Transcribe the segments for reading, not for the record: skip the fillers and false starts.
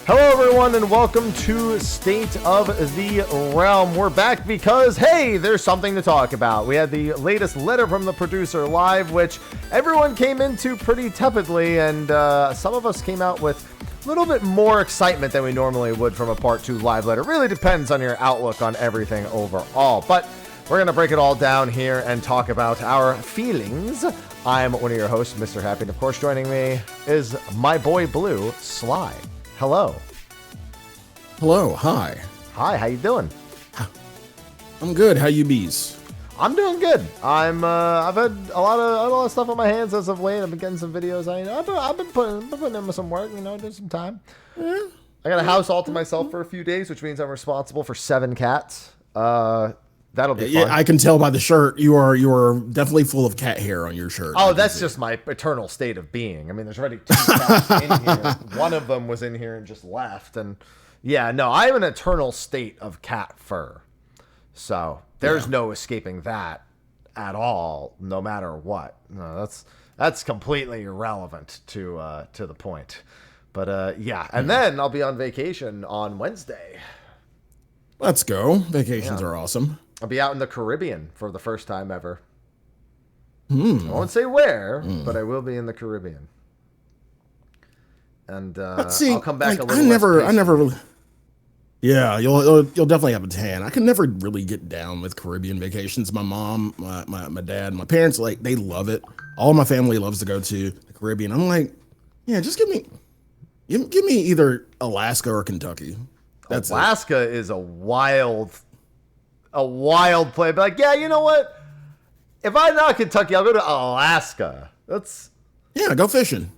Hello everyone and welcome to State of the Realm. We're back because, hey, there's something to talk about. We had the latest letter from the producer live, which everyone came into pretty tepidly, and some of us came out with a little bit more excitement than we normally would from a Part 2 live letter. Really depends on your outlook on everything overall, but we're going to break it all down here and talk about our feelings. I'm one of your hosts, Mr. Happy, and of course joining me is my boy Blue, Sly. Hello. Hello. Hi. Hi. How you doing? I'm good. How you bees? I'm doing good. I've had a lot of stuff on my hands as of late. I've been getting some videos. I've been putting in some work. Doing some time. Yeah. I got a house all to myself for a few days, which means I'm responsible for 7 cats. That'll be fun. Yeah, I can tell by the shirt. You are definitely full of cat hair on your shirt. Oh, that's just my eternal state of being. I mean, there's already 2 cats in here. One of them was in here and just left. And yeah, no, I have an eternal state of cat fur. So there's no escaping that at all, no matter what. No, that's completely irrelevant to the point. But yeah, and then I'll be on vacation on Wednesday. Let's go. Vacations are awesome. I'll be out in the Caribbean for the first time ever. I won't say where, but I will be in the Caribbean. And I'll come back a little. I never. Yeah, you'll definitely have a tan. I can never really get down with Caribbean vacations. My mom, my dad, my parents, like, they love it. All my family loves to go to the Caribbean. I'm like, yeah, just give me either Alaska or Kentucky. That's Alaska is a wild play. But like, yeah, you know what? If I'm not Kentucky, I'll go to Alaska. Go fishing.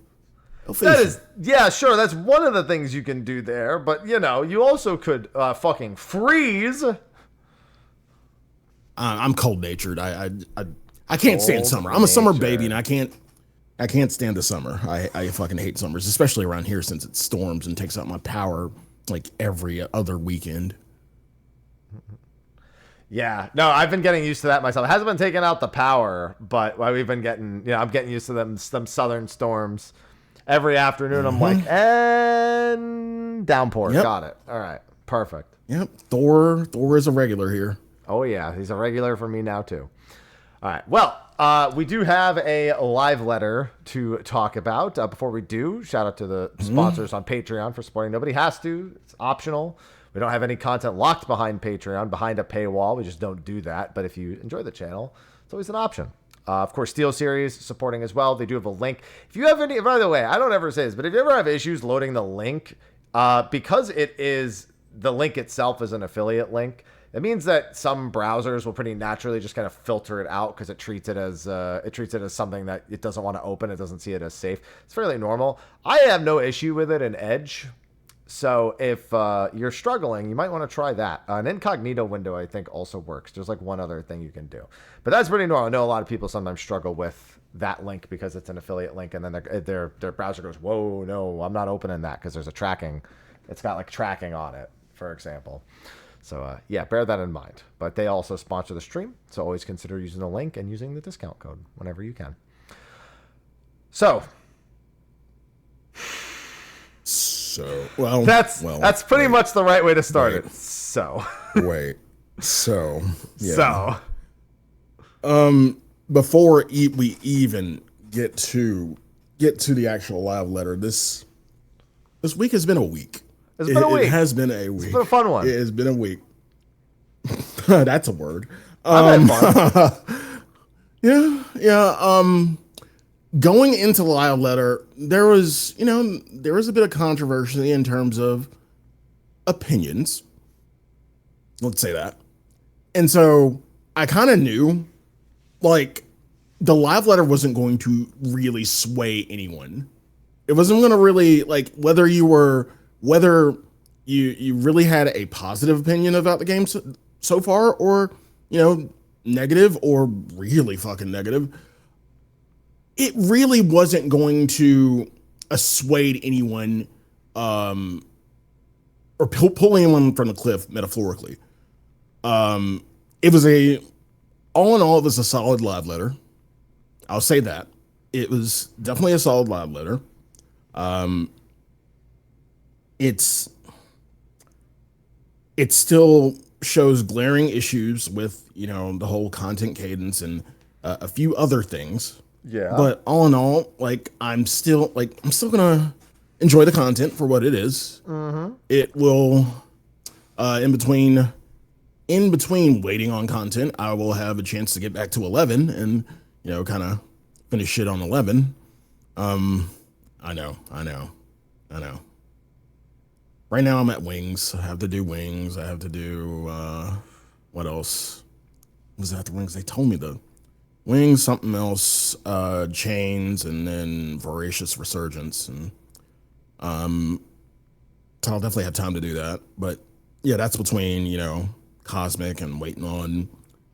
That is, yeah, sure. That's one of the things you can do there. But you also could fucking freeze. I'm cold natured. I can't stand summer. I'm a summer baby, and I can't stand the summer. I fucking hate summers, especially around here since it storms and takes out my power like every other weekend. Yeah, no, I've been getting used to that myself. It hasn't been taking out the power, but we've been getting, I'm getting used to them southern storms. Every afternoon, I'm like, and downpour. Yep. Got it. All right, perfect. Yep, Thor is a regular here. Oh yeah, he's a regular for me now too. All right, well, we do have a live letter to talk about. Before we do, shout out to the sponsors on Patreon for supporting. Nobody has to. It's optional. We don't have any content locked behind Patreon, behind a paywall. We just don't do that. But if you enjoy the channel, it's always an option. Of course, Steel Series supporting as well. They do have a link. If you have any, by the way, I don't ever say this, but if you ever have issues loading the link, because the link itself is an affiliate link, it means that some browsers will pretty naturally just kind of filter it out because it treats it as something that it doesn't want to open. It doesn't see it as safe. It's fairly normal. I have no issue with it in Edge. So if you're struggling, you might want to try that. An incognito window, I think, also works. There's like one other thing you can do. But that's pretty normal. I know a lot of people sometimes struggle with that link because it's an affiliate link, and then their browser goes, whoa, no, I'm not opening that because there's a tracking. It's got like tracking on it, for example. So yeah, bear that in mind. But they also sponsor the stream, so always consider using the link and using the discount code whenever you can. So that's pretty much the right way to start it. So before we even get to the actual live letter, this week has been a week. It's been a week. It has been a week. It's been a fun one. It has been a week. That's a word. I've had fun. Yeah. Going into the live letter, there was a bit of controversy in terms of opinions. Let's say that. And so I kind of knew, like, the live letter wasn't going to really sway anyone. It wasn't going to really, like, whether you really had a positive opinion about the game so far, or, negative or really fucking negative. It really wasn't going to assuade anyone, or pull anyone from the cliff, metaphorically. It was all in all, it was a solid live letter. I'll say that. It was definitely a solid live letter. it's it still shows glaring issues with, you know, the whole content cadence and a few other things. Yeah. But all in all, like I'm still gonna enjoy the content for what it is. Mm-hmm. It will, in between waiting on content, I will have a chance to get back to 11 and, you know, kind of finish shit on 11. I know. Right now I'm at wings. I have to do wings. I have to do, what else? Was that the wings? They told me the wings, something else, chains, and then voracious resurgence. And, so I'll definitely have time to do that. But yeah, that's between, you know, Cosmic and waiting on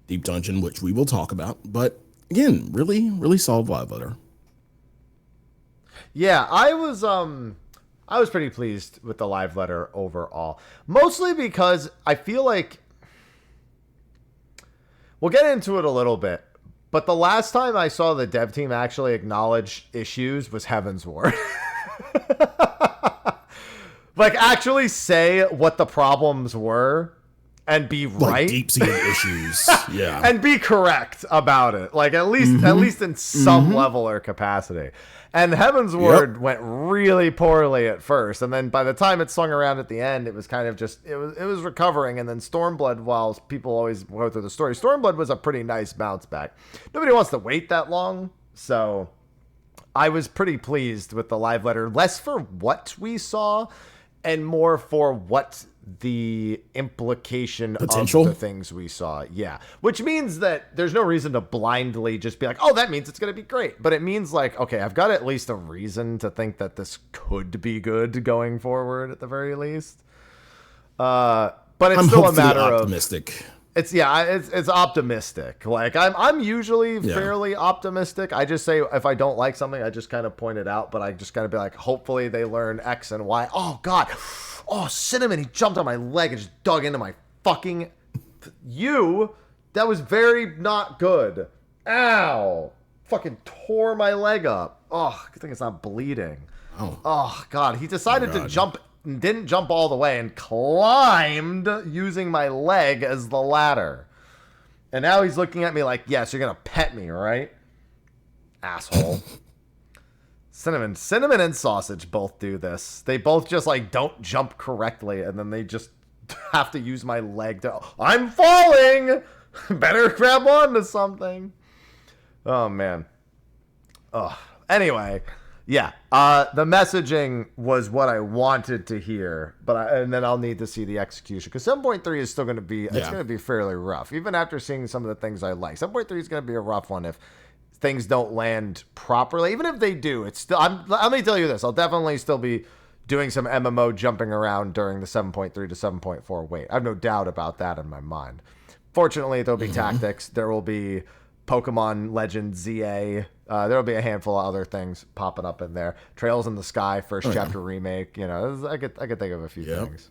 Deep Dungeon, which we will talk about. But again, really, really solid live letter. Yeah, I was pretty pleased with the live letter overall. Mostly because I feel like we'll get into it a little bit, but the last time I saw the dev team actually acknowledge issues was Heaven's Ward. Like actually say what the problems were and be right. Like deep-seated issues. Yeah. And be correct about it. Like at least in some level or capacity. And Heaven's Word went really poorly at first, and then by the time it swung around at the end, it was kind of just it was recovering. And then Stormblood, while people always go through the story, Stormblood was a pretty nice bounce back. Nobody wants to wait that long, so I was pretty pleased with the live letter. Less for what we saw, and more for what the implication potential of the things we saw. Yeah. Which means that there's no reason to blindly just be like, oh, that means it's going to be great. But it means like, okay, I've got at least a reason to think that this could be good going forward at the very least. But it's still a matter optimistic. It's optimistic. Like I'm usually fairly optimistic. I just say if I don't like something, I just kind of point it out, but I just gotta be like, hopefully they learn X and Y. Oh God. Oh, Cinnamon, he jumped on my leg and just dug into my fucking that was very not good. Ow. Fucking tore my leg up. Oh, good thing it's not bleeding. Oh God. He decided to jump, didn't jump all the way and climbed using my leg as the ladder. And now he's looking at me like, yes, you're going to pet me, right? Asshole. Cinnamon and Sausage both do this. They both just like don't jump correctly, and then they just have to use my leg to, I'm falling! Better grab onto something. Oh, man. Oh, anyway. Yeah, the messaging was what I wanted to hear, and then I'll need to see the execution, because 7.3 is still going to be, it's going to be fairly rough, even after seeing some of the things I like. 7.3 is going to be a rough one if things don't land properly. Even if they do, it's still, let me tell you this, I'll definitely still be doing some MMO jumping around during the 7.3 to 7.4 wait. I have no doubt about that in my mind. Fortunately, there'll be tactics, there will be Pokemon Legend ZA. There'll be a handful of other things popping up in there. Trails in the Sky, first chapter remake. You know, I could think of a few things.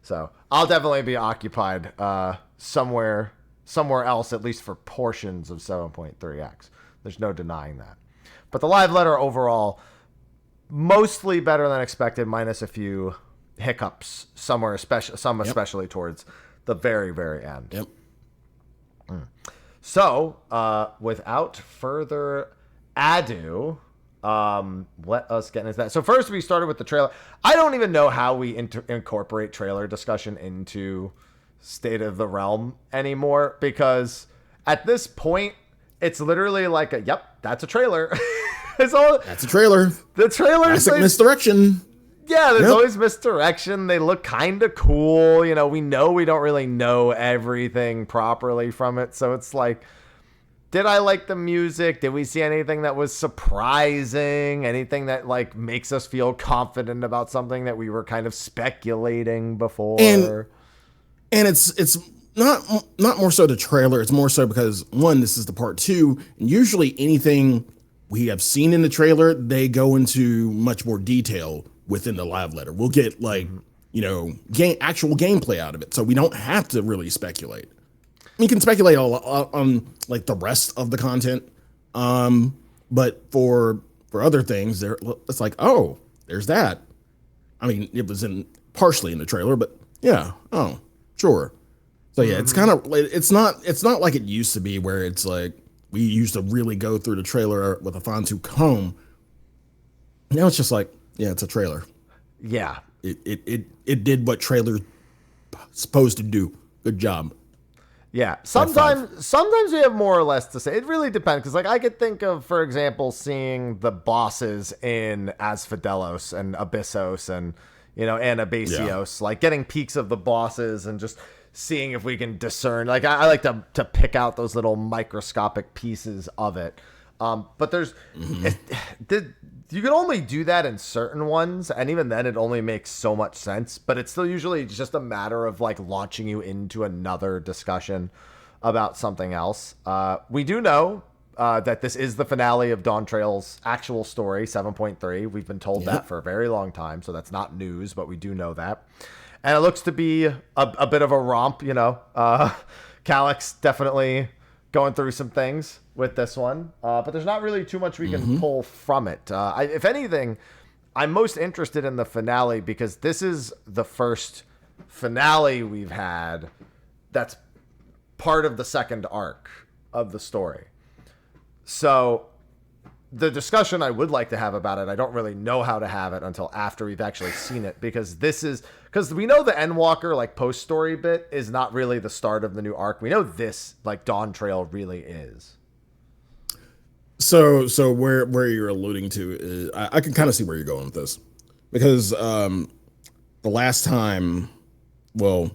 So I'll definitely be occupied somewhere else, at least for portions of 7.3x. There's no denying that. But the live letter overall, mostly better than expected, minus a few hiccups somewhere, especially towards the very, very end. Yep. So, without further ado, let us get into that. So first we started with the trailer. I don't even know how we incorporate trailer discussion into State of the Realm anymore, because at this point, it's literally like that's a trailer. That's a trailer. The trailer is like misdirection. Yeah, there's always misdirection. They look kind of cool. You know we don't really know everything properly from it. So it's like, did I like the music? Did we see anything that was surprising? Anything that like makes us feel confident about something that we were kind of speculating before? And it's not more so the trailer. It's more so because, one, this is the part 2. And usually anything we have seen in the trailer, they go into much more detail within the live letter. We'll get like, actual gameplay out of it. So we don't have to really speculate. You can speculate on like the rest of the content. But for other things, it's like, oh, there's that. I mean, it was partially in the trailer, but yeah. Oh, sure. So yeah, it's kind of it's not like it used to be where it's like we used to really go through the trailer with a fine tooth comb. Now it's just like, yeah, it's a trailer. Yeah. It did what trailers supposed to do. Good job. Yeah, sometimes we have more or less to say. It really depends, because like I could think of, for example, seeing the bosses in Asphodelos and Abyssos and Anabasios, like getting peeks of the bosses and just seeing if we can discern. Like I like to pick out those little microscopic pieces of it. But there's you can only do that in certain ones, and even then it only makes so much sense, but it's still usually just a matter of like launching you into another discussion about something else. We do know that this is the finale of Dawn Trail's actual story, 7.3. We've been told that for a very long time, so that's not news, but we do know that. And it looks to be a bit of a romp, Calyx definitely going through some things with this one, but there's not really too much we can pull from it. If anything, I'm most interested in the finale because this is the first finale we've had that's part of the second arc of the story. So the discussion I would like to have about it, I don't really know how to have it until after we've actually seen it, because we know the Endwalker like post story bit is not really the start of the new arc. We know this like Dawn Trail really is. So where you're alluding to is I can kind of see where you're going with this, because the last time, I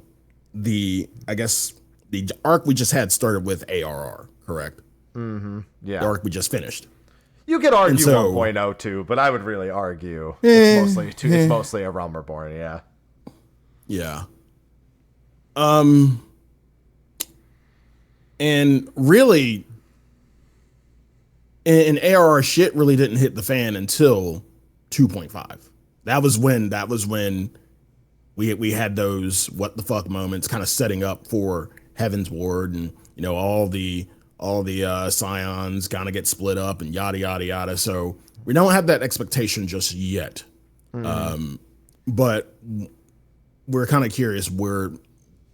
guess the arc we just had started with ARR, correct? Mm-hmm. Yeah. The arc we just finished. You could argue 1.0 too, but I would really argue it's mostly a Realm Reborn, yeah. Yeah. And really, and ARR shit really didn't hit the fan until 2.5. That was when we had those what the fuck moments, kind of setting up for Heaven's Ward, and all the scions kind of get split up and yada yada yada. So we don't have that expectation just yet. But we're kind of curious, where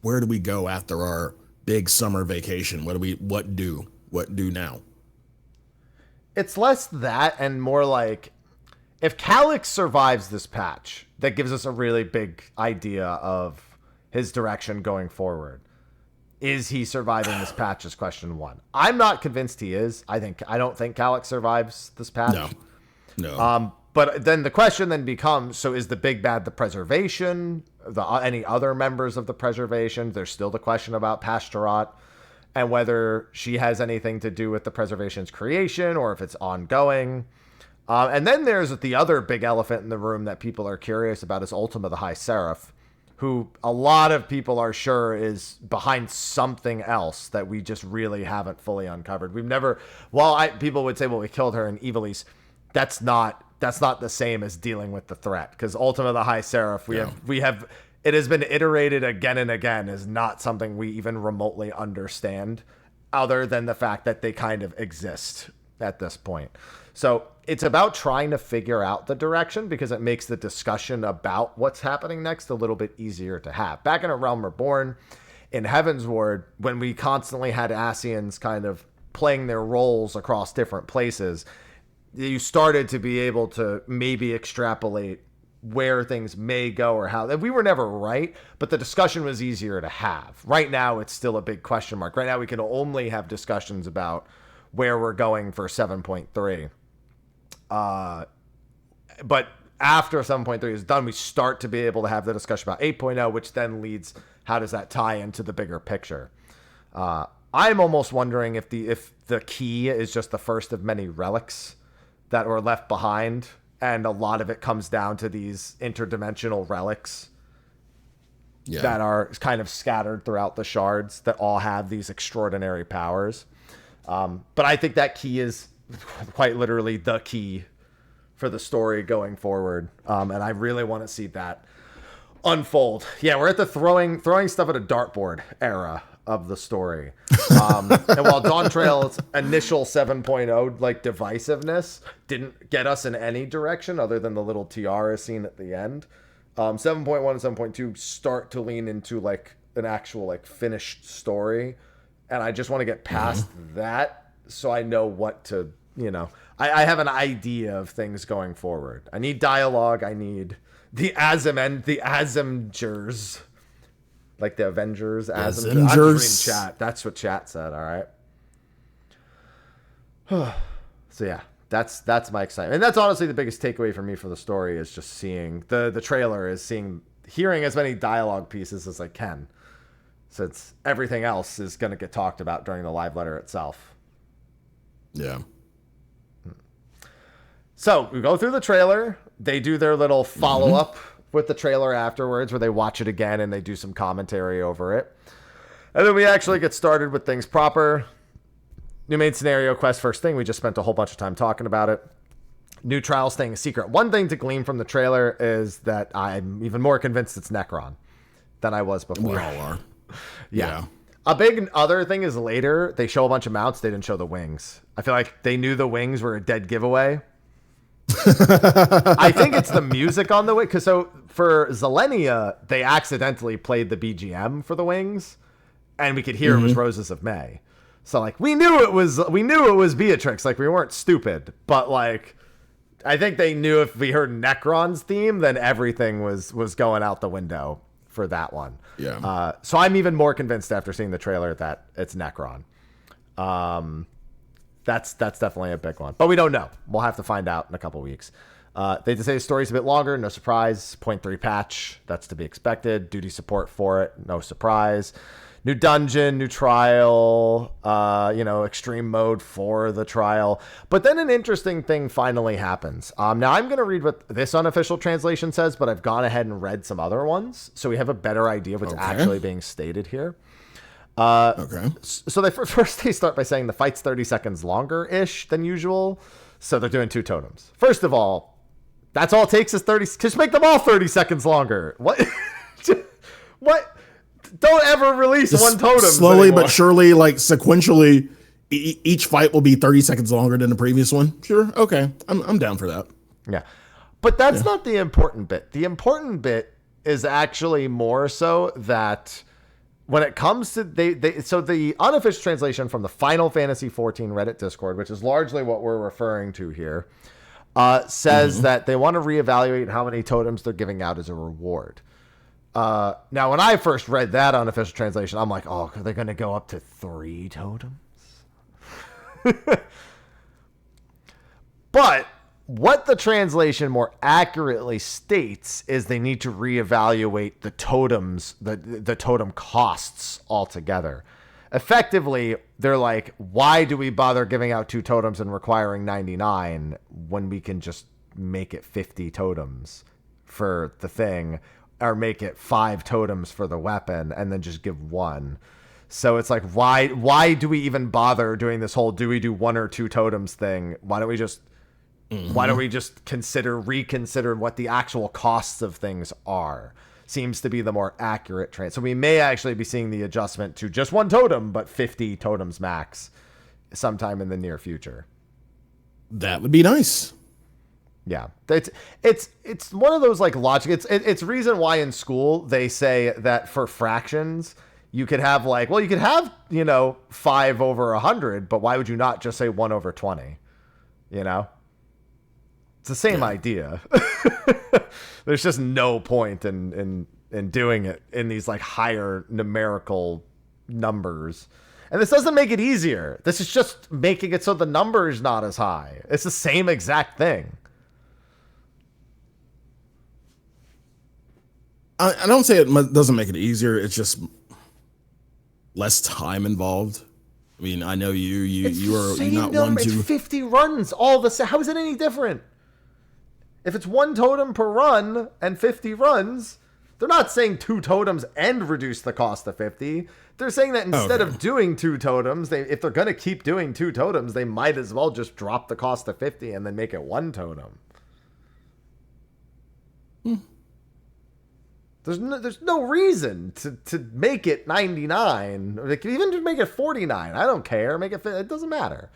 do we go after our big summer vacation? What do now? It's less that and more like, if Calyx survives this patch, that gives us a really big idea of his direction going forward. Is he surviving this patch is question one. I'm not convinced he is. I don't think Calyx survives this patch. No. But then the question then becomes, so is the big bad the Preservation? Any other members of the Preservation? There's still the question about Pastorat and whether she has anything to do with the Preservation's creation or if it's ongoing. And then there's the other big elephant in the room that people are curious about is Ultima the High Seraph, who a lot of people are sure is behind something else that we just really haven't fully uncovered. People would say, well, we killed her in Ivalice. That's not the same as dealing with the threat, because Ultima the High Seraph, it has been iterated again and again, is not something we even remotely understand, other than the fact that they kind of exist at this point. So it's about trying to figure out the direction, because it makes the discussion about what's happening next a little bit easier to have. Back in A Realm Reborn, in Heaven's Ward, when we constantly had Ascians kind of playing their roles across different places, you started to be able to maybe extrapolate where things may go or how. We were never right, but the discussion was easier to have. Right now, it's still a big question mark. Right now, we can only have discussions about where we're going for 7.3. But after 7.3 is done, we start to be able to have the discussion about 8.0, which then leads, how does that tie into the bigger picture? I'm almost wondering if the key is just the first of many relics that were left behind, and a lot of it comes down to these interdimensional relics that are kind of scattered throughout the shards that all have these extraordinary powers. But I think that key is quite literally the key for the story going forward. And I really want to see that unfold. Yeah, we're at the throwing stuff at a dartboard era of the story. And while Dawn Trail's initial 7.0 like divisiveness didn't get us in any direction other than the little tiara scene at the end, 7.1 and 7.2 start to lean into like an actual like finished story, and I just want to get past that so I know what to, I have an idea of things going forward. I need dialogue. I need the Asm and the Asmgers, like the Avengers. Asmgers. I'm just reading chat. That's what chat said. All right. So yeah, that's my excitement, and that's honestly the biggest takeaway for me for the story is just seeing the trailer, is hearing as many dialogue pieces as I can, since everything else is going to get talked about during the live letter itself. Yeah. So we go through the trailer. They do their little follow-up with the trailer afterwards, where they watch it again and they do some commentary over it. And then we actually get started with things proper. New main scenario quest first thing. We just spent a whole bunch of time talking about it. New trial staying a secret. One thing to glean from the trailer is that I'm even more convinced it's Necron than I was before. We all are. Yeah. A big other thing is later, they show a bunch of mounts. They didn't show the wings. I feel like they knew the wings were a dead giveaway. I think it's the music on the wing. Because so for Zelenia, they accidentally played the BGM for the wings, and we could hear it was Roses of May. So like we knew it was Beatrix. Like we weren't stupid, but like I think they knew if we heard Necron's theme, then everything was going out the window for that one. Yeah. So I'm even more convinced after seeing the trailer that it's Necron. That's definitely a big one, but we don't know. We'll have to find out in a couple weeks. They say the story's a bit longer, no surprise. 0.3 patch, that's to be expected. Duty support for it, no surprise. New dungeon, new trial, extreme mode for the trial. But then an interesting thing finally happens. Now I'm going to read what this unofficial translation says, but I've gone ahead and read some other ones, so we have a better idea of what's actually being stated here. Okay. So first they start by saying the fight's 30 seconds longer-ish than usual, so they're doing 2 totems. First of all, that's all it takes is 30. Just make them all 30 seconds longer. What? What? Don't ever release just one totem. Slowly but surely, like sequentially, each fight will be 30 seconds longer than the previous one. Sure. Okay. I'm down for that. Yeah. But that's not the important bit. The important bit is actually more so that when it comes to so the unofficial translation from the Final Fantasy XIV Reddit Discord, which is largely what we're referring to here, says that they want to reevaluate how many totems they're giving out as a reward. Now, when I first read that unofficial translation, I'm like, oh, they're going to go up to 3 totems? But what the translation more accurately states is they need to reevaluate the totems, the totem costs altogether. Effectively, they're like, why do we bother giving out 2 totems and requiring 99 when we can just make it 50 totems for the thing? Or make it 5 totems for the weapon and then just give 1. So it's like, why do we even bother doing this whole do we do 1 or 2 totems thing? Why don't we just reconsider what the actual costs of things are? Seems to be the more accurate trend. So we may actually be seeing the adjustment to just 1 totem, but 50 totems max sometime in the near future. That would be nice. Yeah, it's one of those like logic. It's reason why in school they say that for fractions you could have 5 over 100, but why would you not just say 1 over 20? It's the same idea. There's just no point in doing it in these like higher numerical numbers. And this doesn't make it easier. This is just making it so the number is not as high. It's the same exact thing. I don't say it doesn't make it easier. It's just less time involved. I mean, I know you're not one to. It's 50 runs all the same. How is it any different? If it's 1 totem per run and 50 runs, they're not saying 2 totems and reduce the cost to 50. They're saying that instead of doing 2 totems, if they're going to keep doing 2 totems, they might as well just drop the cost to 50 and then make it 1 totem. There's no reason to make it 99, or even to make it 49. I don't care. Make it. It doesn't matter.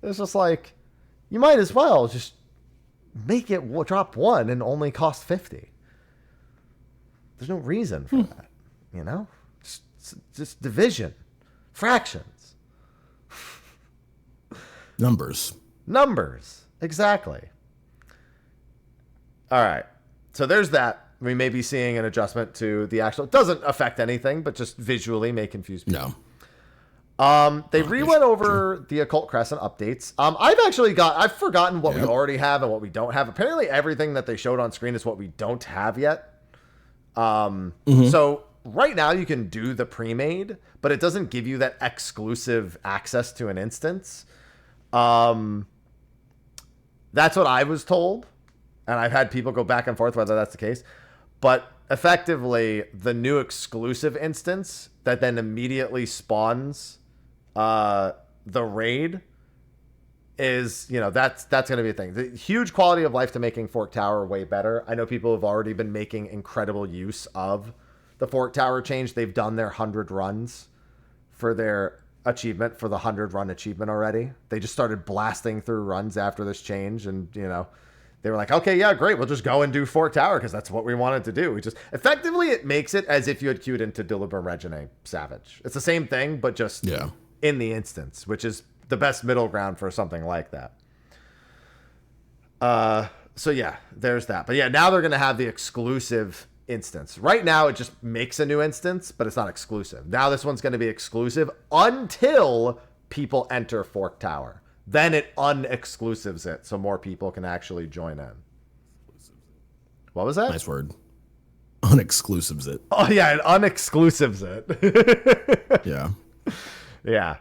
It's just like you might as well just make it drop 1 and only cost 50. There's no reason for that, you know? Just division, fractions. Numbers, exactly. All right, so there's that. We may be seeing an adjustment to the actual. It doesn't affect anything, but just visually may confuse people. No. They re-went over the Occult Crescent updates. I've forgotten what we already have and what we don't have. Apparently everything that they showed on screen is what we don't have yet. So right now you can do the pre-made, but it doesn't give you that exclusive access to an instance. That's what I was told. And I've had people go back and forth whether that's the case. But effectively, the new exclusive instance that then immediately spawns the raid is, that's going to be a thing. The huge quality of life to making Fork Tower way better. I know people have already been making incredible use of the Fork Tower change. They've done their 100 runs for their achievement, for the 100 run achievement already. They just started blasting through runs after this change, and, they were like, okay, yeah, great. We'll just go and do Fork Tower because that's what we wanted to do. Effectively, it makes it as if you had queued into Dilibum Regine Savage. It's the same thing, but just in the instance, which is the best middle ground for something like that. So yeah, there's that. But yeah, now they're going to have the exclusive instance. Right now, it just makes a new instance, but it's not exclusive. Now this one's going to be exclusive until people enter Fork Tower. Then it unexclusives it, so more people can actually join in. What was that? Nice word. Unexclusives it. Oh, yeah, it unexclusives it. Yeah. Yeah.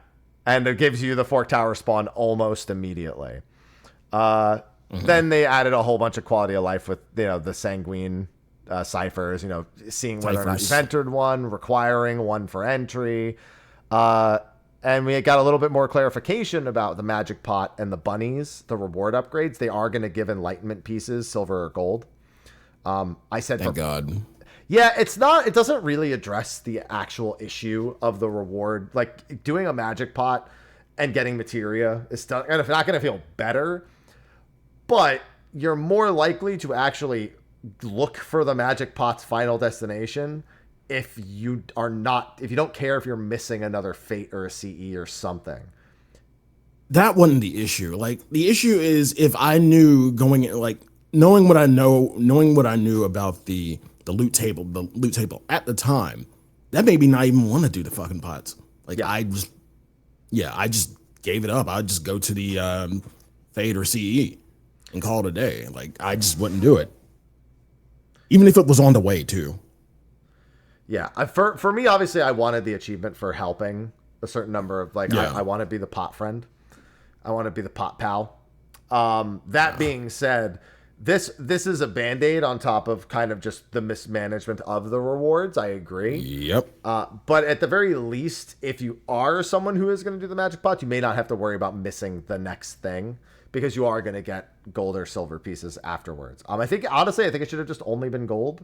And it gives you the Fork Tower spawn almost immediately. Then they added a whole bunch of quality of life with, the sanguine ciphers, seeing whether or not you've entered one, requiring one for entry. And we got a little bit more clarification about the magic pot and the bunnies, the reward upgrades. They are going to give enlightenment pieces, silver or gold. I said, thank God. Yeah, it doesn't really address the actual issue of the reward. Like doing a magic pot and getting materia is still not going to feel better, but you're more likely to actually look for the magic pot's final destination if you don't care if you're missing another fate or a CE or something. That wasn't the issue. Like, the issue is if I knew going in, like, knowing what I knew about the loot table at the time, that made me not even want to do the fucking pots. Like, I just gave it up. I'd just go to the fate or CE and call it a day. Like, I just wouldn't do it. Even if it was on the way too. Yeah, for me, obviously, I wanted the achievement for helping a certain number of, I want to be the pot friend. I want to be the pot pal. That being said, this is a Band-Aid on top of kind of just the mismanagement of the rewards. I agree. Yep. But at the very least, if you are someone who is going to do the magic pot, you may not have to worry about missing the next thing because you are going to get gold or silver pieces afterwards. I think it should have just only been gold.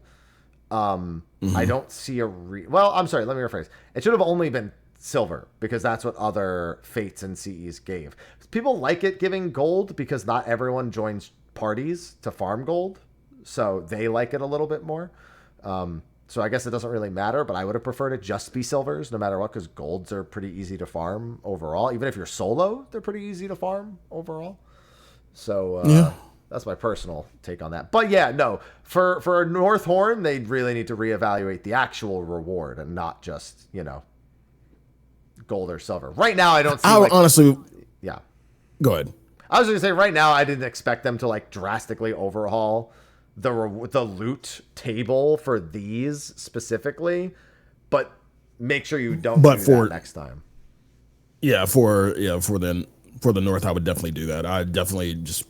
I don't see I'm sorry, let me rephrase. It should have only been silver because that's what other fates and CEs gave. People like it giving gold because not everyone joins parties to farm gold, so they like it a little bit more. So I guess it doesn't really matter, but I would have preferred it just be silvers no matter what, because golds are pretty easy to farm overall. Even if you're solo, they're pretty easy to farm overall. So that's my personal take on that. But yeah, no, for North Horn, they really need to reevaluate the actual reward and not just, gold or silver. Right now, I don't see. Honestly, yeah. Go ahead. I was going to say right now, I didn't expect them to drastically overhaul the loot table for these specifically, but make sure you don't do that next time. Yeah, for the North, I would definitely do that. I'd definitely just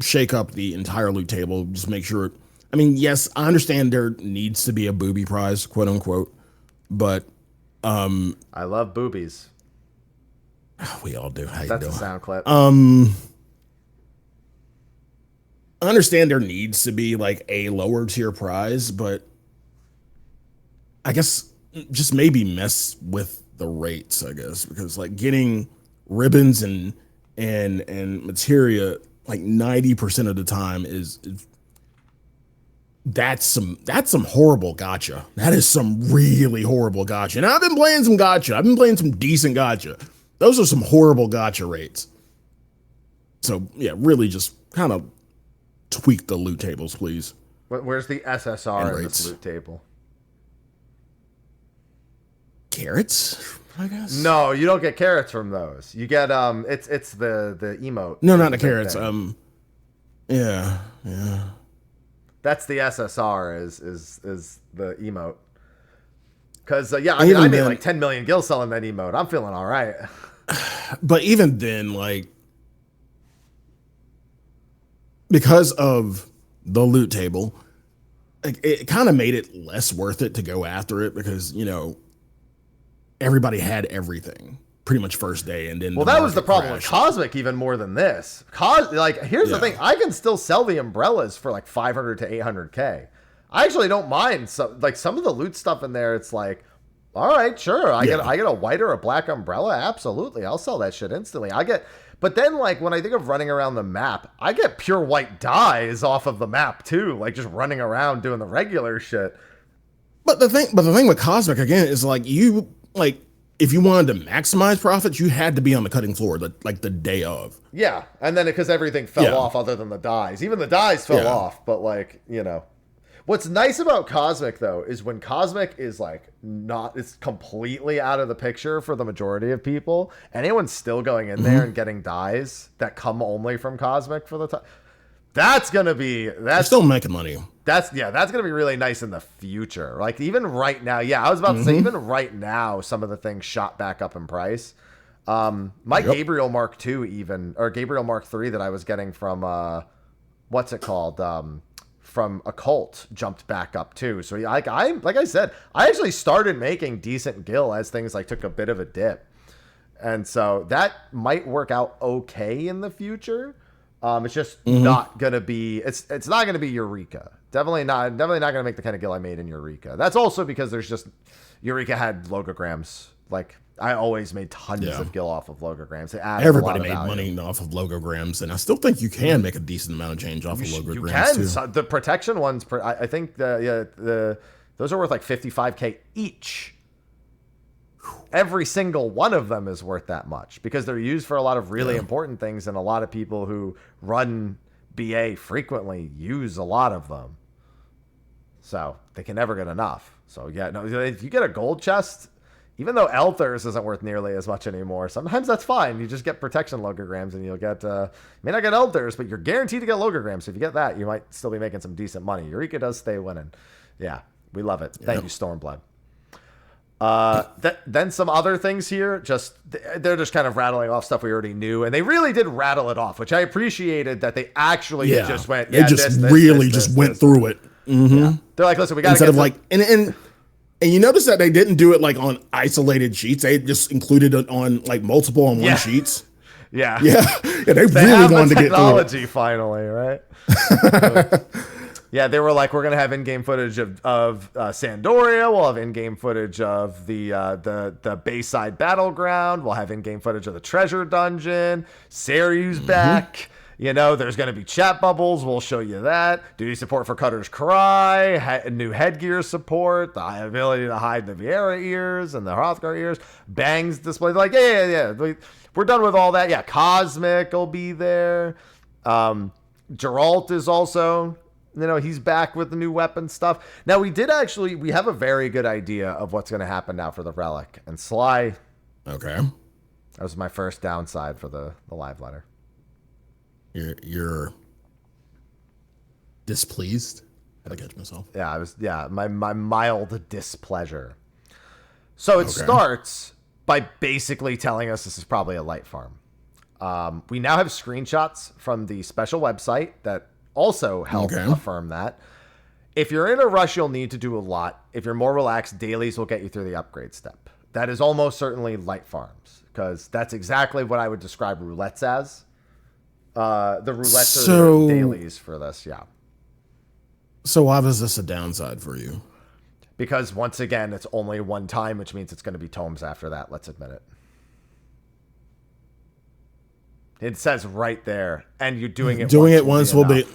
shake up the entire loot table, just make sure. I mean, yes, I understand there needs to be a booby prize, quote unquote, but I love boobies. We all do. That's a sound clip. I understand there needs to be a lower tier prize, but I guess just maybe mess with the rates, I guess, because getting ribbons and materia 90% of the time is That's some horrible gotcha. That is some really horrible gotcha. And I've been playing some gotcha. I've been playing some decent gotcha. Those are some horrible gotcha rates. So yeah, really just kind of tweak the loot tables, please. Where's the SSR in this loot table? Carrots, I guess. No, you don't get carrots from those. You get it's the emote. No, not the carrots. Yeah. That's the SSR is the emote. Because yeah, I mean, I made like 10 million gil selling that emote. I'm feeling all right. But even then, like, because of the loot table, like, it kind of made it less worth it to go after it because, you know, everybody had everything pretty much first day, and then that was the problem with Cosmic even more than this. Here's the thing: I can still sell the umbrellas for like 500 to 800K. I actually don't mind some of the loot stuff in there. It's like, all right, sure, I get a white or a black umbrella, absolutely, I'll sell that shit instantly. But then like when I think of running around the map, I get pure white dyes off of the map too, like just running around doing the regular shit. But the thing with Cosmic again is like if you wanted to maximize profits, you had to be on the cutting floor the day of. Yeah, and then because everything fell off other than the dyes. Even the dyes fell off, but like, you know. What's nice about Cosmic though is when Cosmic is like it's completely out of the picture for the majority of people, anyone's still going in there and getting dyes that come only from Cosmic for the time. That's still making money. That's going to be really nice in the future. Like even right now, I was about to say, even right now, some of the things shot back up in price. Gabriel Mark II or Gabriel Mark III that I was getting from, what's it called? From Occult jumped back up too. So like I said, I actually started making decent gil as things like took a bit of a dip. And so that might work out okay in the future. It's just not gonna be. It's not gonna be Eureka. Definitely not gonna make the kind of gil I made in Eureka. That's also because there's just Eureka had logograms. Like I always made tons of gil off of logograms. Everybody made money off of logograms, and I still think you can make a decent amount of change off of logograms. You can. Too. So the protection ones, I think those are worth like 55K each. Every single one of them is worth that much because they're used for a lot of really important things, and a lot of people who run BA frequently use a lot of them. So they can never get enough. So if you get a gold chest, even though Elthers isn't worth nearly as much anymore, sometimes that's fine. You just get protection logograms and you'll get, you may not get Elthers, but you're guaranteed to get logograms. So if you get that, you might still be making some decent money. Eureka does stay winning. Yeah, we love it. Thank you, Stormblood. Then some other things here, they're just kind of rattling off stuff we already knew, and they really did rattle it off, which I appreciated that they actually just went. They just went through it. Mm-hmm. Yeah. They're like, listen, we got to instead of like, and you notice that they didn't do it like on isolated sheets. They just included it on like multiple on one sheets. Yeah. They really wanted to get technology finally, right? Yeah, they were like, we're gonna have in-game footage of Sandoria. We'll have in-game footage of the Bayside Battleground. We'll have in-game footage of the Treasure Dungeon. Saryu's back. You know, there's gonna be chat bubbles. We'll show you that. Duty support for Cutter's Cry. New headgear support. The ability to hide the Viera ears and the Hrothgar ears. Bangs display. Like, yeah. We're done with all that. Yeah, Cosmic will be there. Geralt is also. You know, he's back with the new weapon stuff. Now, we have a very good idea of what's going to happen now for the Relic. And Sly. Okay. That was my first downside for the live letter. You're displeased? I had to catch myself. Yeah, my mild displeasure. So it starts by basically telling us this is probably a light farm. We now have screenshots from the special website that also help affirm that. If you're in a rush, you'll need to do a lot. If you're more relaxed, dailies will get you through the upgrade step. That is almost certainly light farms, because that's exactly what I would describe roulettes as. The roulettes are dailies for this, yeah. So why was this a downside for you? Because once again, it's only one time, which means it's going to be tomes after that. Let's admit it. It says right there, and you're doing it. Doing it once will be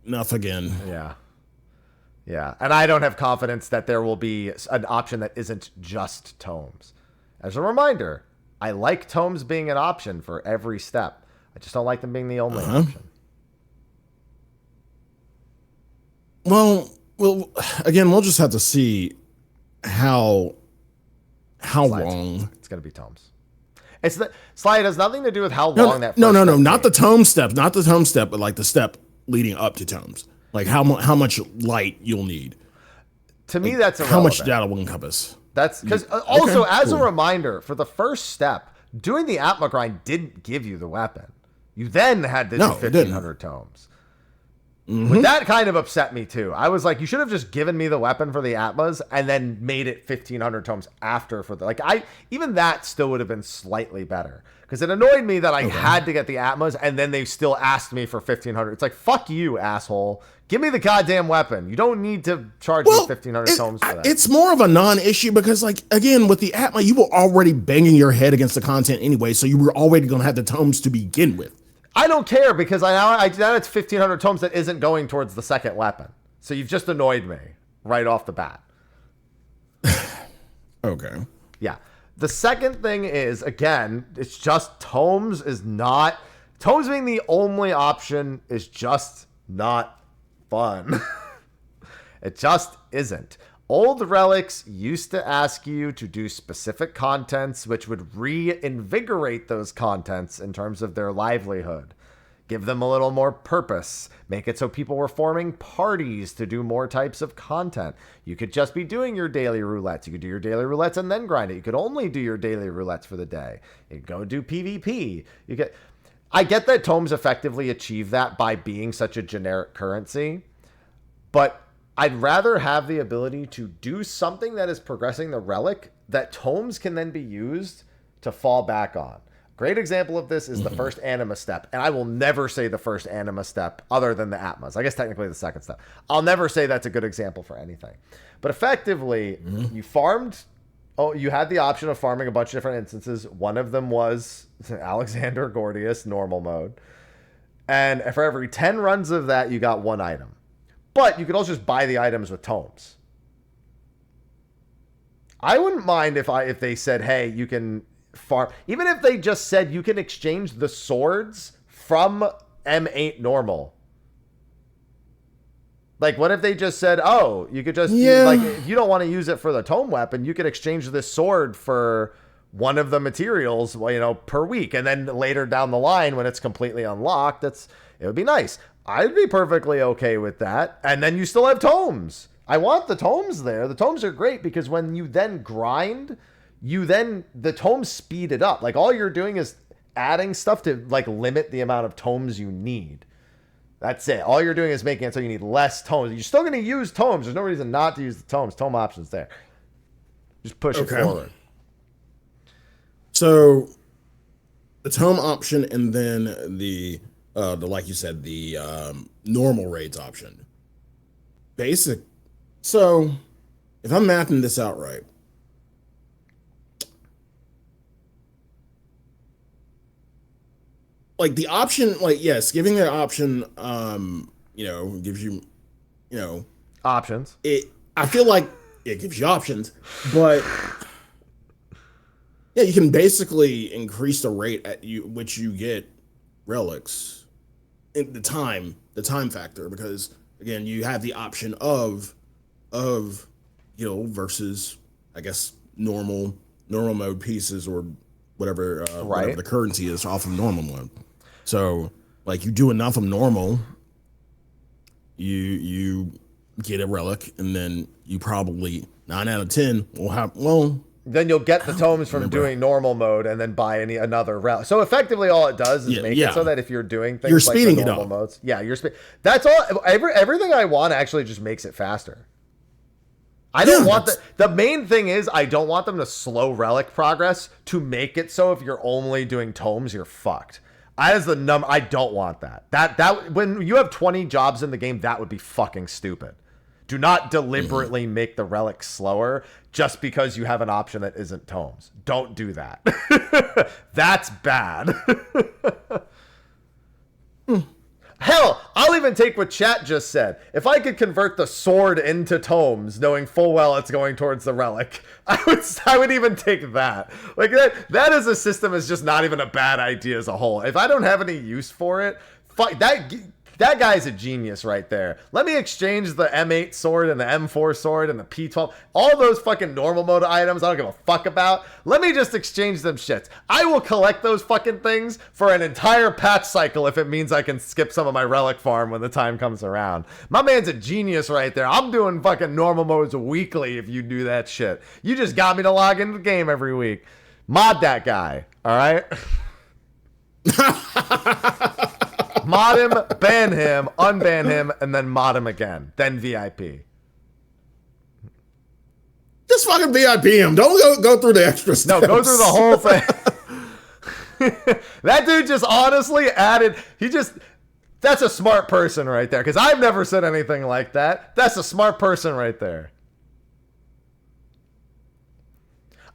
enough again. Yeah. Yeah, and I don't have confidence that there will be an option that isn't just tomes. As a reminder, I like tomes being an option for every step. I just don't like them being the only option. Well, again, we'll just have to see how long. It's going to be tomes. It's the slide has nothing to do with how No, long that. no, First not the tome step, not the tome step, but like the step leading up to tomes. Like how much light you'll need. To me, that's irrelevant. How much data will encompass. That's because also as a reminder for the first step, doing the Atma grind didn't give you the weapon. You then had to do 1,500 tomes. But that kind of upset me too. I was like, you should have just given me the weapon for the Atmas and then made it 1,500 tomes after for the even that still would have been slightly better because it annoyed me that I had to get the Atmas and then they still asked me for 1,500. It's like, fuck you, asshole. Give me the goddamn weapon. You don't need to charge me 1,500 tomes for that. It's more of a non-issue because, like, again, with the Atma, you were already banging your head against the content anyway, so you were already going to have the tomes to begin with. I don't care because now it's 1,500 tomes that isn't going towards the second weapon. So you've just annoyed me right off the bat. Okay. Yeah. The second thing is, again, it's just tomes being the only option is just not fun. It just isn't. Old relics used to ask you to do specific contents, which would reinvigorate those contents in terms of their livelihood. Give them a little more purpose. Make it so people were forming parties to do more types of content. You could just be doing your daily roulettes. You could do your daily roulettes and then grind it. You could only do your daily roulettes for the day. You could go do PvP. I get that tomes effectively achieve that by being such a generic currency, but I'd rather have the ability to do something that is progressing the relic that tomes can then be used to fall back on. Great example of this is the first anima step, and I will never say the first anima step other than the Atmas. I guess technically the second step. I'll never say that's a good example for anything. But effectively, you had the option of farming a bunch of different instances. One of them was Alexander Gordius normal mode. And for every 10 runs of that, you got one item. But you could also just buy the items with tomes. I wouldn't mind if they said, hey, you can farm. Even if they just said you can exchange the swords from M8 normal. Like, what if they just said, oh, you could just, if you don't want to use it for the tome weapon, you could exchange this sword for one of the materials, per week. And then later down the line, when it's completely unlocked, it would be nice. I'd be perfectly okay with that. And then you still have tomes. I want the tomes there. The tomes are great because when you then grind, the tomes speed it up. Like, all you're doing is adding stuff to, like, limit the amount of tomes you need. That's it. All you're doing is making it so you need less tomes. You're still going to use tomes. There's no reason not to use the tomes. Tome options there. Just push it forward. So, the tome option and then the like you said, the normal raids option. Basic. So, if I'm mapping this out right, like the option, yes, giving that option, gives you, options. I feel like it gives you options, but yeah, you can basically increase the rate at which you get relics. In the time factor, because again, you have the option of versus, I guess, normal mode pieces or whatever the currency is off of normal mode. So, like, you do enough of normal, you get a relic, and then you probably 9 out of 10 will have then you'll get the tomes from doing normal mode and then buy another relic. So effectively all it does is make it so that if you're doing things you're like speeding the normal modes. Yeah, that's all. Everything I want actually just makes it faster. I don't want the main thing is I don't want them to slow relic progress to make it so if you're only doing tomes, you're fucked. As the number, I don't want that. That when you have 20 jobs in the game, that would be fucking stupid. Do not deliberately make the relic slower just because you have an option that isn't tomes. Don't do that. That's bad. Hell, I'll even take what chat just said. If I could convert the sword into tomes, knowing full well it's going towards the relic, I would even take that. Like that as a system is just not even a bad idea as a whole. If I don't have any use for it, fuck that. That guy's a genius right there. Let me exchange the M8 sword and the M4 sword and the P12. All those fucking normal mode items I don't give a fuck about. Let me just exchange them shits. I will collect those fucking things for an entire patch cycle if it means I can skip some of my relic farm when the time comes around. My man's a genius right there. I'm doing fucking normal modes weekly if you do that shit. You just got me to log into the game every week. Mod that guy, all right? Mod him, ban him, unban him, and then mod him again. Then VIP. Just fucking VIP him. Don't go through the extra steps. No, go through the whole thing. That dude just honestly added, that's a smart person right there. Because I've never said anything like that. That's a smart person right there.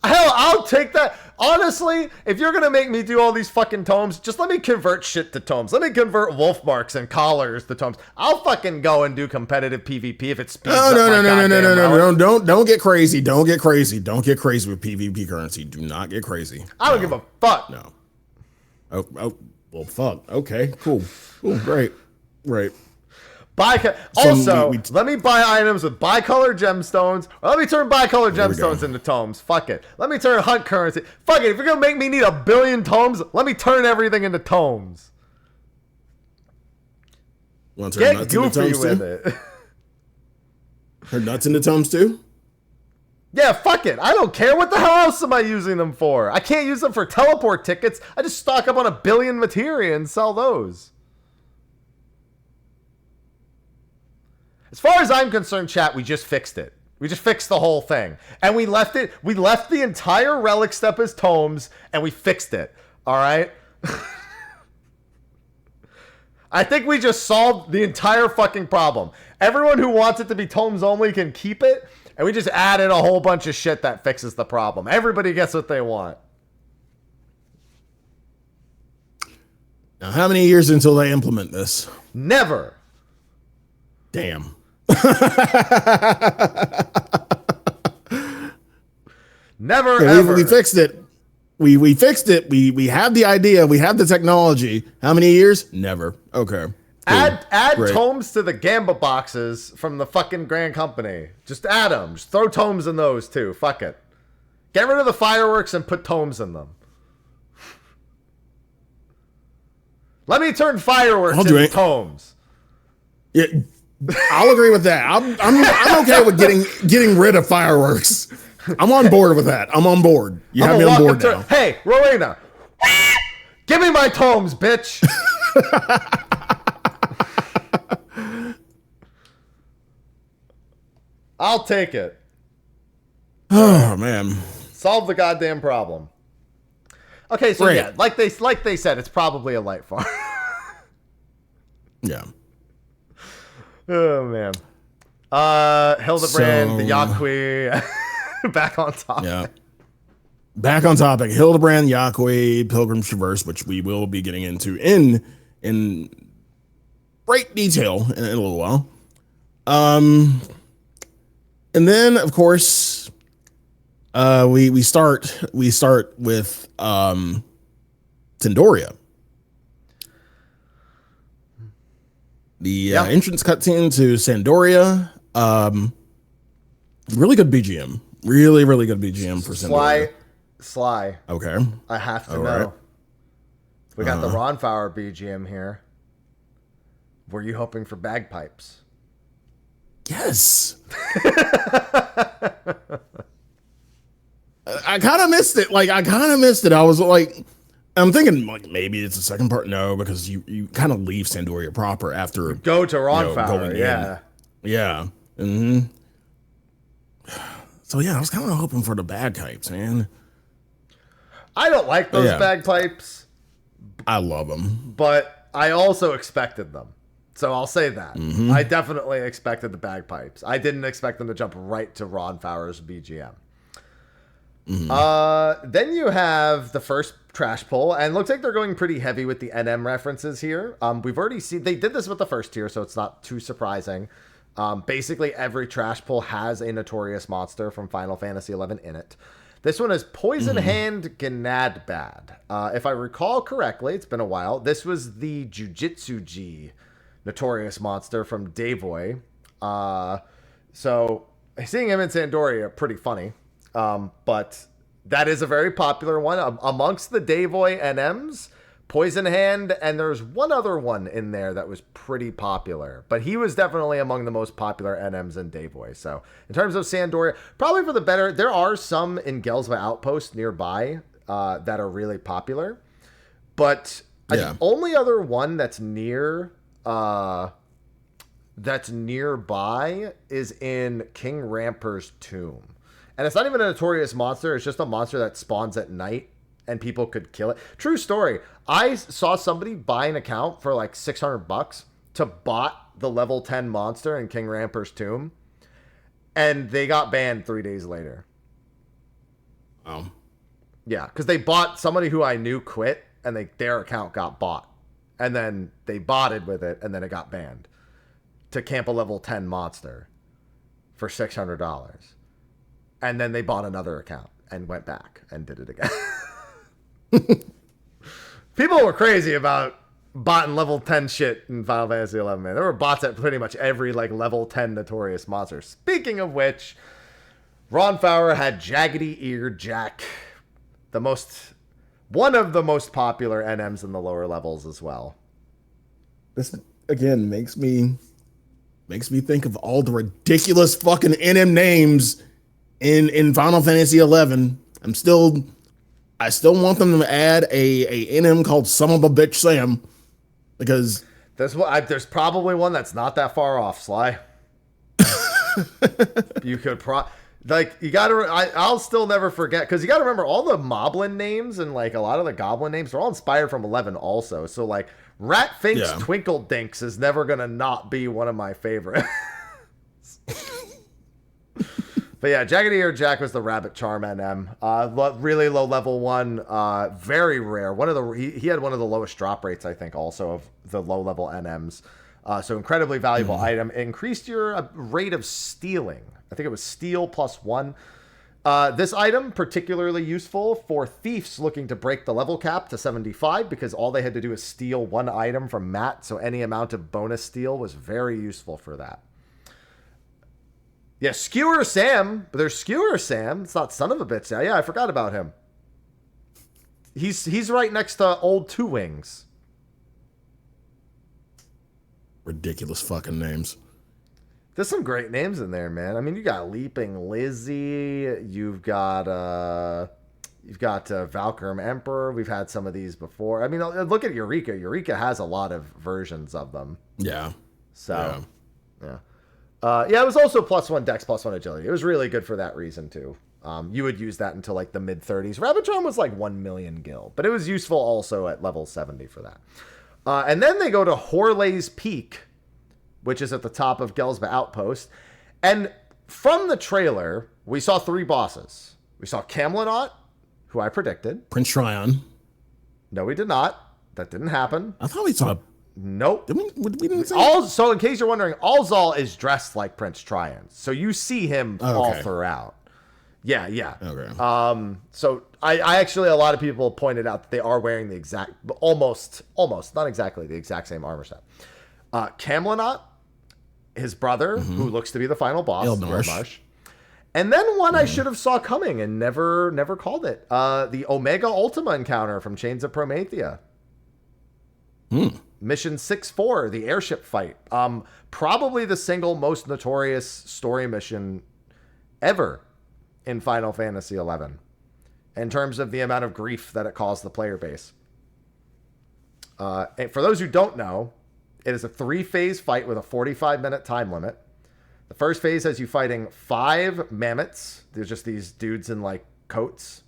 Hell, I'll take that. Honestly, if you're going to make me do all these fucking tomes, just let me convert shit to tomes. Let me convert wolf marks and collars to tomes. I'll fucking go and do competitive PvP if it speeds up my goddamn relic. Don't get crazy. Don't get crazy. Don't get crazy with PvP currency. Do not get crazy. I don't give a fuck. No. Oh, well, fuck. Okay, cool. Great. Also, let me buy items with bicolor gemstones. Or let me turn bicolor gemstones into tomes. Fuck it. Let me turn hunt currency. Fuck it. If you're going to make me need 1 billion tomes, let me turn everything into tomes. Want to turn Get nuts into goofy tomes with too? it. Turn nuts into tomes too? Yeah, fuck it. I don't care. What the hell else am I using them for? I can't use them for teleport tickets. I just stock up on 1 billion materia and sell those. As far as I'm concerned, chat, we just fixed it. We just fixed the whole thing. And we left the entire relic step as tomes, and we fixed it. All right? I think we just solved the entire fucking problem. Everyone who wants it to be tomes only can keep it, and we just added a whole bunch of shit that fixes the problem. Everybody gets what they want. Now, how many years until they implement this? Never. Damn. Never, ever. We fixed it. We fixed it. We have the idea. We have the technology. How many years? Never. Okay. Cool. Add Great. tomes to the Gamba boxes from the fucking Grand Company. Just add them. Just throw tomes in those too. Fuck it. Get rid of the fireworks and put tomes in them. Let me turn fireworks into tomes. Yeah, I'll agree with that. I'm okay with getting rid of fireworks. I'm on board with that. I'm on board. You have me on board now. Hey, Rowena, give me my tomes, bitch. I'll take it. Oh man, solve the goddamn problem. Okay, so Great. Yeah, like they said, it's probably a light farm. Yeah. Oh man. Hildebrand, the Yaqui, back on top. Yeah. Back on topic. Hildebrand, Yaqui, Pilgrim's Traverse, which we will be getting into in great detail in a little while. And then of course we start with Tandoria. The entrance cutscene to Sandoria. Really good BGM. Really good BGM for Sandoria. Sly. Okay. I have to All know. right. We got the Ronflower BGM here. Were you hoping for bagpipes? Yes. I kind of missed it. I was like, I'm thinking like maybe it's the second part. No, because you kind of leave Sandoria proper after go to Ronflower. Yeah. Yeah. Mm-hmm. So yeah, I was kind of hoping for the bagpipes, man. I don't like those bagpipes. I love them, but I also expected them. So I'll say that. Mm-hmm. I definitely expected the bagpipes. I didn't expect them to jump right to Ronflower's BGM. Then you have the first trash pull, and looks like they're going pretty heavy with the NM references here. We've already seen they did this with the first tier, so it's not too surprising. Basically, every trash pull has a notorious monster from Final Fantasy XI in it. This one is Poison Hand Gnadbad. If I recall correctly, it's been a while. This was the Jujitsuji notorious monster from Davoy. So seeing him in Sandoria, pretty funny. But that is a very popular one amongst the Davoy NMs. Poison Hand, and there's one other one in there that was pretty popular, but he was definitely among the most popular NMs in Davoy. So in terms of Sandoria, probably for the better. There are some in Gelsva Outpost nearby that are really popular, but the only other one that's nearby is in King Ramper's tomb. And it's not even a notorious monster. It's just a monster that spawns at night and people could kill it. True story. I saw somebody buy an account for like $600 to bot the level 10 monster in King Ramper's tomb. And they got banned 3 days later. Yeah, because they bought somebody who I knew quit and their account got bought. And then they botted with it and then it got banned to camp a level 10 monster for $600. And then they bought another account and went back and did it again. People were crazy about botting level 10 shit in Final Fantasy XI, man. There were bots at pretty much every like level 10 notorious monster. Speaking of which, Ron Fowler had Jaggedy Ear Jack, one of the most popular NMs in the lower levels as well. This again makes me think of all the ridiculous fucking NM names in Final Fantasy XI. I still want them to add a NM called Son of a Bitch Sam, because there's probably one that's not that far off, Sly. You could I'll still never forget, because you gotta remember all the Moblin names and like a lot of the Goblin names are all inspired from 11 also. So like Ratfink's Twinkle Dinks is never gonna not be one of my favorites. But yeah, Jaggedy Ear Jack was the Rabbit Charm NM. Really low level one, very rare. He had one of the lowest drop rates, I think, also of the low level NMs. So incredibly valuable item. It increased your rate of stealing. I think it was steal +1. This item particularly useful for thieves looking to break the level cap to 75, because all they had to do is steal one item from Matt. So any amount of bonus steal was very useful for that. Yeah, Skewer Sam. But there's Skewer Sam. It's not Son of a Bitch now. Yeah, I forgot about him. He's right next to Old Two Wings. Ridiculous fucking names. There's some great names in there, man. I mean, you got Leaping Lizzie. You've got Valkyrie Emperor. We've had some of these before. I mean, look at Eureka. Eureka has a lot of versions of them. Yeah. So, yeah. It was also +1 dex, +1 agility. It was really good for that reason too. You would use that until like the mid 30s. Rabbitron was like 1 million gil, but it was useful also at level 70 for that. And then they go to Horley's Peak, which is at the top of Gelsva Outpost. And from the trailer, we saw 3 bosses. We saw Camlanaut, who I predicted. Prince Tryon. No, we did not. That didn't happen. I thought we saw. Nope. We didn't say so in case you're wondering, Alzal is dressed like Prince Tryon. So you see him all throughout. Yeah. Okay. So I actually, a lot of people pointed out that they are wearing the exact, almost, not exactly the exact same armor set. Camlanaut, his brother, who looks to be the final boss, Ilmarsh. And then one I should have saw coming and never called it. The Omega Ultima encounter from Chains of Promethea. Mission 6-4, the airship fight. Probably the single most notorious story mission ever in Final Fantasy XI, in terms of the amount of grief that it caused the player base. And for those who don't know, it is a 3-phase fight with a 45-minute time limit. The first phase has you fighting 5 mammoths. There's just these dudes in like coats.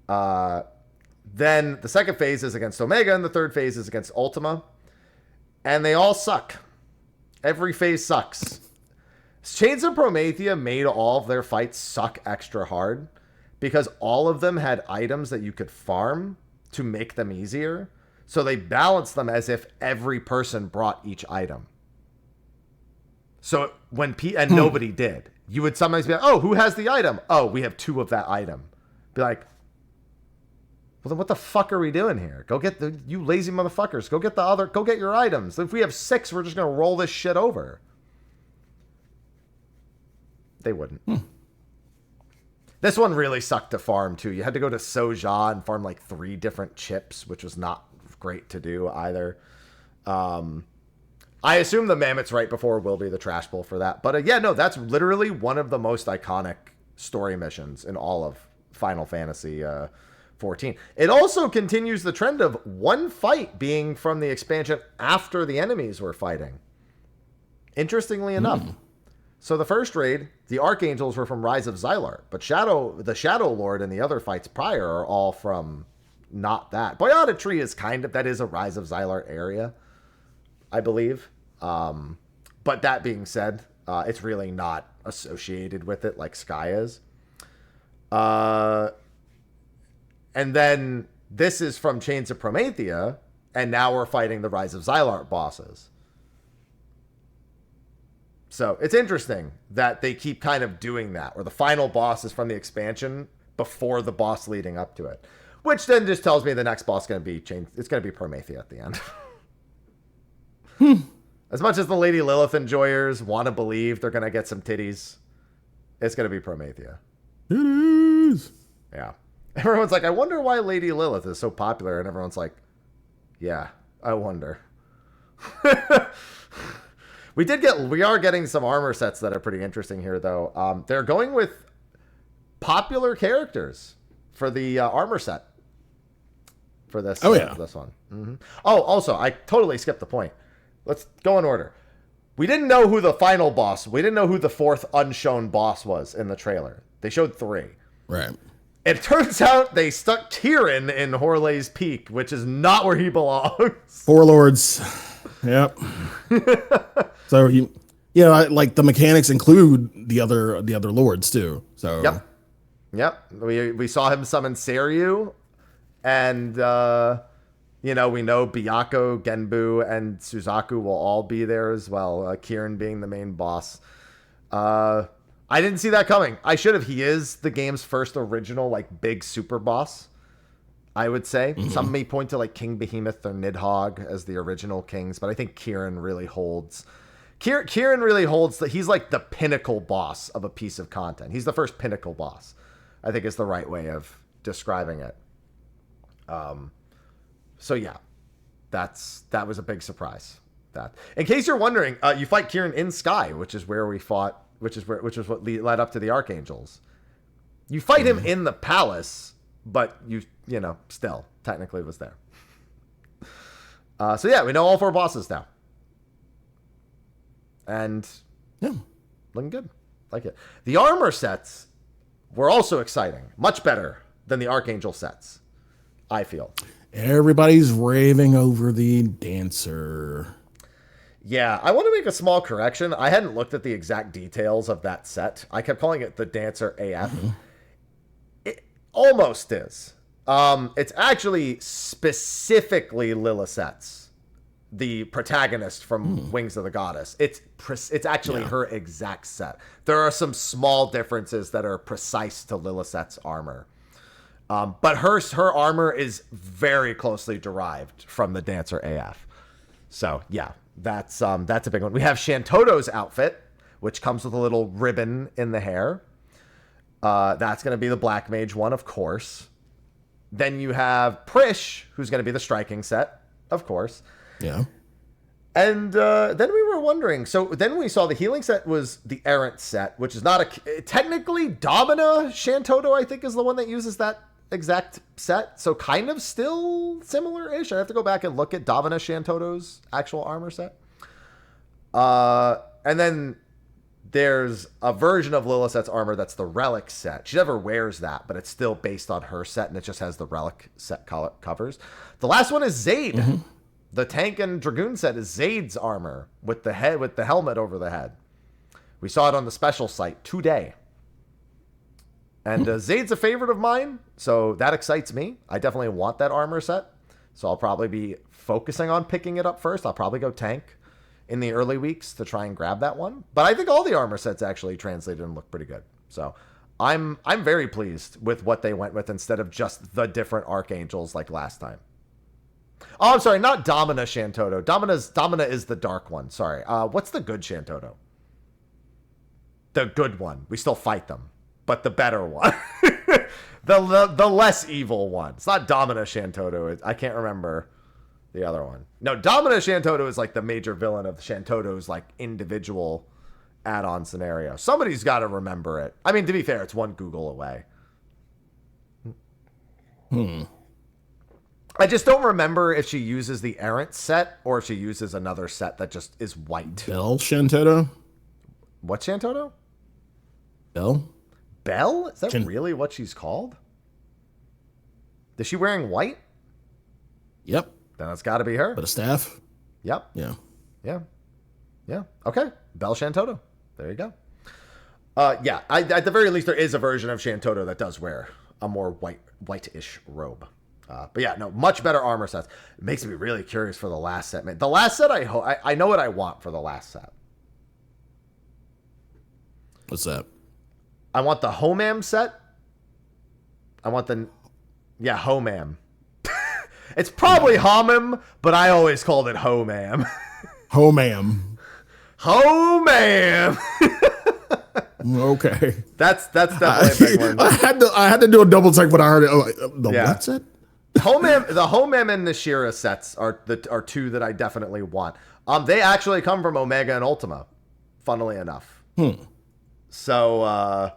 Then the second phase is against Omega, and the third phase is against Ultima. And they all suck. Every phase sucks. Chains of Promethea made all of their fights suck extra hard, because all of them had items that you could farm to make them easier. So they balanced them as if every person brought each item. So when nobody did, you would sometimes be like, oh, who has the item? Oh, we have 2 of that item. Be like, well, then what the fuck are we doing here? Go get you lazy motherfuckers. Go get your items. If we have 6, we're just going to roll this shit over. They wouldn't. This one really sucked to farm too. You had to go to Soja and farm like 3 different chips, which was not great to do either. I assume the Mammoth's right before will be the trash bowl for that. But yeah, no, that's literally one of the most iconic story missions in all of Final Fantasy 14. It also continues the trend of one fight being from the expansion after the enemies were fighting. Interestingly enough. So the first raid, the Archangels were from Rise of Xylart, but the Shadow Lord and the other fights prior are all from not that. Boyata Tree is that is a Rise of Xylart area, I believe. But that being said, it's really not associated with it like Sky is. And then this is from Chains of Promethea, and now we're fighting the Rise of Xylart bosses. So it's interesting that they keep kind of doing that, where the final boss is from the expansion before the boss leading up to it. Which then just tells me the next boss is going to be changed. It's going to be Promethea at the end. As much as the Lady Lilith enjoyers want to believe they're going to get some titties, it's going to be Promethea. Titties. Yeah. Everyone's like, I wonder why Lady Lilith is so popular. And everyone's like, yeah, I wonder. We are getting some armor sets that are pretty interesting here, though. They're going with popular characters for the armor set for this. Oh, yeah. This one. Mm-hmm. Oh, also, I totally skipped the point. Let's go in order. We didn't know who the final boss. We didn't know who the 4th unshown boss was in the trailer. They showed 3. Right. It turns out they stuck Kieran in Horley's Peak, which is not where he belongs. 4 lords. Yep. So like the mechanics include the other lords too. So yep. We saw him summon Seiryu, and we know Byakuya, Genbu, and Suzaku will all be there as well. Kieran being the main boss. I didn't see that coming. I should have. He is the game's first original like big super boss, I would say. Mm-hmm. Some may point to like King Behemoth or Nidhogg as the original kings, but I think Kieran really holds that he's like the pinnacle boss of a piece of content. He's the first pinnacle boss, I think is the right way of describing it. So yeah, that was a big surprise. That, in case you're wondering, you fight Kieran in Sky, which is where we fought, which is what led up to the Archangels. You fight him in the palace, but you still technically was there. So yeah, we know all 4 bosses now. And yeah, looking good. Like it. The armor sets were also exciting. Much better than the Archangel sets, I feel. Everybody's raving over the dancer. Yeah, I want to make a small correction. I hadn't looked at the exact details of that set. I kept calling it the Dancer AF. Mm-hmm. It almost is. It's actually specifically Lilith's, the protagonist from Wings of the Goddess. It's actually her exact set. There are some small differences that are precise to Lilith's armor. But her armor is very closely derived from the Dancer AF. So, yeah, that's a big one. We have Shantoto's outfit, which comes with a little ribbon in the hair. That's going to be the Black Mage one, of course. Then you have Prish, who's going to be the striking set, of course. Yeah. And then we were wondering, so then we saw the healing set was the Errant set, which is not technically Domina Shantoto, I think, is the one that uses that exact set. So kind of still similar-ish. I have to go back and look at Domina Shantoto's actual armor set. And then there's a version of Lilith's armor that's the Relic set. She never wears that, but it's still based on her set, and it just has the Relic set covers. The last one is Zaid. Mm-hmm. The tank and dragoon set is Zaid's armor with the helmet over the head. We saw it on the special site today. And Zayd's a favorite of mine, so that excites me. I definitely want that armor set, so I'll probably be focusing on picking it up first. I'll probably go tank in the early weeks to try and grab that one. But I think all the armor sets actually translated and look pretty good. So I'm very pleased with what they went with instead of just the different archangels like last time. Oh, I'm sorry, not Domina Shantoto. Domina is the dark one. Sorry. What's the good Shantoto? The good one. We still fight them, but the better one. the less evil one. It's not Domina Shantoto. I can't remember the other one. No, Domina Shantoto is like the major villain of Shantoto's like individual add-on scenario. Somebody's got to remember it. I mean, to be fair, it's one Google away. I just don't remember if she uses the errant set or if she uses another set that just is white. Bell Shantoto? What Shantoto? Bell? Bell? Is that really what she's called? Is she wearing white? Yep. Then it's got to be her. But a staff? Yep. Yeah. Yeah. Yeah. Okay. Bell Shantoto. There you go. Yeah. At the very least, there is a version of Shantoto that does wear a more white-ish robe. But yeah, no, much better armor sets. It makes me really curious for the last set, man. The last set, I know what I want for the last set. What's that? I want the Homam set. I want the... Yeah, Homam. It's probably Homam, but I always called it Homam. Homam. Homam! Okay. That's definitely a big one. I had to do a double check when I heard it. What set? The Homam and the Shira sets are two that I definitely want. They actually come from Omega and Ultima, funnily enough. So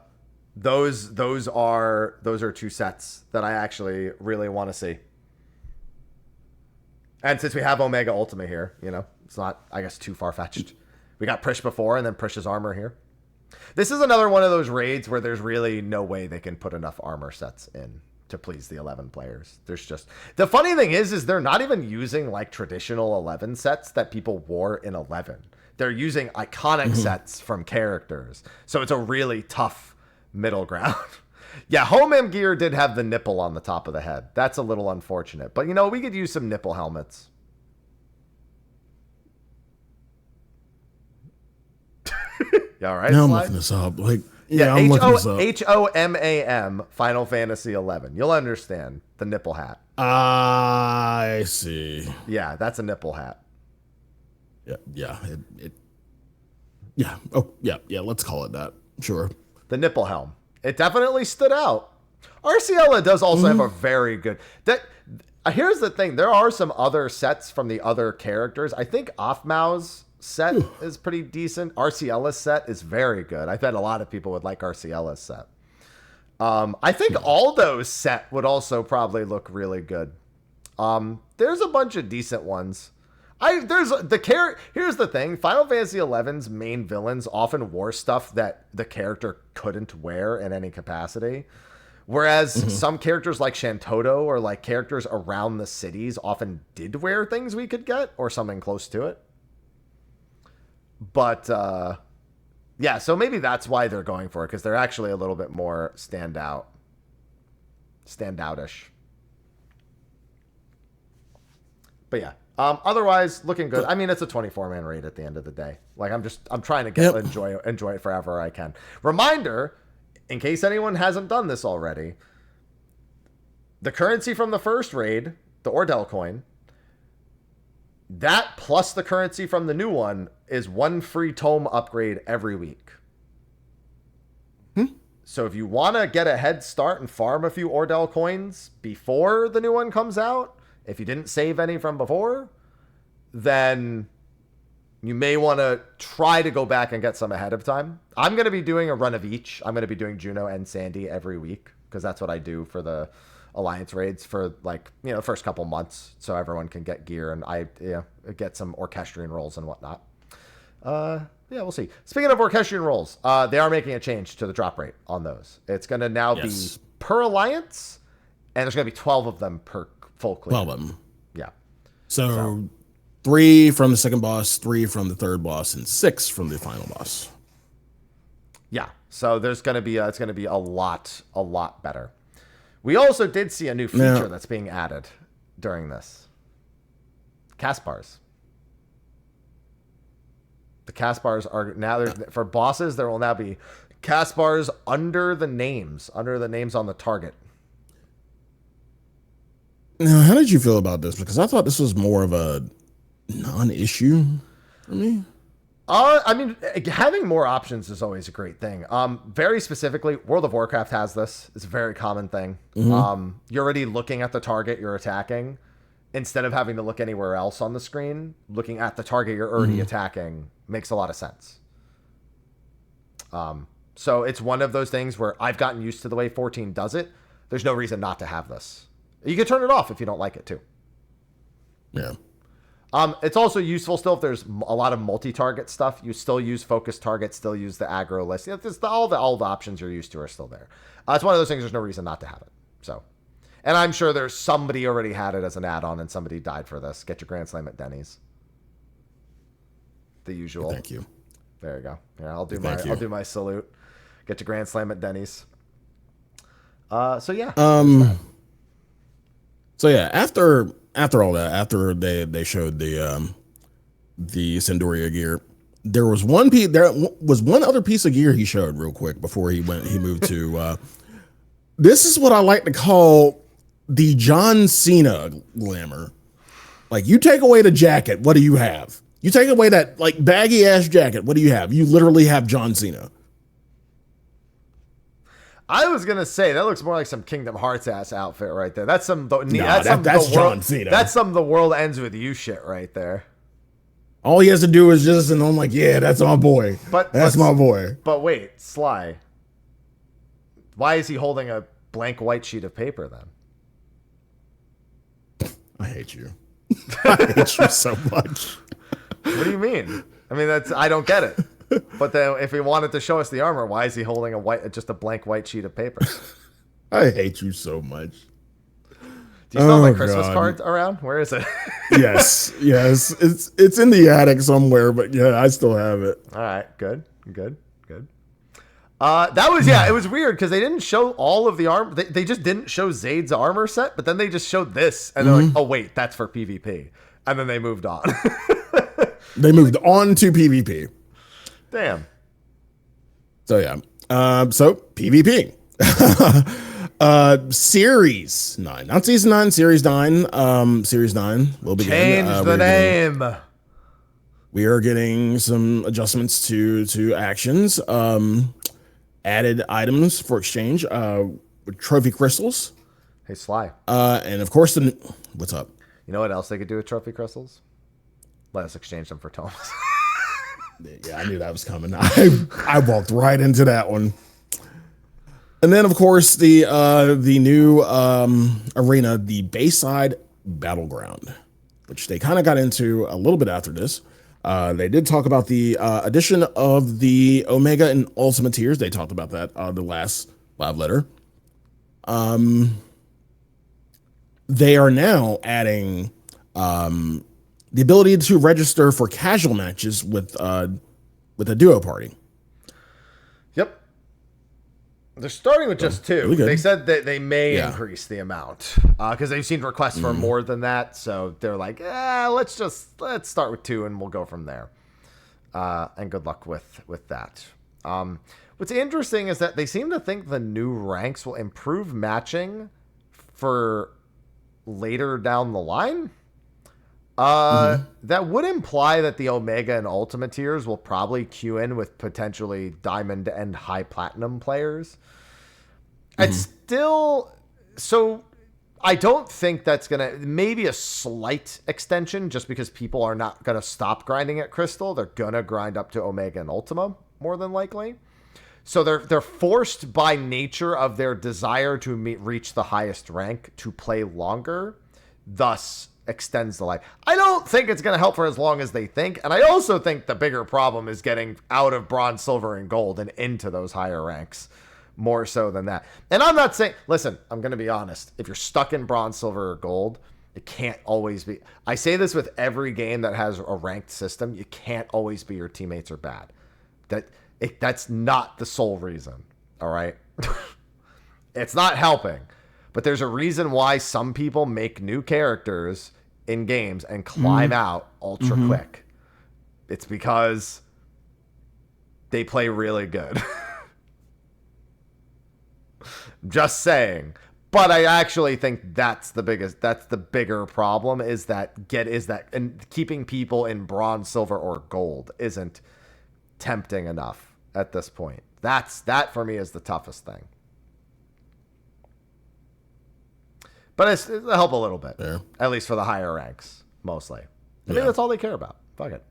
those are two sets that I actually really want to see. And since we have Omega Ultima here, it's not, I guess, too far-fetched. We got Prish before, and then Prish's armor here. This is another one of those raids where there's really no way they can put enough armor sets in to please the 11 players. There's just... The funny thing is they're not even using, like, traditional 11 sets that people wore in 11. They're using iconic sets from characters. So it's a really tough middle ground. Yeah, Homam gear did have the nipple on the top of the head. That's a little unfortunate. But, we could use some nipple helmets. Yeah, all right. Now I'm looking this up. I'm looking this up. HOMAM Final Fantasy 11. You'll understand the nipple hat. I see. Yeah, that's a nipple hat. Yeah. Yeah. Oh, yeah. Let's call it that. Sure. The nipple helm. It definitely stood out. Arciella does also have a very good... Here's the thing. There are some other sets from the other characters. I think Offmau's set is pretty decent. Arciella's set is very good. I bet a lot of people would like Arciella's set. I think Aldo's set would also probably look really good. There's a bunch of decent ones. Here's the thing. Final Fantasy XI's main villains often wore stuff that the character couldn't wear in any capacity. Whereas some characters like Shantoto or like characters around the cities often did wear things we could get or something close to it. But, yeah, so maybe that's why they're going for it, because they're actually a little bit more standoutish. But yeah, otherwise looking good. I mean, it's a 24-man raid at the end of the day. Like I'm trying to enjoy it forever I can. Reminder, in case anyone hasn't done this already, the currency from the first raid, the Ordell coin, that plus the currency from the new one is one free tome upgrade every week. So if you want to get a head start and farm a few Ordell coins before the new one comes out, if you didn't save any from before, then you may want to try to go back and get some ahead of time. I'm going to be doing a run of each. I'm going to be doing Juno and Sandy every week because that's what I do for the Alliance raids for the first couple months so everyone can get gear and I get some Orchestrion rolls and whatnot. We'll see. Speaking of Orchestrion rolls, they are making a change to the drop rate on those. It's going to now be per Alliance, and there's going to be 12 of them per full clear. 12 of them. Yeah. So 3 from the second boss, 3 from the third boss, and 6 from the final boss. Yeah. So there's going to be it's going to be a lot better. We also did see a new feature that's being added during this. Cast bars. The cast bars are now for bosses. There will now be cast bars under the names on the target. Now, how did you feel about this? Because I thought this was more of a non-issue for me. I mean, having more options is always a great thing. Very specifically, World of Warcraft has this. It's a very common thing. Mm-hmm. You're already looking at the target you're attacking. Instead of having to look anywhere else on the screen, looking at the target you're already attacking makes a lot of sense. So it's one of those things where I've gotten used to the way 14 does it. There's no reason not to have this. You can turn it off if you don't like it too. Yeah. It's also useful still if there's a lot of multi-target stuff. You still use focus targets, still use the aggro list. All the options you're used to are still there. It's one of those things. There's no reason not to have it. So, and I'm sure there's somebody already had it as an add-on and somebody died for this. Get your Grand Slam at Denny's. The usual. Thank you. There you go. Yeah, I'll do my salute. Get your Grand Slam at Denny's. So yeah. So yeah, after all that, after they showed the Sindoria gear, there was one other piece of gear he showed real quick before he moved to this is what I like to call the John Cena glamour. Like, you take away the jacket, what do you have? You take away that like baggy ass jacket, what do you have? You literally have John Cena. I was gonna say that looks more like some Kingdom Hearts ass outfit right there. That's some. That's John Cena. That's some the world ends with you shit right there. All he has to do is just, and I'm like, yeah, that's my boy. That's my boy. But wait, Sly. Why is he holding a blank white sheet of paper then? I hate you. I hate you so much. What do you mean? I mean, I don't get it. But then, if he wanted to show us the armor, why is he holding just a blank white sheet of paper? I hate you so much. Do you still have my Christmas card around? Where is it? yes. It's in the attic somewhere, but yeah, I still have it. All right, good. That was it was weird because they didn't show all of the armor. They just didn't show Zayd's armor set, but then they just showed this, and they're like, oh wait, that's for PvP, and then they moved on. They moved on to PvP. Damn. So yeah. So PvP. Series 9. Not season 9, series 9. Series 9 will begin. Change the name. We are getting some adjustments to actions. Added items for exchange. With trophy crystals. Hey Sly. And of course what's up? You know what else they could do with trophy crystals? Let us exchange them for tomes. Yeah, I knew that was coming. I walked right into that one. And then, of course, the new arena, the Bayside Battleground, which they kind of got into a little bit after this. They did talk about the addition of the Omega and Ultima tiers. They talked about that the last live letter. They are now adding the ability to register for casual matches with a duo party. Yep. They're starting with just 2. Really they said that they may increase the amount because they've seen requests for more than that. So they're like, let's start with 2 and we'll go from there. And good luck with that. What's interesting is that they seem to think the new ranks will improve matching for later down the line. That would imply that the Omega and Ultimate tiers will probably queue in with potentially Diamond and High Platinum players. It's still... So, I don't think that's going to... Maybe a slight extension, just because people are not going to stop grinding at Crystal. They're going to grind up to Omega and Ultima, more than likely. So, they're forced by nature of their desire to reach the highest rank to play longer. Thus... extends the life. I don't think it's going to help for as long as they think. And I also think the bigger problem is getting out of bronze, silver, and gold and into those higher ranks more so than that. And I'm not saying, listen, I'm going to be honest. If you're stuck in bronze, silver, or gold, it can't always be. I say this with every game that has a ranked system. You can't always be your teammates are bad. That's not the sole reason. All right. It's not helping, but there's a reason why some people make new characters in games and climb out ultra quick. It's because they play really good. Just saying. But I actually think that's the bigger problem is that and keeping people in bronze, silver, or gold isn't tempting enough at this point. That for me is the toughest thing. But it'll help a little bit, at least for the higher ranks, mostly. I think that's all they care about. Fuck it.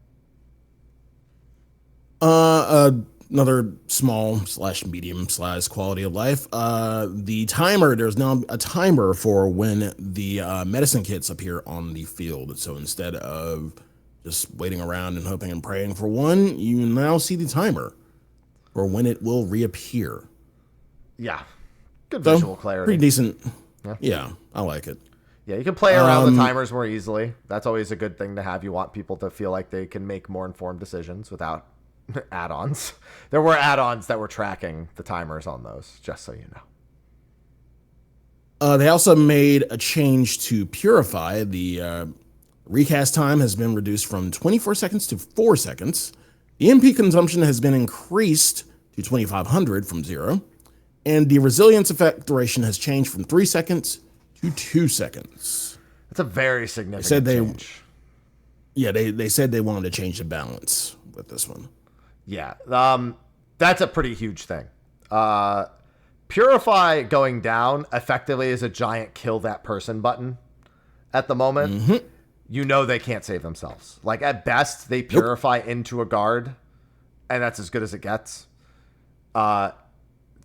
Another small / medium / quality of life. The timer, there's now a timer for when the medicine kits appear on the field. So instead of just waiting around and hoping and praying for one, you now see the timer for when it will reappear. Yeah. Good visual clarity. Pretty decent. Yeah, I like it. Yeah, you can play around the timers more easily. That's always a good thing to have. You want people to feel like they can make more informed decisions without add-ons. There were add-ons that were tracking the timers on those, just so you know. They also made a change to Purify. The recast time has been reduced from 24 seconds to 4 seconds. The MP consumption has been increased to 2,500 from 0. And the resilience effect duration has changed from 3 seconds to 2 seconds. That's a very significant change. Yeah, they said they wanted to change the balance with this one. Yeah, that's a pretty huge thing. Purify going down effectively is a giant kill that person button at the moment. Mm-hmm. You know they can't save themselves. Like, at best, they purify into a guard, and that's as good as it gets.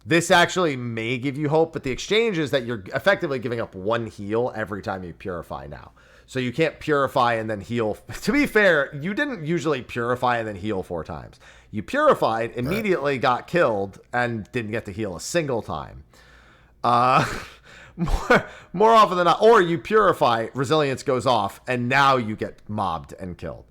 This actually may give you hope, but the exchange is that you're effectively giving up 1 heal every time you purify now. So you can't purify and then heal. To be fair, you didn't usually purify and then heal 4 times. You purified, immediately got killed, and didn't get to heal a single time. More often than not. Or you purify, resilience goes off, and now you get mobbed and killed.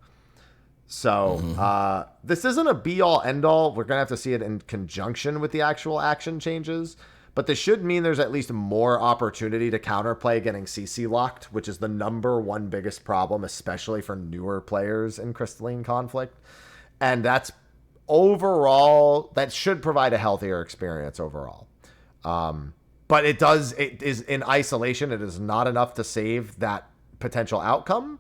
So this isn't a be-all, end-all. We're going to have to see it in conjunction with the actual action changes. But this should mean there's at least more opportunity to counterplay getting CC locked, which is the #1 biggest problem, especially for newer players in Crystalline Conflict. And that's overall, that should provide a healthier experience overall. But it is in isolation. It is not enough to save that potential outcome.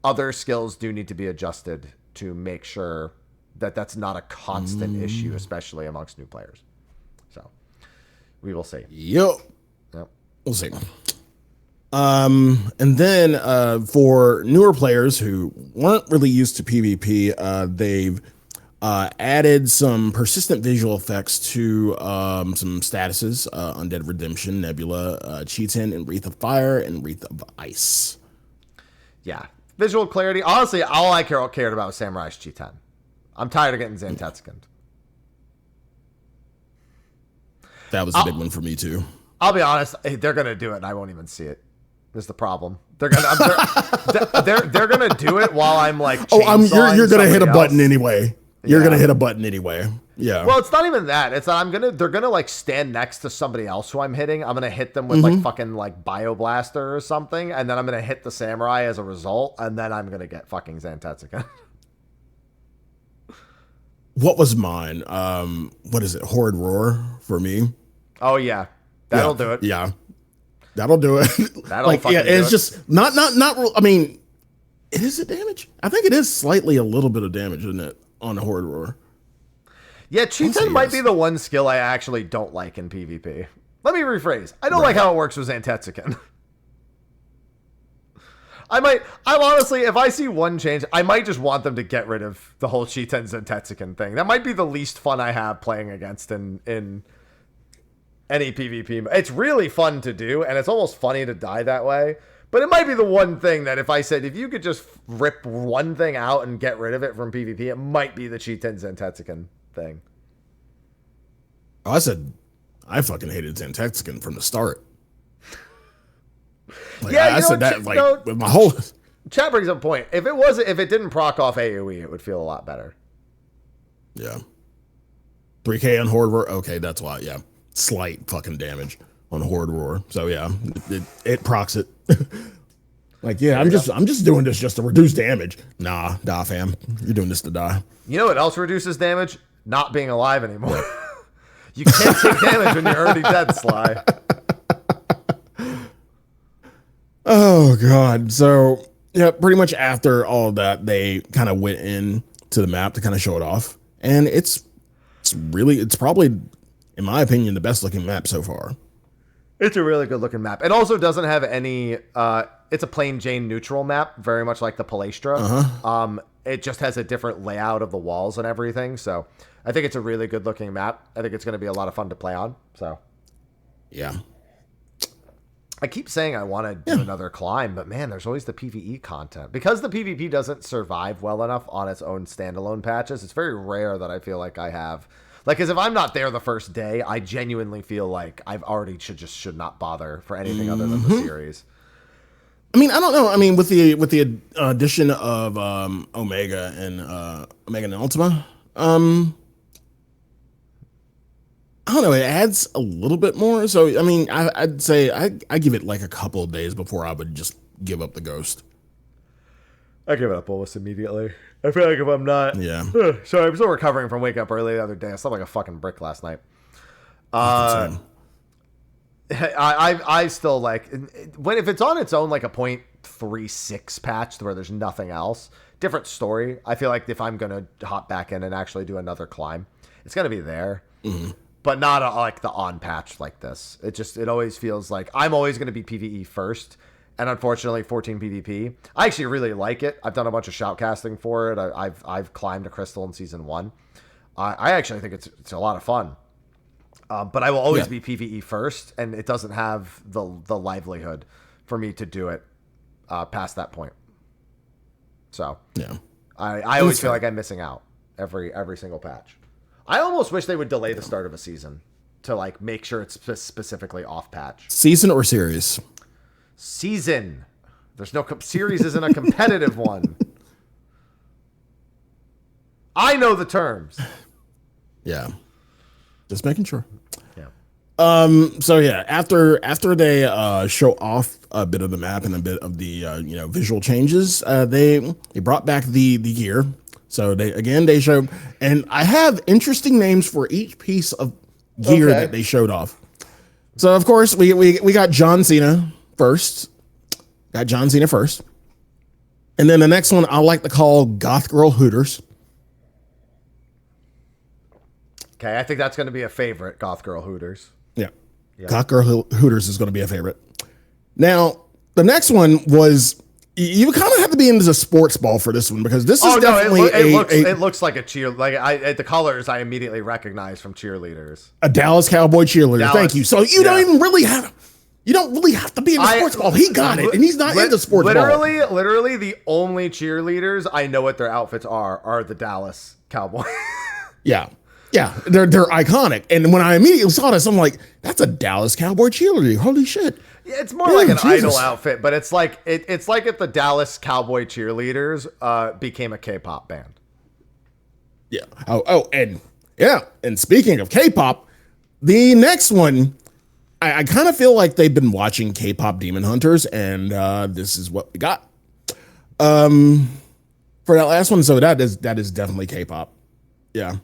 Other skills do need to be adjusted to make sure that that's not a constant issue, especially amongst new players. So we will see. Yep. We'll see. And then for newer players who weren't really used to PvP, they've added some persistent visual effects to some statuses: Undead Redemption, Nebula, Cheetan, and Wreath of Fire, and Wreath of Ice. Yeah. Visual clarity. Honestly, all I cared about was Samurai's Cheetan. I'm tired of getting Zantetsuken. That was a big one for me too. I'll be honest, they're gonna do it, and I won't even see it. Is the problem? They're gonna do it while I'm like. You're gonna hit a button anyway. You're gonna hit a button anyway. Yeah. Well, it's not even that. It's that they're gonna like stand next to somebody else who I'm hitting. I'm gonna hit them with like fucking like Bioblaster or something, and then I'm gonna hit the Samurai as a result, and then I'm gonna get fucking Zantetsuken. What was mine? What is it? Horrid Roar for me. Oh yeah, that'll do it. Yeah, that'll do it. That'll fucking do it's it. just not. I mean, it is a damage. I think it is slightly a little bit of damage, isn't it, on the Horrid Roar? Yeah, Cheetan might be the one skill I actually don't like in PvP. Let me rephrase. I don't like how it works with Zantetsuken. I'm honestly, if I see one change, I might just want them to get rid of the whole Cheetan Zantetsuken thing. That might be the least fun I have playing against in any PvP. It's really fun to do, and it's almost funny to die that way. But it might be the one thing that if I said, if you could just rip one thing out and get rid of it from PvP, it might be the Cheetan Zantetsuken thing. Oh, I fucking hated Zantetsuken from the start. I said that with my whole. Chat brings up a point. If it didn't proc off AoE, it would feel a lot better. Yeah. 3K on Horde Roar. Okay, that's why. Yeah, slight fucking damage on Horde Roar. So yeah, it procs it. Like, yeah, I'm just doing this just to reduce damage. Nah, fam. You're doing this to die. You know what else reduces damage? Not being alive anymore. You can't take damage when you're already dead, Sly. Oh god. So yeah, pretty much after all of that, they kind of went in to the map to kind of show it off, and it's probably, in my opinion, the best looking map so far. It's a really good looking map. It also doesn't have any. It's a plain Jane neutral map, very much like the Palestra. It just has a different layout of the walls and everything. So I think it's a really good looking map. I think it's going to be a lot of fun to play on. So yeah. I keep saying I want to do another climb, but man, there's always the PvE content. Because the PvP doesn't survive well enough on its own standalone patches, it's very rare that I feel like I have. Like, because if I'm not there the first day, I genuinely feel like I've already should not bother for anything other than the series. I mean, I don't know. I mean, with the addition of Omega and Ultima, I don't know. It adds a little bit more. So, I mean, I'd say I give it like a couple of days before I would just give up the Ghost. I give it up almost immediately. I feel like if I'm not... Yeah. Sorry, I'm still recovering from waking up early the other day. I slept like a fucking brick last night. I still like... if it's on its own, like a 0.36 patch where there's nothing else, different story. I feel like if I'm going to hop back in and actually do another climb, it's going to be there. Mm-hmm. But not like the on patch like this. It always feels like I'm always going to be PvE first. And unfortunately, 14 PvP. I actually really like it. I've done a bunch of shoutcasting for it. I've climbed a crystal in season 1. I actually think it's a lot of fun. But I will always be PvE first, and it doesn't have the livelihood for me to do it past that point. So yeah, I always feel like I'm missing out every single patch. I almost wish they would delay the start of a season to like make sure it's specifically off patch. Season or series? Season. There's no series isn't a competitive one. I know the terms. Yeah. Just making sure. Yeah. So yeah, after they show off a bit of the map and a bit of the visual changes, they brought back the gear. So they showed, and I have interesting names for each piece of gear that they showed off. So of course we got John Cena first. And then the next one I like to call Goth Girl Hooters. Okay, I think that's going to be a favorite, Goth Girl Hooters. Yeah. Goth Girl Hooters is going to be a favorite. Now, the next one was, you kind of have to be into the sports ball for this one, because this is definitely it looks like a cheer. Like the colors I immediately recognize from cheerleaders. A Dallas Cowboy cheerleader. Thank you. So you don't really have to be in the sports ball. He got it, and he's not into sports ball. Literally, the only cheerleaders I know what their outfits are the Dallas Cowboys. Yeah, they're iconic. And when I immediately saw this, I'm like, that's a Dallas Cowboy cheerleader. Holy shit! Yeah, it's more like an idol outfit, but it's like it's like if the Dallas Cowboy cheerleaders became a K-pop band. Yeah. And speaking of K-pop, the next one, I kind of feel like they've been watching K-pop Demon Hunters, and this is what we got. For that last one, so that is definitely K-pop. Yeah.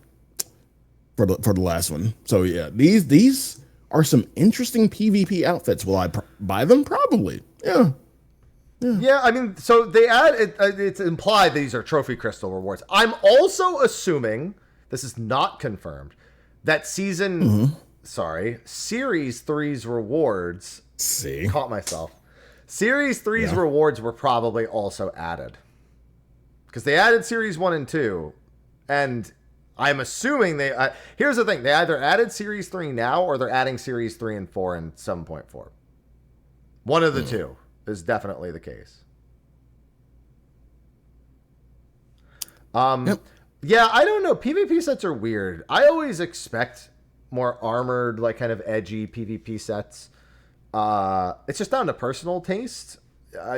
For the last one. So yeah, these are some interesting PvP outfits. Will I buy them? Probably. Yeah. Yeah, I mean, so they add it's implied these are trophy crystal rewards. I'm also assuming, this is not confirmed, that Series 3's rewards. Caught myself. Series 3's rewards were probably also added. Because they added Series 1 and 2. And I'm assuming they... here's the thing. They either added Series 3 now, or they're adding Series 3 and 4 in 7.4. One of the two is definitely the case. Yeah, I don't know. PvP sets are weird. I always expect more armored, like kind of edgy PvP sets. It's just down to personal taste.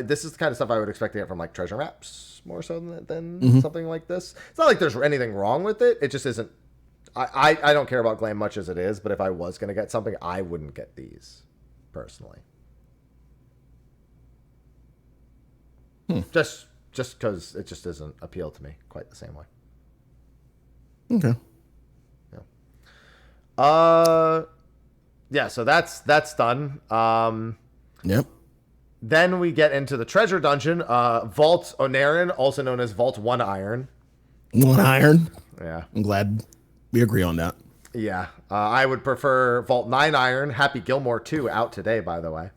This is the kind of stuff I would expect to get from like treasure maps more so than something like this. It's not like there's anything wrong with it. It just isn't I don't care about glam much as it is, but if I was going to get something, I wouldn't get these, personally. Just because it just doesn't appeal to me quite the same way. Okay. Yeah, so that's done. Yep. Then we get into the treasure dungeon, Vault Onerin, also known as Vault 1 Iron. 1 Iron. Yeah. I'm glad we agree on that. Yeah. I would prefer Vault 9 Iron. Happy Gilmore 2 out today, by the way.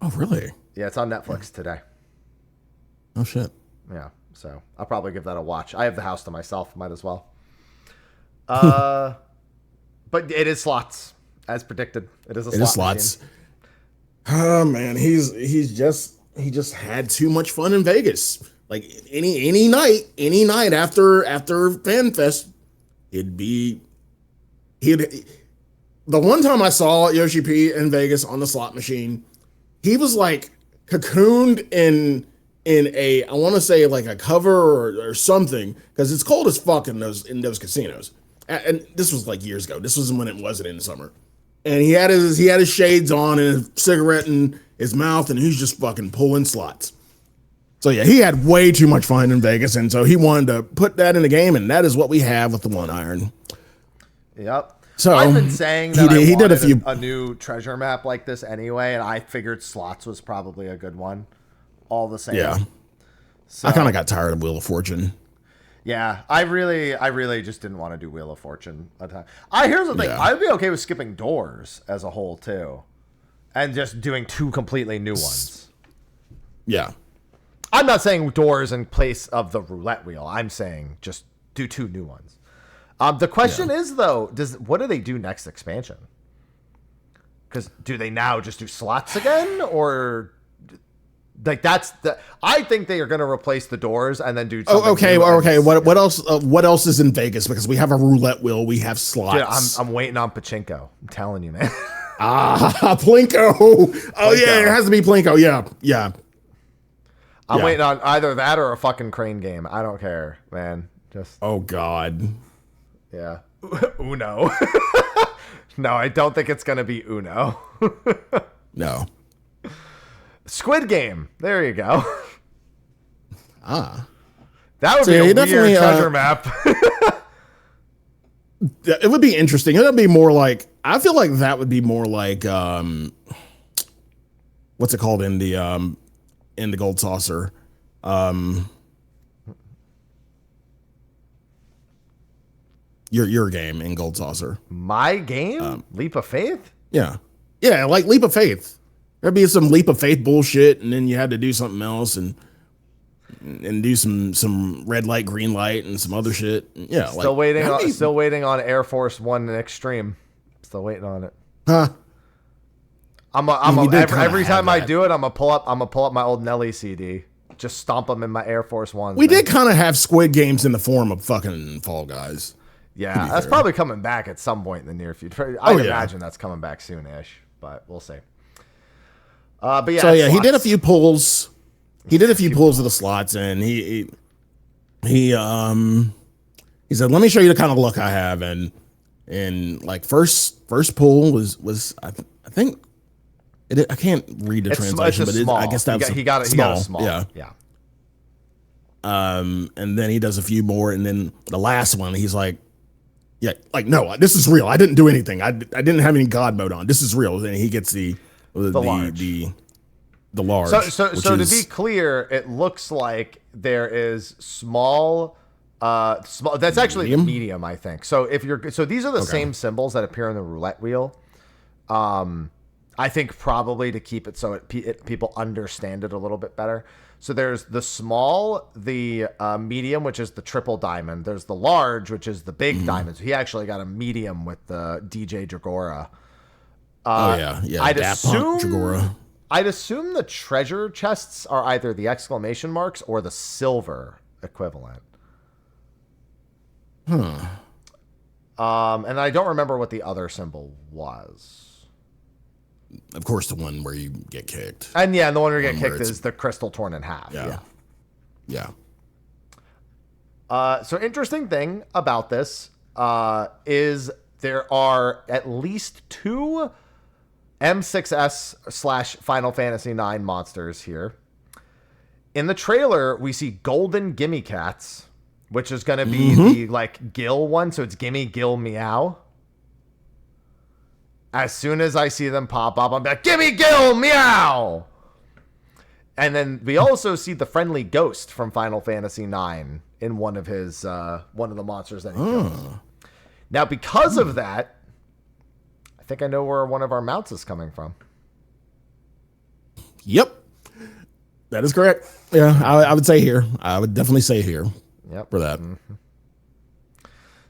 Oh, really? Yeah, it's on Netflix today. Oh, shit. Yeah, so I'll probably give that a watch. I have the house to myself. Might as well. But it is slots, as predicted. It is a slot slots. machine. Oh man, he just had too much fun in Vegas. Like any night after FanFest, the one time I saw Yoshi P in Vegas on the slot machine, he was like cocooned in a, I want to say like a cover or something, because it's cold as fuck in those casinos. And this was like years ago. This was when it wasn't in the summer. And he had his shades on and a cigarette in his mouth, and he's just fucking pulling slots. So yeah, he had way too much fun in Vegas, and so he wanted to put that in the game, and that is what we have with the 1 Iron. Yep. So I've been saying that he did a new treasure map like this anyway, and I figured slots was probably a good one. All the same. Yeah. So, I kind of got tired of Wheel of Fortune. Yeah, I really just didn't want to do Wheel of Fortune a time. Here's the thing. Yeah. I'd be okay with skipping Doors as a whole too, and just doing 2 completely new ones. Yeah. I'm not saying Doors in place of the roulette wheel. I'm saying just do 2 new ones. The question is though, what do they do next expansion? Because do they now just do slots again, or? Like I think they are going to replace the Doors and then do. Okay. What else? What else is in Vegas? Because we have a roulette wheel, we have slots. Dude, I'm waiting on Pachinko. I'm telling you, man. Plinko. Oh yeah, it has to be Plinko. Yeah. I'm waiting on either that or a fucking crane game. I don't care, man. Just. Oh God. Yeah. Uno. No, I don't think it's going to be Uno. No. Squid Game. There you go. That would be a weird treasure map. It would be interesting. It would be more like, I feel like that would be more like what's it called in the Gold Saucer? Your game in Gold Saucer. My game? Leap of Faith? Yeah, like Leap of Faith. There'd be some Leap of Faith bullshit, and then you had to do something else and do some red light, green light, and some other shit. Yeah, still waiting on Air Force One Extreme. Still waiting on it. Huh? Every time I do it, I'm gonna pull up my old Nelly CD. Just stomp them in my Air Force Ones. We did kind of have Squid Games in the form of fucking Fall Guys. Yeah, that's probably coming back at some point in the near future. I imagine that's coming back soon-ish, but we'll see. But yeah, so yeah, slots. He did a few pulls. He did a few pulls of the slots, and he said, "Let me show you the kind of luck I have." And like first pull was I think I can't read the translation, but I guess that was he got a small. Yeah. And then he does a few more, and then the last one, he's like, "Yeah, like no, this is real. I didn't do anything. I didn't have any God mode on. This is real." And he gets the large. So to be clear, it looks like there is small. That's actually medium, I think. So these are the same symbols that appear on the roulette wheel. I think probably to keep it so people understand it a little bit better. So there's the small, the medium, which is the triple diamond. There's the large, which is the big diamond. So he actually got a medium with the DJ Dragora. I'd assume the treasure chests are either the exclamation marks or the silver equivalent. And I don't remember what the other symbol was. Of course, the one where you get kicked. And the one where you get kicked is the crystal torn in half. Yeah. So interesting thing about this, is there are at least 2 M6S / Final Fantasy IX monsters here. In the trailer, we see golden gimme cats, which is going to be the like gill one. So it's gimme, gill, meow. As soon as I see them pop up, I'm like, gimme, gill, meow. And then we also see the friendly ghost from Final Fantasy IX in one of his one of the monsters that he kills. Now, because of that, I think I know where one of our mounts is coming from. Yep. That is correct. Yeah, I would say here. I would definitely say here. Yep. For that.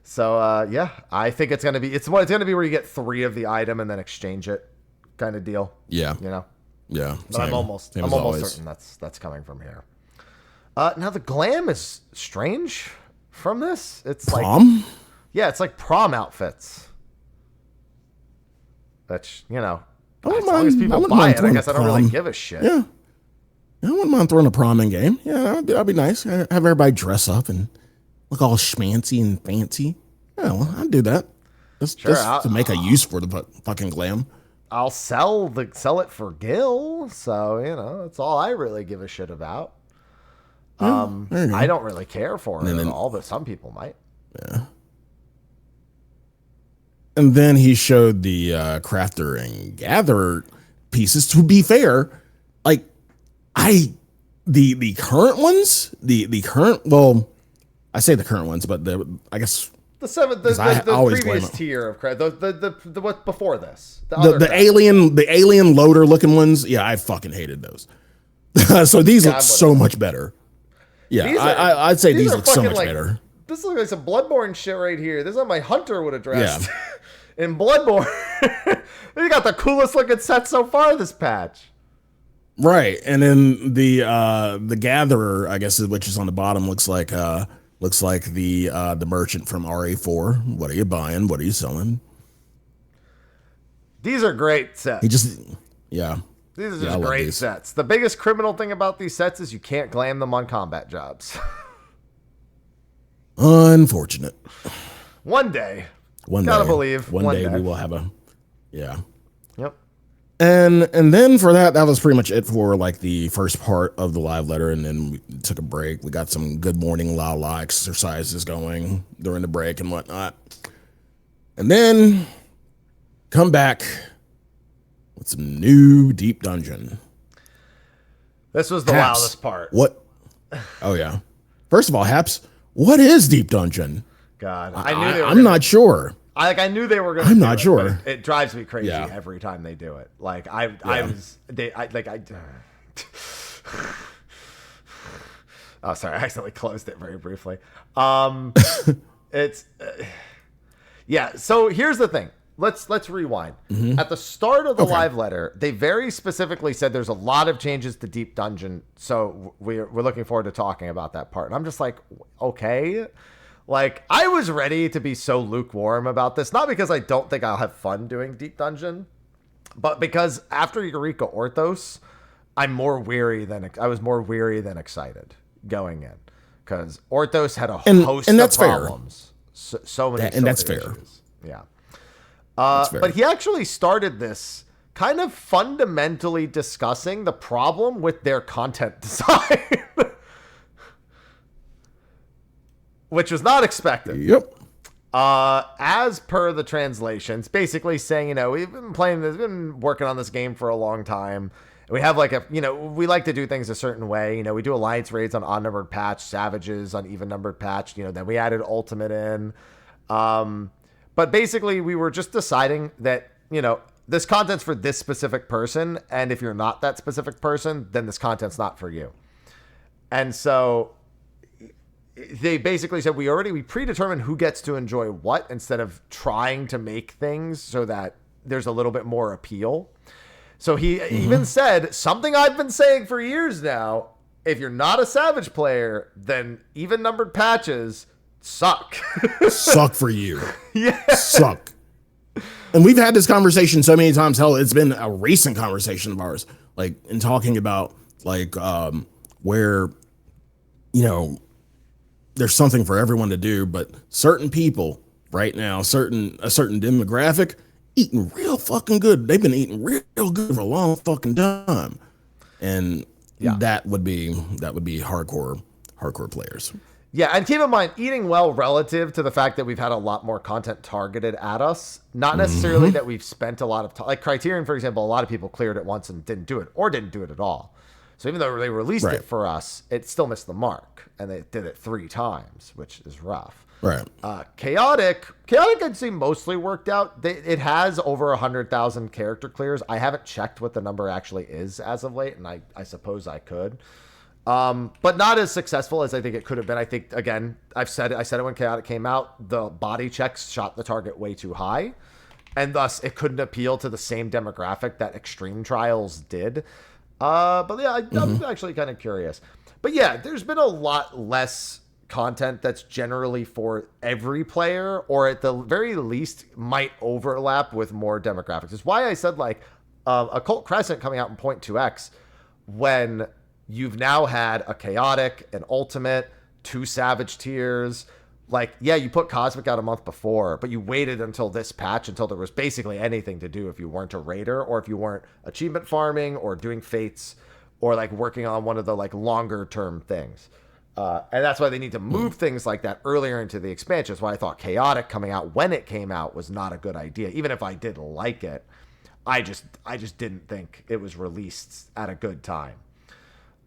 So, yeah, I think it's going to be, it's going to be where you get 3 of the item and then exchange it kind of deal. Yeah. You know? Yeah. But I'm almost certain that's coming from here. Now the glam is strange from this. It's prom? Like, yeah, it's like prom outfits. Which, you know, as long as people buy it, I guess I don't really give a shit. Yeah. I wouldn't mind throwing a prom in game. Yeah, that'd be nice. Have everybody dress up and look all schmancy and fancy. Yeah, well, I'd do that. Just to make a use for the fucking glam. I'll sell it for Gil, so you know that's all I really give a shit about. I don't really care for it at all, but some people might. Yeah. And then he showed the crafter and gatherer pieces. To be fair, like the current ones, the current, well, I say the current ones, but I guess the previous tier of craft, the what before this, the alien loader looking ones. Yeah, I fucking hated those. So these look so much better. Yeah, I'd say these look so much better. This looks like some Bloodborne shit right here. This is what my hunter would have dressed in Bloodborne. You got the coolest looking set so far this patch. Right, and then the gatherer, I guess, which is on the bottom, looks like the merchant from RA4. What are you buying? What are you selling? These are great sets. These are just great sets. The biggest criminal thing about these sets is you can't glam them on combat jobs. Unfortunate. One day. One Gotta day. believe. One day we will have a. Yeah. Yep. And then for that was pretty much it for like the first part of the live letter, and then we took a break. We got some good morning la la exercises going during the break and whatnot. And then come back with some new deep dungeon. This was the wildest part. What? Oh yeah. First of all, Haps, what is deep dungeon? God, I'm not sure. I knew they were going to. I'm not sure. It drives me crazy every time they do it. Like oh, sorry, I accidentally closed it very briefly. It's yeah. So here's the thing. Let's rewind. At the start of the live letter, they very specifically said there's a lot of changes to Deep Dungeon. So we're looking forward to talking about that part. And I'm just like, okay. Like, I was ready to be so lukewarm about this, not because I don't think I'll have fun doing Deep Dungeon, but because after Eureka Orthos, I was more weary than excited going in, because Orthos had a host of problems, so many, and that's fair. Yeah, but he actually started this kind of fundamentally discussing the problem with their content design. Which was not expected. Yep. As per the translations, basically saying, you know, we've been working on this game for a long time. We have like we like to do things a certain way. You know, we do alliance raids on odd numbered patch, savages on even numbered patch. You know, then we added ultimate in. But basically, we were just deciding that, you know, this content's for this specific person, and if you're not that specific person, then this content's not for you. And so they basically said we predetermined who gets to enjoy what, instead of trying to make things so that there's a little bit more appeal. So he even said something I've been saying for years now: if you're not a Savage player, then even numbered patches suck. Suck for you. Yeah. Suck. And we've had this conversation so many times. Hell, it's been a recent conversation of ours, like in talking about like where, you know, there's something for everyone to do, but certain people right now, a certain demographic eating real fucking good. They've been eating real good for a long fucking time, and that would be hardcore players. Yeah, and keep in mind, eating well relative to the fact that we've had a lot more content targeted at us. Not necessarily that we've spent a lot of time. Like Criterion, for example, a lot of people cleared it once and didn't do it, or didn't do it at all. So even though they released it for us, it still missed the mark, and they did it 3 times, which is rough. Right. Chaotic, I'd say mostly worked out. It has over 100,000 character clears. I haven't checked what the number actually is as of late, and I suppose I could. But not as successful as I think it could have been. I think, again, I said it when Chaotic came out, the body checks shot the target way too high, and thus it couldn't appeal to the same demographic that Extreme Trials did. But yeah, I'm actually kind of curious. But yeah, there's been a lot less content that's generally for every player, or at the very least might overlap with more demographics. It's why I said like Occult Crescent coming out in 0.2x when you've now had a Chaotic, an Ultimate, 2 Savage tiers. Like, yeah, you put Cosmic out a month before, but you waited until this patch until there was basically anything to do if you weren't a raider, or if you weren't achievement farming or doing fates or like working on one of the like longer term things. And that's why they need to move things like that earlier into the expansion. That's why I thought Chaotic coming out when it came out was not a good idea. Even if I did like it, I just didn't think it was released at a good time.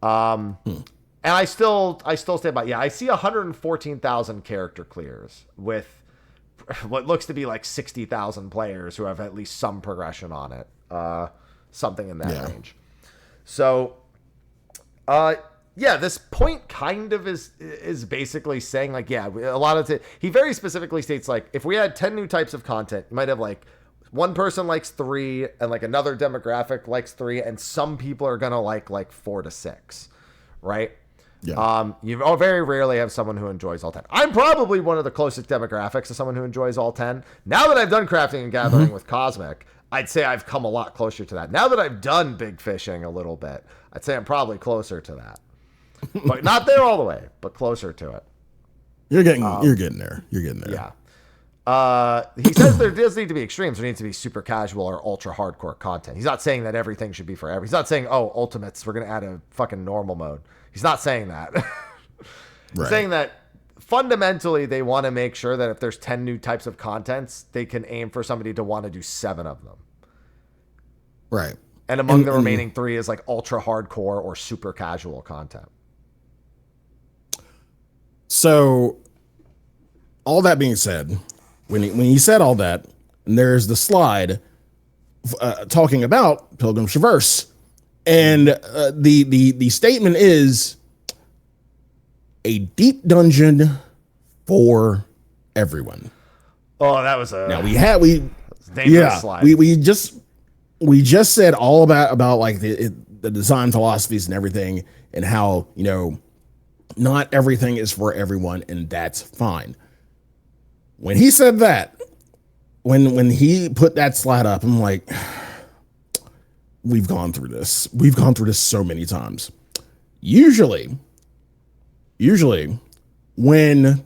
And I still stand by. Yeah, I see 114,000 character clears with what looks to be like 60,000 players who have at least some progression on it. Something in that range. So, yeah, this point kind of is basically saying like, yeah, a lot of it. He very specifically states like, if we had 10 new types of content, you might have like one person likes 3 and like another demographic likes 3, and some people are gonna like 4 to 6, right? Yeah. You very rarely have someone who enjoys all 10. I'm probably one of the closest demographics to someone who enjoys all 10. Now that I've done crafting and gathering with Cosmic, I'd say I've come a lot closer to that. Now that I've done big fishing a little bit, I'd say I'm probably closer to that. But not there all the way, but closer to it. You're getting there. You're getting there. Yeah. He says there does need to be extremes. There needs to be super casual or ultra hardcore content. He's not saying that everything should be for everyone. He's not saying, oh, ultimates, we're going to add a fucking normal mode. He's not saying that. He's saying that fundamentally they want to make sure that if there's 10 new types of contents, they can aim for somebody to want to do 7 of them. Right. And among the remaining 3 is like ultra hardcore or super casual content. So all that being said, when he said all that, and there's the slide talking about Pilgrim's Traverse, and the statement is a deep dungeon for everyone. Oh, that was a slide. We just said all about like the design philosophies and everything, and how, you know, not everything is for everyone, and that's fine. When he said that, when he put that slide up, I'm like, we've gone through this. We've gone through this so many times. Usually, when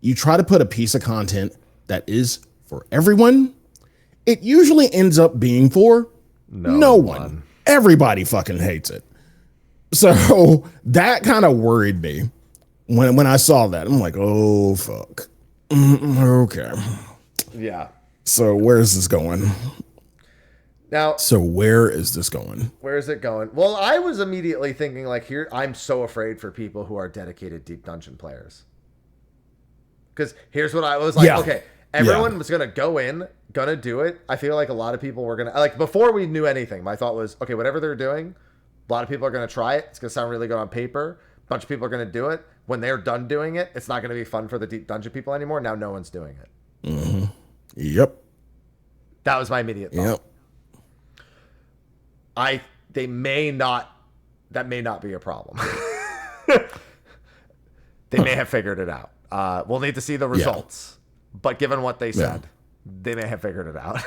you try to put a piece of content that is for everyone, it usually ends up being for no one. Everybody fucking hates it. So that kind of worried me when I saw that. I'm like, oh, fuck. Okay. Yeah. So where is this going? Now, where is this going? Where is it going? Well, I was immediately thinking like, here, I'm so afraid for people who are dedicated deep dungeon players. Because here's what I was like, okay, everyone was going to go in, going to do it. I feel like a lot of people were going to, like, before we knew anything, my thought was, okay, whatever they're doing, a lot of people are going to try it. It's going to sound really good on paper. A bunch of people are going to do it. When they're done doing it, it's not going to be fun for the deep dungeon people anymore. Now no one's doing it. Mm-hmm. Yep. That was my immediate thought. Yep. That may not be a problem. They may have figured it out. We'll need to see the results. But given what they said, they may have figured it out.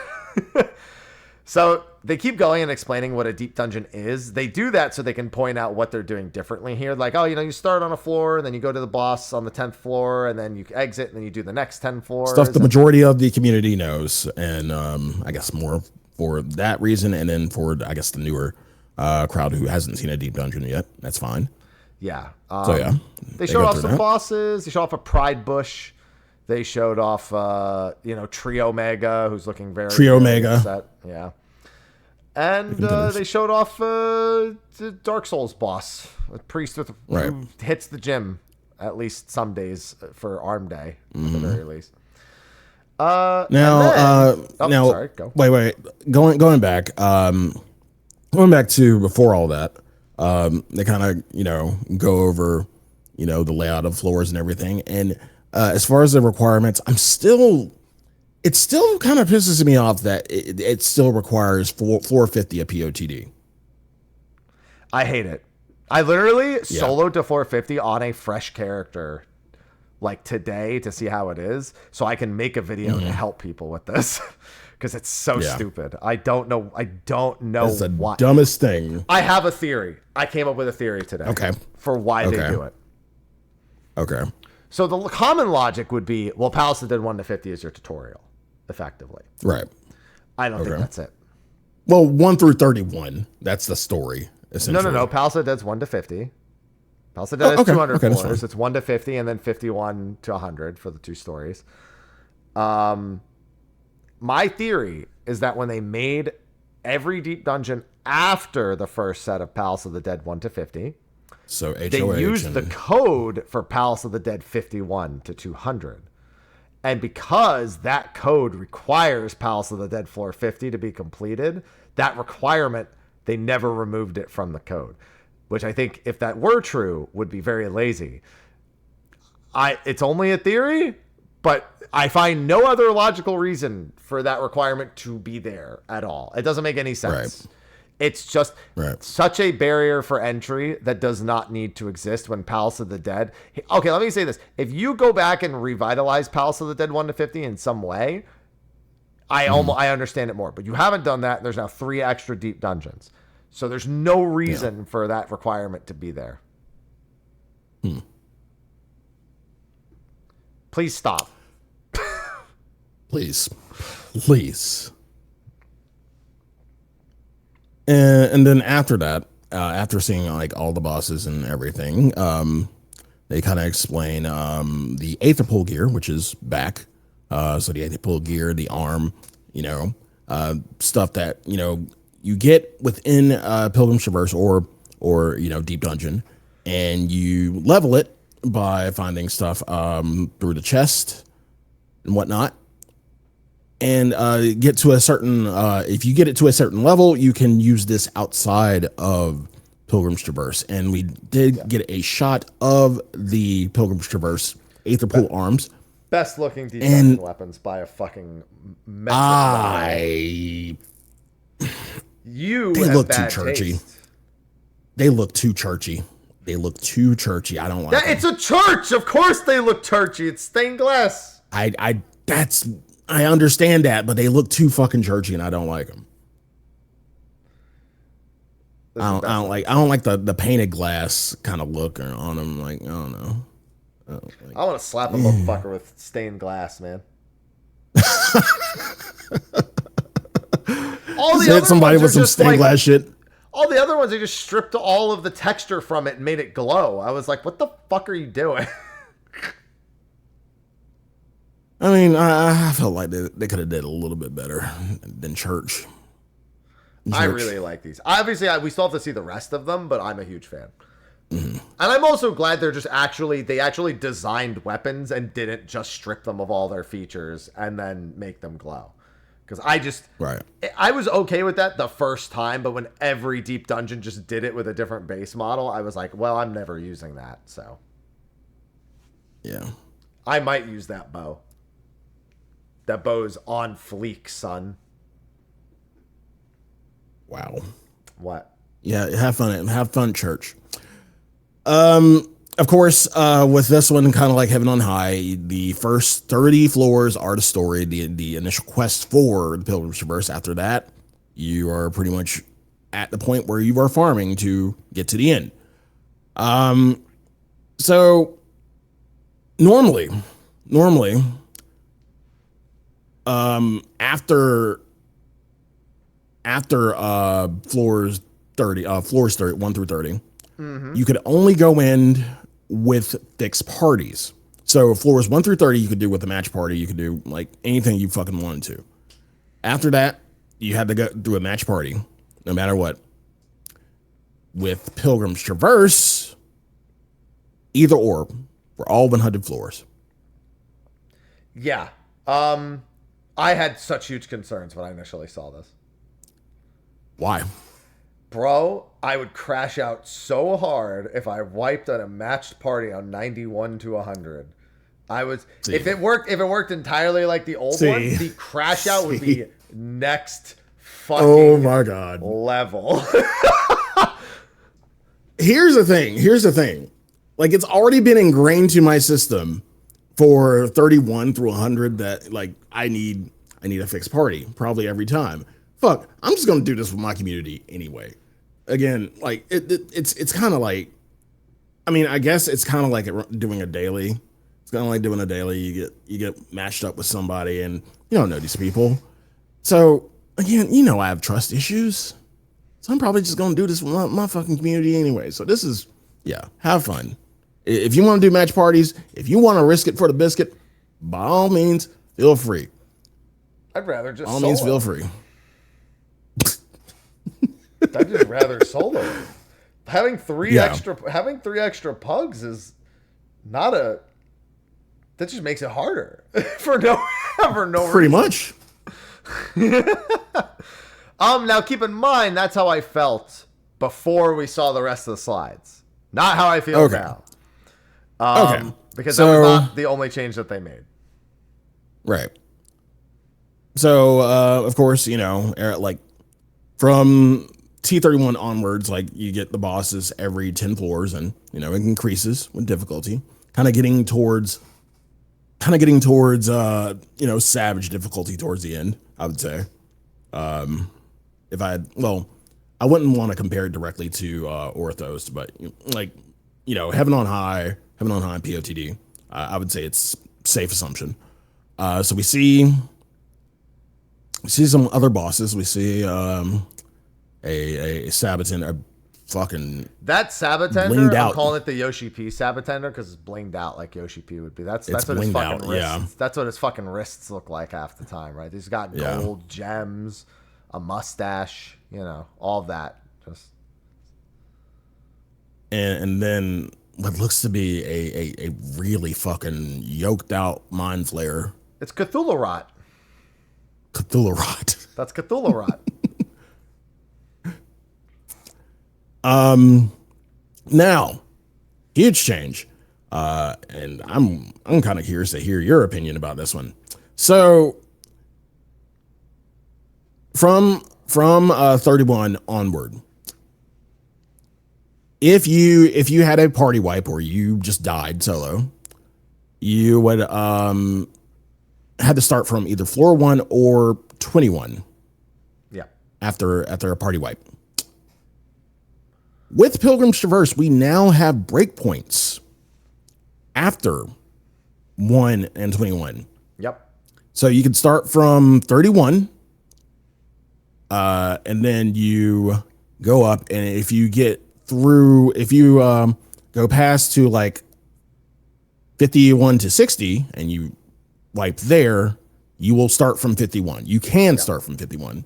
So they keep going and explaining what a deep dungeon is. They do that so they can point out what they're doing differently here. Like, oh, you start on a floor, and then you go to the boss on the 10th floor, and then you exit, and then you do the next 10 floors. Stuff the majority of the community knows, and I guess more for that reason, and then for, I guess, the newer crowd who hasn't seen a deep dungeon yet. That's fine. Yeah. So, yeah. They showed off some bosses. They showed off a Pride Bush. They showed off, Trio Mega, who's looking very upset. Yeah. And they showed off the Dark Souls boss, a priest who hits the gym at least some days for Arm Day, at the very least. Sorry, go. Wait. Going back to before all that, they kind of, go over, the layout of floors and everything. And as far as the requirements, it still kind of pisses me off that it still requires 450 a POTD. I hate it. I literally soloed to 450 on a fresh character like today to see how it is, so I can make a video to help people with this because it's so stupid. I don't know It's the why. Dumbest thing. I have a theory. I came up with a theory today. Okay. For why they do it. Okay. So the common logic would be, well, Palace of the Dead 1 to 50 is your tutorial, effectively. Right. I don't think that's it. Well, 1 through 31. That's the story, essentially. No. Palace of the Dead's 1 to 50. Palace of the Dead has 200 floors. It's 1 to 50 and then 51 to 100 for the two stories. My theory is that when they made every deep dungeon after the first set of Palace of the Dead 1 to 50, so they used the code for Palace of the Dead 51 to 200. And because that code requires Palace of the Dead floor 50 to be completed, that requirement, they never removed it from the code, which I think, if that were true, would be very lazy. It's only a theory, but I find no other logical reason for that requirement to be there at all. It doesn't make any sense. Right. It's just such a barrier for entry that does not need to exist when Palace of the Dead... Okay, let me say this. If you go back and revitalize Palace of the Dead 1 to 50 in some way, I understand it more. But you haven't done that. There's now 3 extra deep dungeons. So there's no reason for that requirement to be there. Please stop. Please. And then after that, after seeing like all the bosses and everything, they kind of explain the Aetherpool gear, which is back. So the Aetherpool gear, the arm, stuff that you get within Pilgrim's Traverse or Deep Dungeon, and you level it by finding stuff through the chest and whatnot. And get to a certain, if you get it to a certain level, you can use this outside of Pilgrim's Traverse. And we did get a shot of the Pilgrim's Traverse Aetherpool arms. Best looking deep dungeon weapons by a fucking they look too churchy. They look too churchy. I don't like them. It's a church. Of course they look churchy. It's stained glass. I understand that, but they look too fucking churchy, and I don't like them. I don't like the painted glass kind of look on them. Like, I don't know. I want to slap a motherfucker with stained glass, man. All the Hit somebody with some stained glass shit. All the other ones, they just stripped all of the texture from it and made it glow. I was like, what the fuck are you doing? I mean, I felt like they could have did a little bit better than church. I really like these. Obviously, we still have to see the rest of them, but I'm a huge fan. And I'm also glad they actually designed weapons and didn't just strip them of all their features and then make them glow. Because I was okay with that the first time, but when every deep dungeon just did it with a different base model, I was like, well, I'm never using that. So yeah, I might use that bow. That bow's on fleek, son. Wow. What? Yeah, have fun, church. Of course, with this one, kind of like Heaven on High, the first 30 floors are the story, the initial quest for the Pilgrim's Traverse. After that, You are pretty much at the point where you are farming to get to the end. So normally, after floors 1 through 30, you could only go in with fixed parties. So floors 1 through 30, you could do with a match party. You could do like anything you fucking wanted to. After that, you had to go do a match party, no matter what. With Pilgrim's Traverse, either or, for all 100 floors. Yeah. I had such huge concerns when I initially saw this. Why? Bro, I would crash out so hard if I wiped at a matched party on 91 to 100. If it worked entirely like the old one, the crash out would be next fucking oh my god level. Here's the thing. Like, it's already been ingrained to my system for 31 through 100 that like I need a fixed party probably every time. Fuck, I'm just gonna do this with my community anyway. Again, like it's kind of like, I mean, I guess it's kind of like doing a daily. It's kind of like doing a daily. You get matched up with somebody and you don't know these people. So again, I have trust issues. So I'm probably just gonna do this with my fucking community anyway. So this is, have fun. If you want to do match parties, if you want to risk it for the biscuit, by all means, feel free. I'd rather just by all means, feel free. I'd just rather solo it. Having three extra pugs is not a. That just makes it harder for no Pretty reason. much. Now keep in mind that's how I felt before we saw the rest of the slides. Not how I feel now. Because that was not the only change that they made. Right. So of course, like from T31 onwards, like you get the bosses every 10 floors, and it increases with difficulty. Kind of getting towards savage difficulty towards the end, I would say. If I wouldn't want to compare it directly to Orthos, but Heaven on High, POTD, I would say it's safe assumption. So we see some other bosses. We see a Sabaton, a fucking that Sabatender. I'm calling it the Yoshi P Sabatender because it's blinged out like Yoshi P would be. That's what his fucking wrists. Yeah. That's what his fucking wrists look like half the time, right? He's got gold gems, a mustache, all of that. Just and then what looks to be a really fucking yoked out mind flayer. It's Cthulhu Rot. Cthulhu Rot. That's Cthulhu Rot. Now, huge change. And I'm kind of curious to hear your opinion about this one. So from 31 onward, if you had a party wipe or you just died solo, you would had to start from either floor 1 or 21. Yeah. After a party wipe. With Pilgrim's Traverse, we now have breakpoints after 1 and 21. Yep. So you can start from 31, and then you go up, and if you go past to like 51 to 60, and you wipe there, you will start from 51. You can start from 51,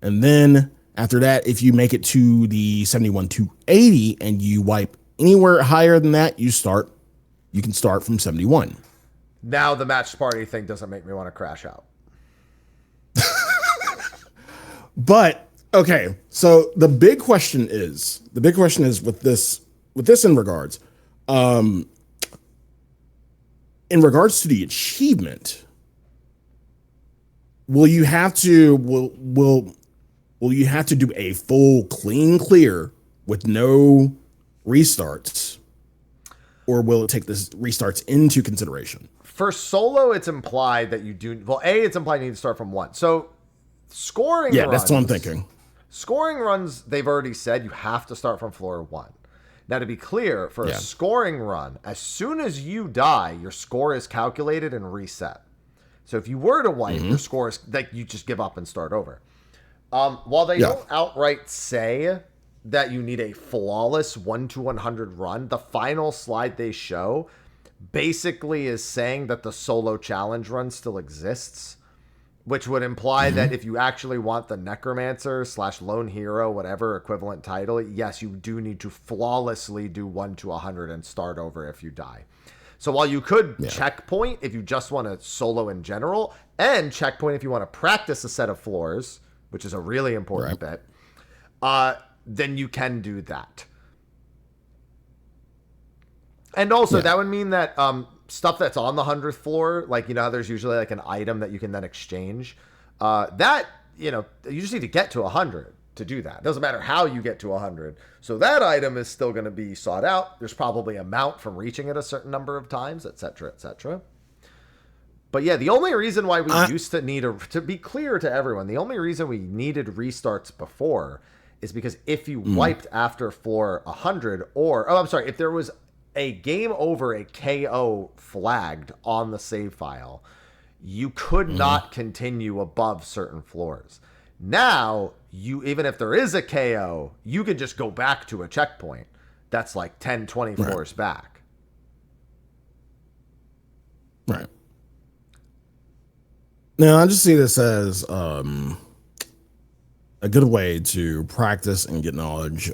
and then after that, if you make it to the 71 to 80 and you wipe anywhere higher than that, you can start from 71. Now the matched party thing doesn't make me want to crash out. But okay, so the big question is with this in regards to the achievement, will you have to do a full clean clear with no restarts, or will it take this restarts into consideration? For solo, it's implied that you do. Well, it's implied you need to start from 1. So scoring. Yeah, that's what I'm thinking. Scoring runs, they've already said you have to start from floor 1. Now, to be clear, for a scoring run, as soon as you die, your score is calculated and reset. So if you were to wipe, your score is like you just give up and start over. While they don't outright say that you need a flawless 1 to 100 run, the final slide they show basically is saying that the solo challenge run still exists, which would imply that if you actually want the necromancer / lone hero, whatever equivalent title, yes, you do need to flawlessly do 1 to 100 and start over if you die. So while you could checkpoint if you just want to solo in general, and checkpoint if you want to practice a set of floors, which is a really important bit, then you can do that. And also that would mean that stuff that's on the 100th floor, like, you know how there's usually like an item that you can then exchange, that, you know, you just need to get to 100 to do that. It doesn't matter how you get to 100. So that item is still going to be sought out. There's probably a mount from reaching it a certain number of times, etc., etc. But yeah, the only reason why we used to need to be clear to everyone, the only reason we needed restarts before is because if you wiped after floor 100, or, if there was a game over, a KO flagged on the save file, you could not continue above certain floors. Now, even if there is a KO, you can just go back to a checkpoint that's like 10, 20 floors back. Right. Now, I just see this as a good way to practice and get knowledge,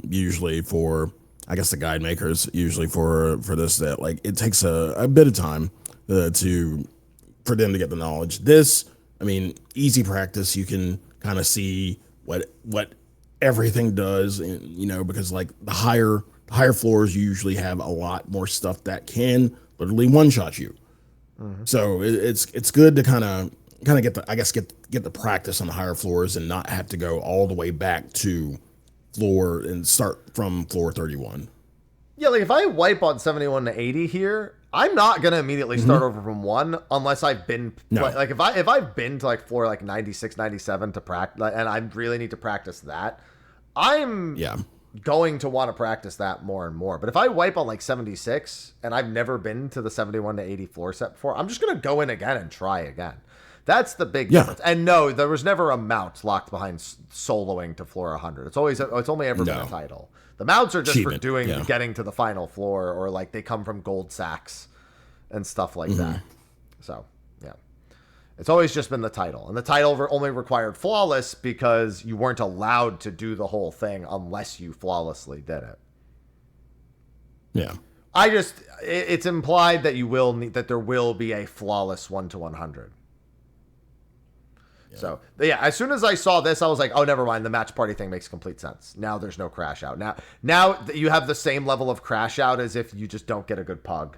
usually for, I guess, the guide makers, usually for this, that like it takes a bit of time for them to get the knowledge. This, I mean, easy practice. You can kind of see what everything does, and, you know, because like the higher floors usually have a lot more stuff that can literally one shot you. So it's good to kind of get the practice on the higher floors and not have to go all the way back to floor and start from floor 31. Yeah, like if I wipe on 71 to 80 here, I'm not gonna immediately start over from 1 unless I've been like if I've been to like floor like 96, 97 to practice, and I really need to practice that, I'm going to want to practice that more and more. But if I wipe on like 76 and I've never been to the 71 to 80 floor set before, I'm just gonna go in again and try again. That's the big difference. And no, there was never a mount locked behind soloing to floor 100. It's only ever been a title. The mounts are just for getting to the final floor, or like they come from gold sacks and stuff like that. So, yeah. It's always just been the title. And the title only required flawless because you weren't allowed to do the whole thing unless you flawlessly did it. Yeah. It's implied that that there will be a flawless 1 to 100. So, yeah, as soon as I saw this, I was like, oh, never mind. The match party thing makes complete sense. Now there's no crash out. Now you have the same level of crash out as if you just don't get a good pug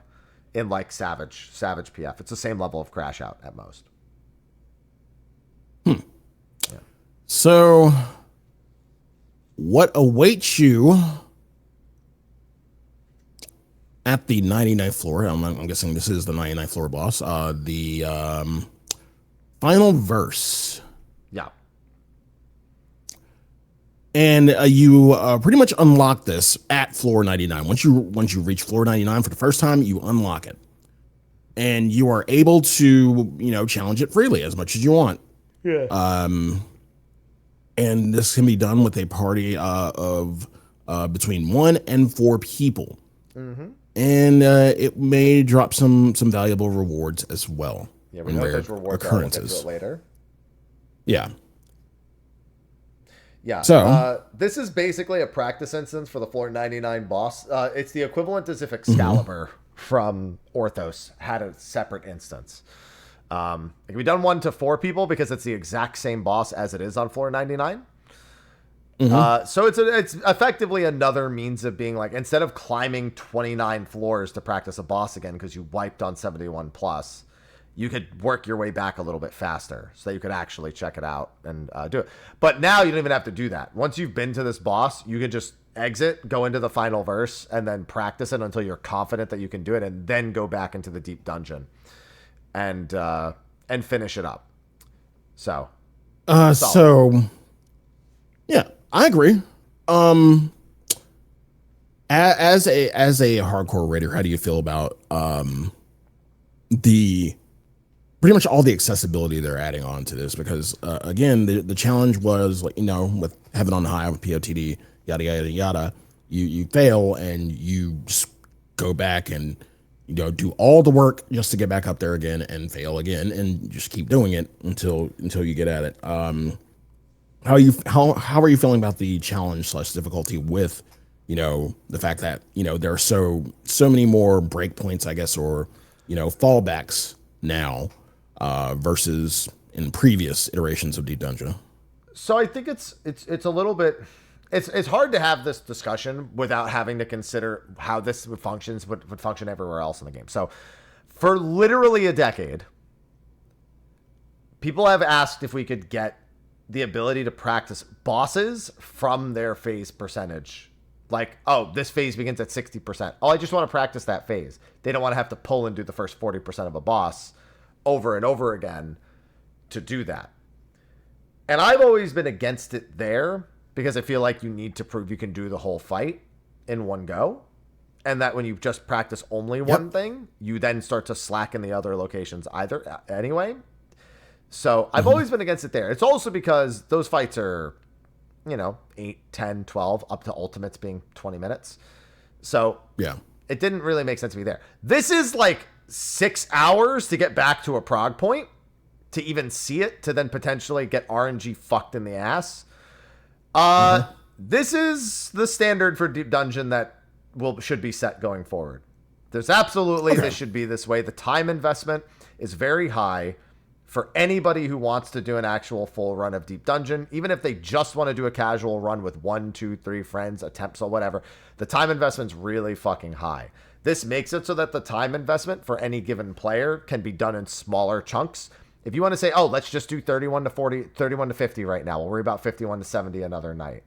in like Savage PF. It's the same level of crash out at most. Yeah. So, what awaits you at the 99th floor? I'm guessing this is the 99th floor boss. The final verse. Yeah. And you pretty much unlock this at floor 99. Once you reach floor 99 for the first time, you unlock it. And you are able to, you know, challenge it freely as much as you want. Yeah. And this can be done with a party of between 1 and 4 people. And it may drop some valuable rewards as well. Yeah, we know there's rewards. Occurrences. We'll get to it later. Yeah. Yeah. So this is basically a practice instance for the floor 99 boss. It's the equivalent as if Excalibur from Orthos had a separate instance. We've done 1 to 4 people because it's the exact same boss as it is on floor 99. So it's effectively another means of being like, instead of climbing 29 floors to practice a boss again because you wiped on 71 plus, you could work your way back a little bit faster so that you could actually check it out and do it. But now you don't even have to do that. Once you've been to this boss, you can just exit, go into the final verse, and then practice it until you're confident that you can do it, and then go back into the deep dungeon and finish it up. So Yeah, I agree. As a hardcore raider, how do you feel about the pretty much all the accessibility they're adding on to this? Because again, the challenge was, like, with Heaven on High, with POTD, yada yada yada, you fail and you just go back and do all the work just to get back up there again and fail again and just keep doing it until you get at it. How are you feeling about the challenge / difficulty with the fact that there are so many more breakpoints, I guess, or fallbacks now versus in previous iterations of Deep Dungeon? So I think it's a little bit. It's hard to have this discussion without having to consider how this would function everywhere else in the game. So for literally a decade, people have asked if we could get the ability to practice bosses from their phase percentage. Like, oh, this phase begins at 60%. Oh, I just want to practice that phase. They don't want to have to pull and do the first 40% of a boss over and over again to do that. And I've always been against it there, because I feel like you need to prove you can do the whole fight in one go. And that when you just practice only one thing, you then start to slack in the other locations anyway. So I've always been against it there. It's also because those fights are, 8, 10, 12, up to ultimates being 20 minutes. So yeah, it didn't really make sense to me there. This is like 6 hours to get back to a prog point, to even see it, to then potentially get RNG fucked in the ass. This is the standard for Deep Dungeon that should be set going forward. There's absolutely, this should be this way. The time investment is very high for anybody who wants to do an actual full run of Deep Dungeon. Even if they just want to do a casual run with 1, 2, 3 friends, attempts or whatever, the time investment's really fucking high. This makes it so that the time investment for any given player can be done in smaller chunks. If you want to say, oh, let's just do 31 to 40, 31 to 50 right now, we'll worry about 51 to 70 another night.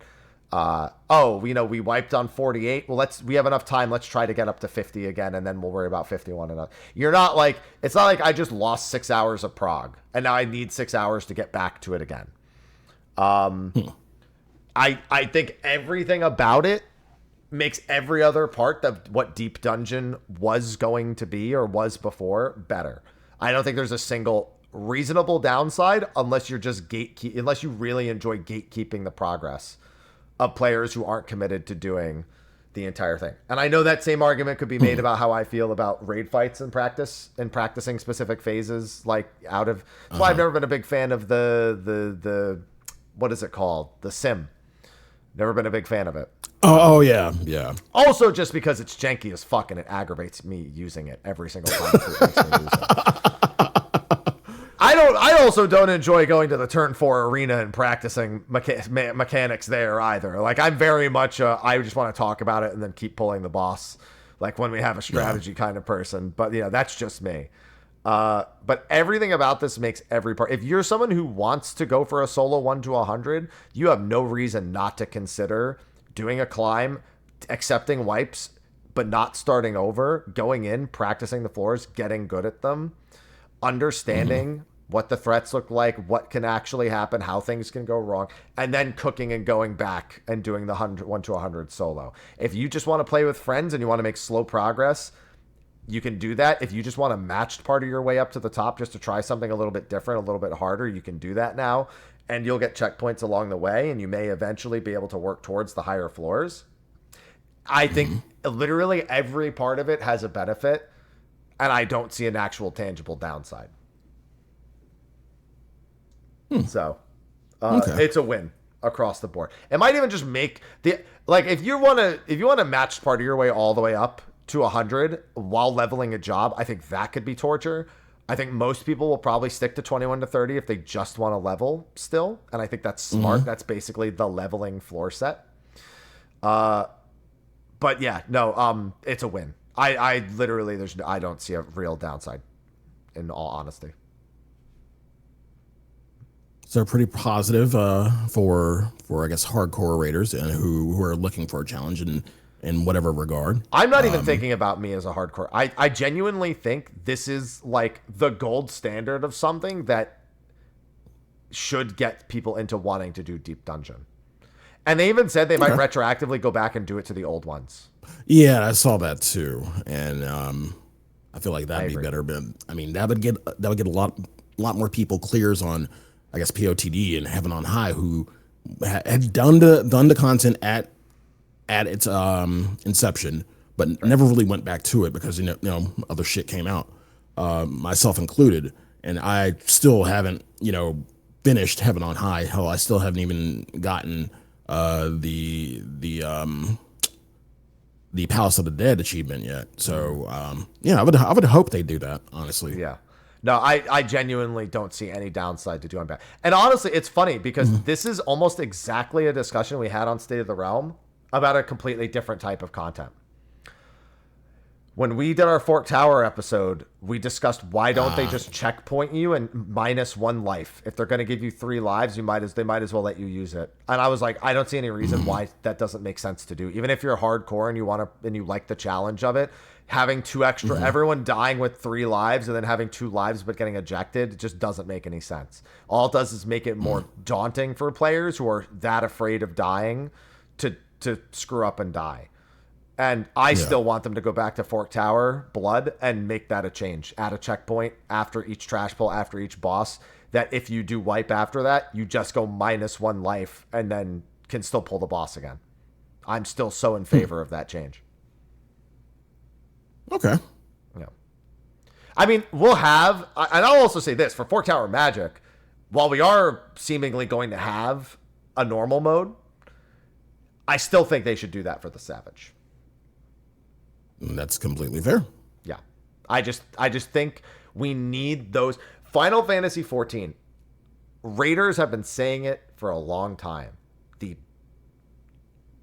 We wiped on 48. Well, we have enough time. Let's try to get up to 50 again, and then we'll worry about 51 another. It's not like I just lost 6 hours of prog, and now I need 6 hours to get back to it again. I think everything about it makes every other part of what Deep Dungeon was going to be or was before better. I don't think there's a single reasonable downside unless you're just unless you really enjoy gatekeeping the progress of players who aren't committed to doing the entire thing. And I know that same argument could be made about how I feel about raid fights in practice and practicing specific phases, like that's why I've never been a big fan of the what is it called? The sim. Never been a big fan of it. Oh yeah. Also just because it's janky as fuck and it aggravates me using it every single time. It makes me use it. I also don't enjoy going to the turn 4 arena and practicing mechanics there either. Like, I'm very much I just want to talk about it and then keep pulling the boss, like when we have a strategy kind of person. But that's just me. But everything about this makes every part. If you're someone who wants to go for a solo 1 to 100, you have no reason not to consider doing a climb, accepting wipes, but not starting over, going in, practicing the floors, getting good at them, understanding what the threats look like, what can actually happen, how things can go wrong, and then cooking and going back and doing the 1 to 100 solo. If you just want to play with friends and you want to make slow progress, you can do that. If you just want a matched part of your way up to the top just to try something a little bit different, a little bit harder, you can do that now, and you'll get checkpoints along the way, and you may eventually be able to work towards the higher floors. I think literally every part of it has a benefit, and I don't see an actual tangible downside. So it's a win across the board. It might even just make if you want to match part of your way all the way up to 100 while leveling a job, I think that could be torture. I think most people will probably stick to 21 to 30 if they just want to level still, and I think that's smart. That's basically the leveling floor set. But yeah, no, it's a win. I literally I don't see a real downside, in all honesty. So pretty positive for I guess hardcore raiders and who are looking for a challenge in whatever regard. I'm not even thinking about me as a hardcore. I genuinely think this is like the gold standard of something that should get people into wanting to do Deep Dungeon. And they even said they might retroactively go back and do it to the old ones. Yeah, I saw that too, and I feel like that'd be better. But I mean, that would get a lot more people clears on, I guess, POTD and Heaven on High, who had done the content at its inception, but never really went back to it because other shit came out, myself included, and I still haven't finished Heaven on High. Hell, I still haven't even gotten the Palace of the Dead achievement yet. So I would hope they do that, honestly. Yeah. No, I genuinely don't see any downside to doing that. And honestly, it's funny because this is almost exactly a discussion we had on State of the Realm about a completely different type of content. When we did our Fork Tower episode, we discussed why don't they just checkpoint you and -1 life. If they're going to give you 3 lives, they might as well let you use it. And I was like, I don't see any reason why that doesn't make sense to do. Even if you're hardcore and you like the challenge of it, having 2 extra, everyone dying with 3 lives and then having 2 lives but getting ejected just doesn't make any sense. All it does is make it more daunting for players who are that afraid of dying to screw up and die. And I still want them to go back to Fork Tower Blood and make that a change. Add a checkpoint after each trash pull, after each boss, that if you do wipe after that, you just go -1 life and then can still pull the boss again. I'm still so in favor of that change. Okay. Yeah. I mean, we'll have, and I'll also say this, for Fork Tower Magic, while we are seemingly going to have a normal mode, I still think they should do that for the Savage. That's completely fair. Yeah. I just think we need those. Final Fantasy XIV, Raiders have been saying it for a long time. The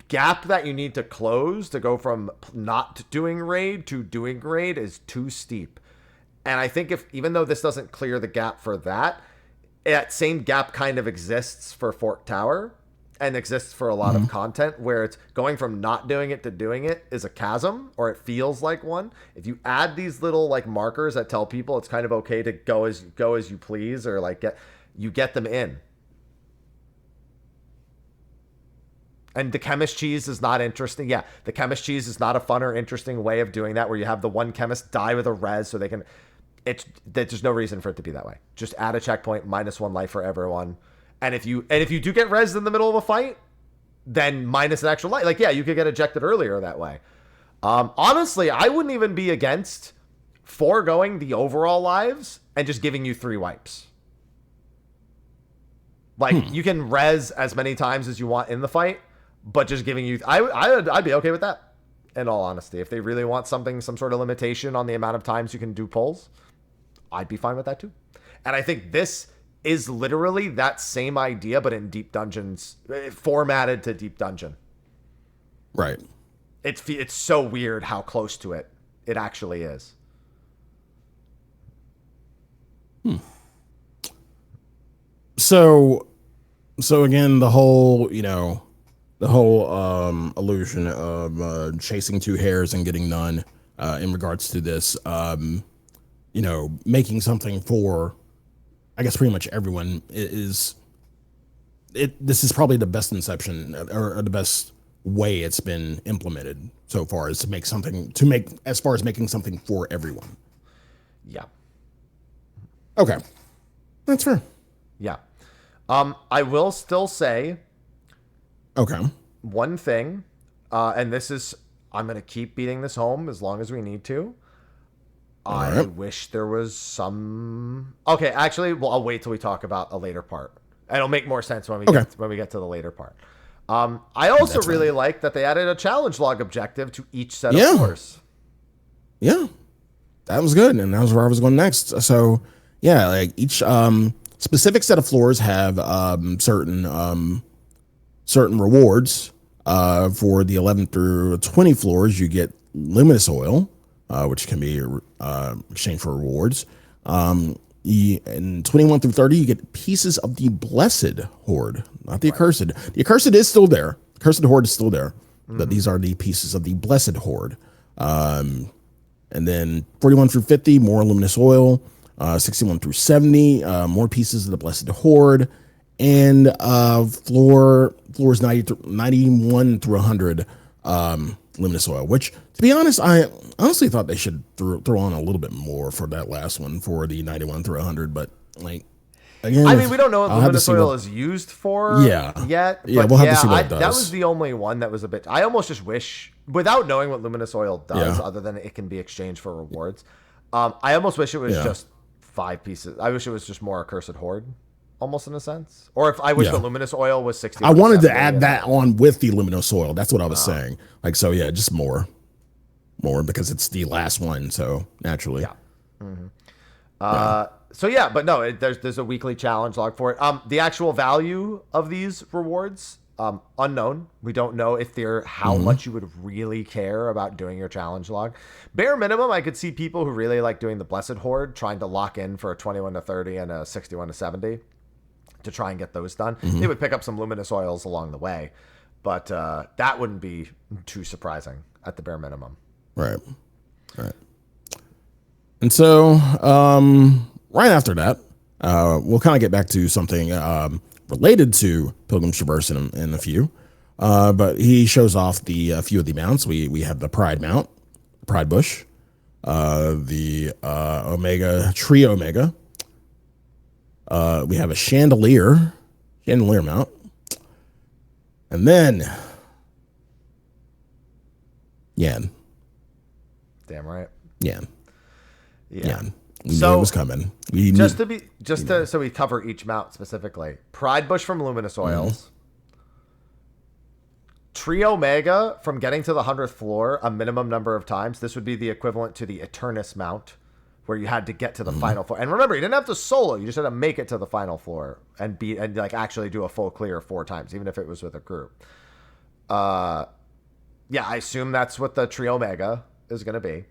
gap that you need to close to go from not doing raid to doing raid is too steep. And I think even though this doesn't clear the gap for that same gap kind of exists for Fork Tower and exists for a lot of content where it's going from not doing it to doing it is a chasm, or it feels like one. If you add these little like markers that tell people it's kind of okay to go as you please, or like get them in. And the chemist cheese is not interesting. Yeah, the chemist cheese is not a fun or interesting way of doing that, where you have the one chemist die with a res so they can. There's no reason for it to be that way. Just add a checkpoint, -1 life for everyone. And if you do get rezzed in the middle of a fight, then minus an extra life. Like, yeah, you could get ejected earlier that way. Honestly, I wouldn't even be against foregoing the overall lives and just giving you 3 wipes. Like, you can res as many times as you want in the fight, but just giving you... I'd be okay with that, in all honesty. If they really want some sort of limitation on the amount of times you can do pulls, I'd be fine with that too. And I think this is literally that same idea, but in Deep Dungeons, formatted to Deep Dungeon. Right. It's so weird how close to it actually is. So again, the whole illusion of chasing 2 hares and getting none in regards to this, making something for, I guess, pretty much everyone this is probably the best inception or the best way it's been implemented so far, is to make as far as making something for everyone. Yeah. Okay. That's fair. Yeah. I will still say one thing, and this is, I'm going to keep beating this home as long as we need to. I wish there was some... Okay, actually, well, I'll wait till we talk about a later part. It'll make more sense when we get to the later part. I also really like that they added a challenge log objective to each set of floors. Yeah, that was good, and that was where I was going next. So, yeah, like each specific set of floors have certain rewards. For the 11 through 20 floors, you get luminous oil, which can be exchanged for rewards. In 21 through 30, you get pieces of the Blessed Horde, not the Accursed. The Accursed is still there. The Accursed Horde is still there, but these are the pieces of the Blessed Horde. And then 41 through 50, more luminous oil. 61 through 70, more pieces of the Blessed Horde. and floors 91 through 100 luminous oil, which, to be honest, I honestly thought they should throw on a little bit more for that last one for the 91 through 100, but like, again, I mean, we don't know what luminous oil is used for yet. Yeah, we'll have to see what it does. That was the only one that was a bit... I almost just wish, without knowing what luminous oil does, other than it can be exchanged for rewards, I almost wish it was just 5 pieces. I wish it was just more Accursed Horde, almost in a sense. Or if I wish the luminous oil was 60. I wanted to add that on with the luminous oil. That's what I was saying. Like, so yeah, just more because it's the last one. So naturally. Yeah. Mm-hmm. So yeah, but no, there's a weekly challenge log for it. The actual value of these rewards, unknown. We don't know if they're how much you would really care about doing your challenge log. Bare minimum, I could see people who really like doing the Blessed Horde trying to lock in for a 21 to 30 and a 61 to 70 to try and get those done. They would pick up some luminous oils along the way, but that wouldn't be too surprising at the bare minimum. Right. And so, right after that, we'll kind of get back to something related to Pilgrim's Traverse in a few. But he shows off a few of the mounts. We have the Pride mount, Pride Bush, the Omega Tree Omega. We have a Chandelier mount, and then Yan. Damn right. Yan. Yeah. We knew it was coming. So we cover each mount specifically. Pride Bush from Luminous Oils. Tree Omega from getting to the 100th floor a minimum number of times. This would be the equivalent to the Eternus mount, where you had to get to the final floor. And remember, you didn't have to solo. You just had to make it to the final floor and actually do a full clear 4 times, even if it was with a group. I assume that's what the Tree Omega is going to be.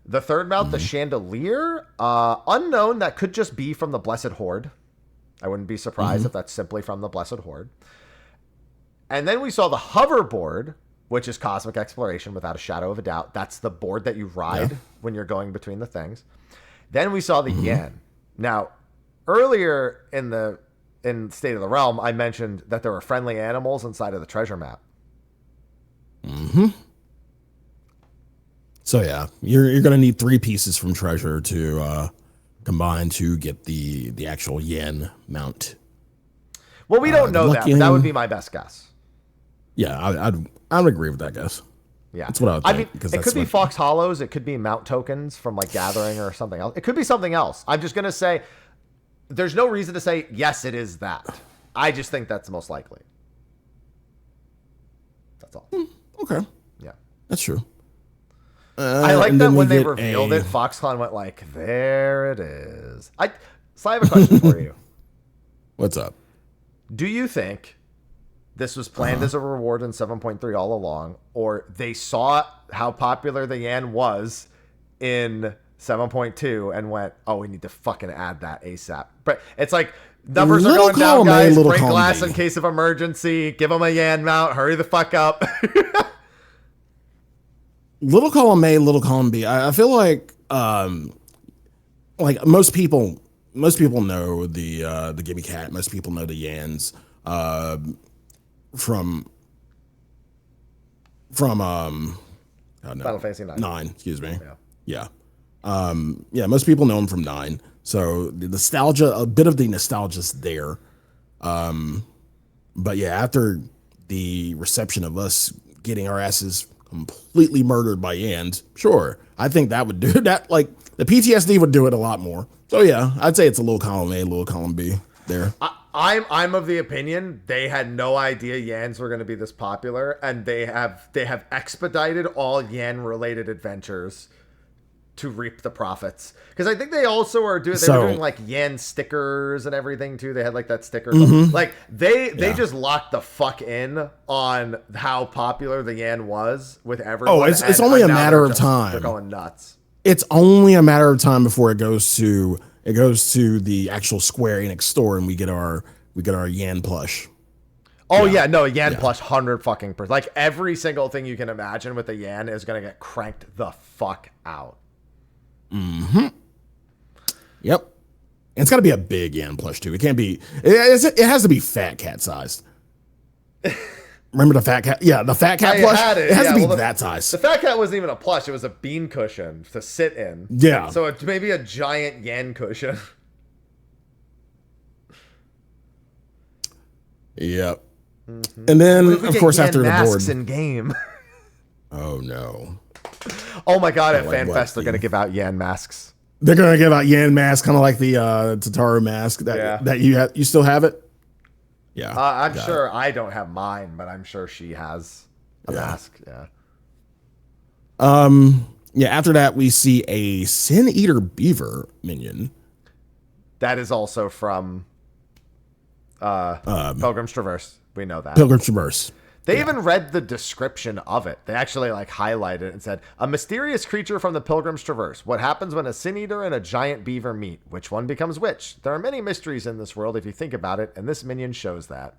The third mount, the Chandelier, unknown. That could just be from the Blessed Horde. I wouldn't be surprised if that's simply from the Blessed Horde. And then we saw the Hoverboard, which is Cosmic Exploration without a shadow of a doubt. That's the board that you ride when you're going between the things. Then we saw the Yen. Now, earlier in State of the Realm, I mentioned that there were friendly animals inside of the treasure map. So yeah, you're going to need 3 pieces from treasure to combine to get the actual Yen mount. Well, we don't know that, but that would be my best guess. Yeah, I would agree with that guess. Yeah, that's what I would think. I mean, it could be Fox Hollows. It could be mount tokens from like Gathering or something else. It could be something else. I'm just going to say there's no reason to say, yes, it is that. I just think that's most likely. That's all. Okay. Yeah. That's true. I like that when they revealed it, Foxconn went like, there it is. So I have a question for you. What's up? Do you think this was planned as a reward in 7.3 all along, or they saw how popular the Yan was in 7.2 and went, oh, we need to fucking add that ASAP? But it's like, numbers are going down, guys. Break glass in case of emergency. Give them a Yan mount. Hurry the fuck up. Little column A, little column B. I feel like most people know the Gimme Cat. Most people know the Yans from Final Fantasy 9. Excuse me. Yeah. Most people know him from 9. So the nostalgia, a bit of the nostalgia's there. But yeah, after the reception of us getting our asses completely murdered by Yans, sure, I think that would do that. Like the PTSD would do it a lot more. So yeah, I'd say it's a little column A, little column B there. I'm of the opinion they had no idea Yans were going to be this popular, and they have expedited all Yan related adventures to reap the profits. Because I think they also are doing, they were doing like Yan stickers and everything too. They had like that sticker. Like they just locked the fuck in on how popular the Yan was with everyone. Oh, it's only a matter of time. They're going nuts. It's only a matter of time before it goes to the actual Square Enix store and we get our Yan plush. Oh yeah, no, Yan plush 100%. Like every single thing you can imagine with the Yan is gonna get cranked the fuck out. Yep. And it's got to be a big yen plush too. It can't be. It has to be fat cat sized. Remember the fat cat? Yeah, the fat cat plush. It has to be that size. The fat cat wasn't even a plush; it was a bean cushion to sit in. Yeah. So it's maybe a giant yen cushion. Yep. Mm-hmm. And then, of course, after the board, in game. Oh no! Oh my god! At FanFest, they're gonna give out yen masks. They're gonna give out yen masks, kind of like the Tataru mask that you have. You still have it? Yeah. I'm sure I don't have mine, but I'm sure she has a mask. Yeah. Yeah. After that, we see a Sin Eater Beaver minion. That is also from Pilgrim's Traverse. We know that. Pilgrim's Traverse. They even read the description of it. They actually like highlighted it and said, a mysterious creature from the Pilgrim's Traverse. What happens when a sin eater and a giant beaver meet? Which one becomes which? There are many mysteries in this world if you think about it, and this minion shows that.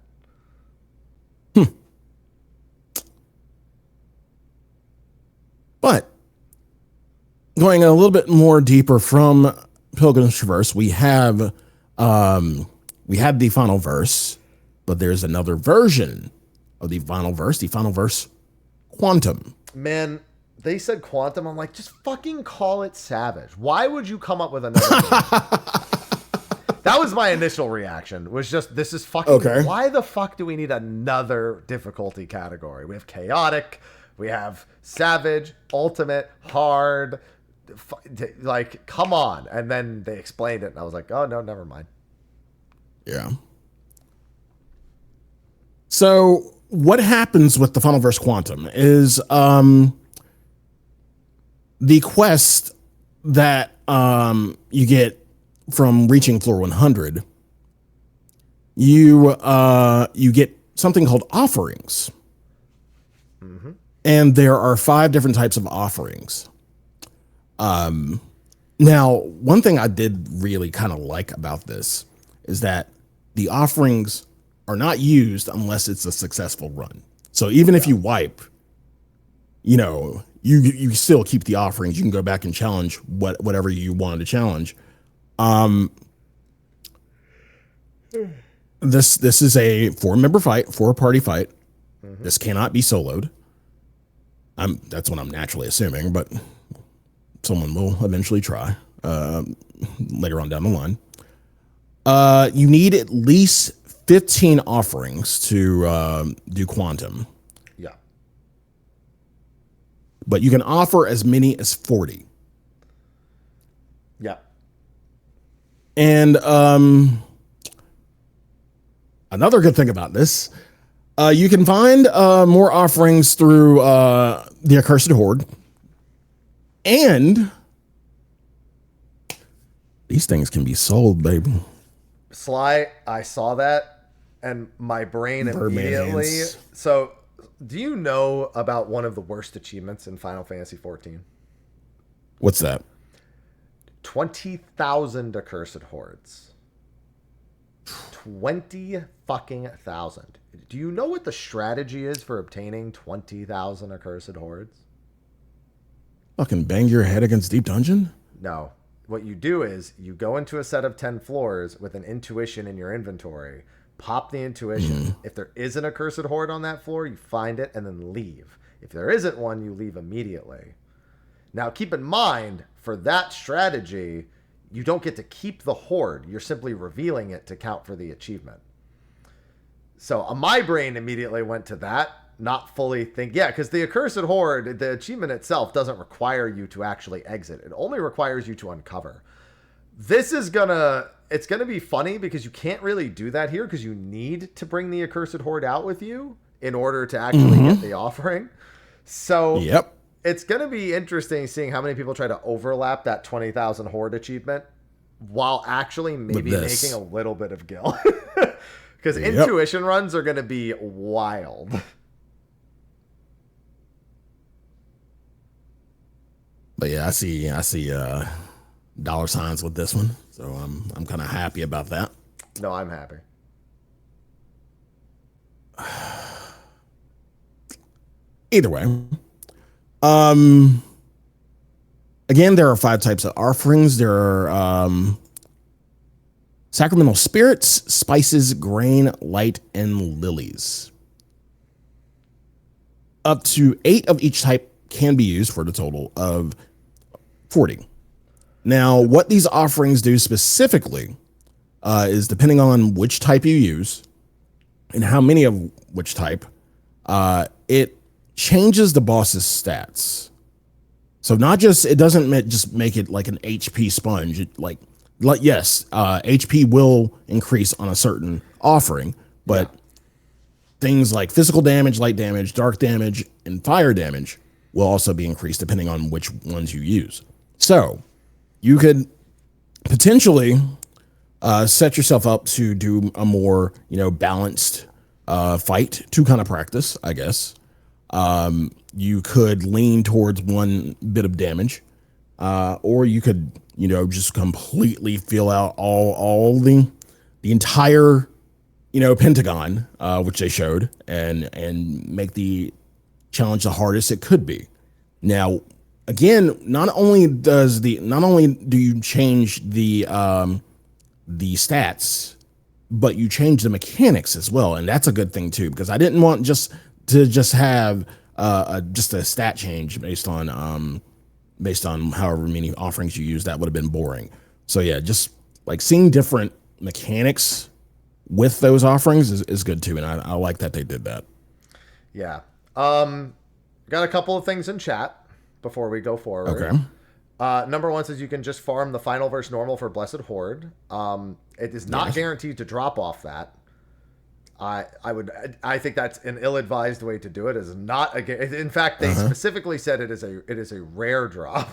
But going a little bit more deeper from Pilgrim's Traverse, we had the final verse, but there's another version of the final verse Quantum. Man, they said Quantum. I'm like, just fucking call it Savage. Why would you come up with another name? That was my initial reaction, was just, this is fucking, okay. Why the fuck do we need another difficulty category? We have Chaotic, we have Savage, Ultimate, Hard, like, come on. And then they explained it, and I was like, oh, no, never mind. Yeah. So what happens with the final verse Quantum is the quest that you get from reaching floor 100, you get something called offerings. Mm-hmm. And there are 5 different types of offerings. Now, one thing I did really kind of like about this is that the offerings are not used unless it's a successful run. So even if you wipe, you still keep the offerings. You can go back and challenge whatever you wanted to challenge. This is a 4-member fight, 4-party fight. Mm-hmm. This cannot be soloed. That's what I'm naturally assuming, but someone will eventually try later on down the line. You need at least 15 offerings to do Quantum. Yeah. But you can offer as many as 40. Yeah. And another good thing about this, you can find more offerings through the Accursed Horde. And these things can be sold, baby. Sly, I saw that, and my brain immediately... So, do you know about one of the worst achievements in Final Fantasy XIV? What's that? 20,000 Accursed Hordes. 20 fucking thousand. Do you know what the strategy is for obtaining 20,000 Accursed Hordes? Fucking bang your head against Deep Dungeon? No. What you do is you go into a set of 10 floors with an intuition in your inventory, pop the intuition. Mm-hmm. If there is an Accursed Horde on that floor, you find it and then leave. If there isn't one, you leave immediately. Now, keep in mind, for that strategy, you don't get to keep the horde. You're simply revealing it to count for the achievement. So my brain immediately went to that, not fully think. Yeah, because the Accursed Horde, the achievement itself doesn't require you to actually exit. It only requires you to uncover. This is it's gonna be funny because you can't really do that here because you need to bring the Accursed Horde out with you in order to actually get the offering. So yep. It's going to be interesting seeing how many people try to overlap that 20,000 Horde achievement while actually maybe making a little bit of gil. Because intuition runs are going to be wild. But yeah, I see dollar signs with this one. So I'm kind of happy about that. No, I'm happy. Either way. Again, there are 5 types of offerings. There are Sacramental spirits, spices, grain, light, and lilies. Up to 8 of each type can be used for the total of 40. Now, what these offerings do specifically is depending on which type you use and how many of which type, it changes the boss's stats. So not just, it doesn't just make it like an HP sponge. It yes, HP will increase on a certain offering, but things like physical damage, light damage, dark damage, and fire damage will also be increased depending on which ones you use. So you could potentially set yourself up to do a more, balanced fight to kind of practice, I guess. You could lean towards one bit of damage, or you could, just completely fill out all the entire, pentagon, which they showed, and make the challenge the hardest it could be. Now, again, not only do you change the stats, but you change the mechanics as well, and that's a good thing too, because I didn't want just to have just a stat change based on however many offerings you use. That would have been boring. So yeah, just like seeing different mechanics with those offerings is good too, and I like that they did that. Yeah. Got a couple of things in chat before we go forward. Okay. Number one says you can just farm the final versus normal for Blessed Horde. It is not guaranteed to drop off that. I think that's an ill-advised way to do it. Is not in fact, they specifically said it is a rare drop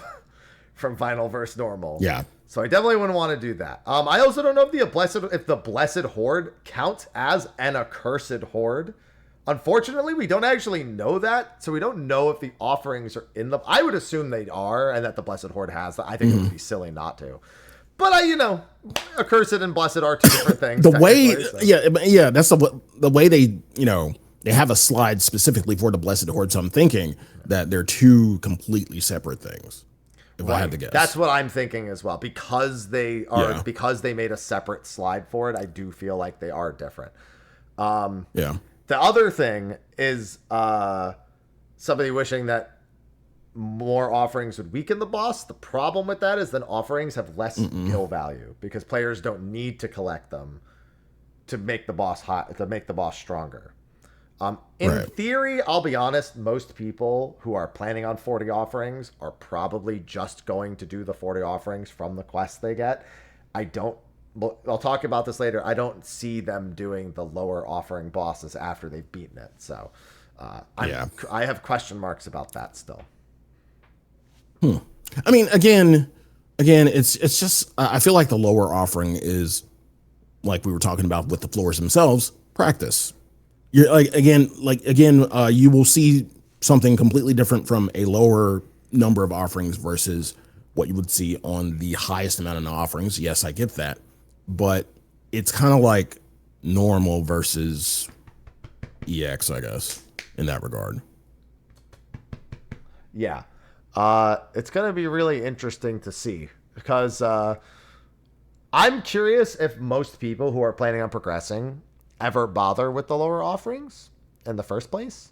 from final versus normal. Yeah. So I definitely wouldn't want to do that. I also don't know if the blessed horde counts as an accursed horde. Unfortunately, we don't actually know that, so we don't know if the offerings are in the. I would assume they are, and that the blessed horde has that. I think it would be silly not to. But accursed and blessed are two different things. That's the way they have a slide specifically for the blessed horde. So I'm thinking that they're two completely separate things. If I had to guess, that's what I'm thinking as well. Because they are, because they made a separate slide for it, I do feel like they are different. The other thing is somebody wishing that more offerings would weaken the boss. The problem with that is then offerings have less skill value because players don't need to collect them to make the boss stronger. In theory, I'll be honest, most people who are planning on 40 offerings are probably just going to do the 40 offerings from the quests they get. I'll talk about this later. I don't see them doing the lower offering bosses after they've beaten it. So I have question marks about that still. I mean, again, it's just, I feel like the lower offering is, like we were talking about with the floors themselves, practice. You're you will see something completely different from a lower number of offerings versus what you would see on the highest amount of offerings. Yes, I get that, but it's kind of like normal versus EX, I guess, in that regard. Yeah. It's going to be really interesting to see because I'm curious if most people who are planning on progressing ever bother with the lower offerings in the first place.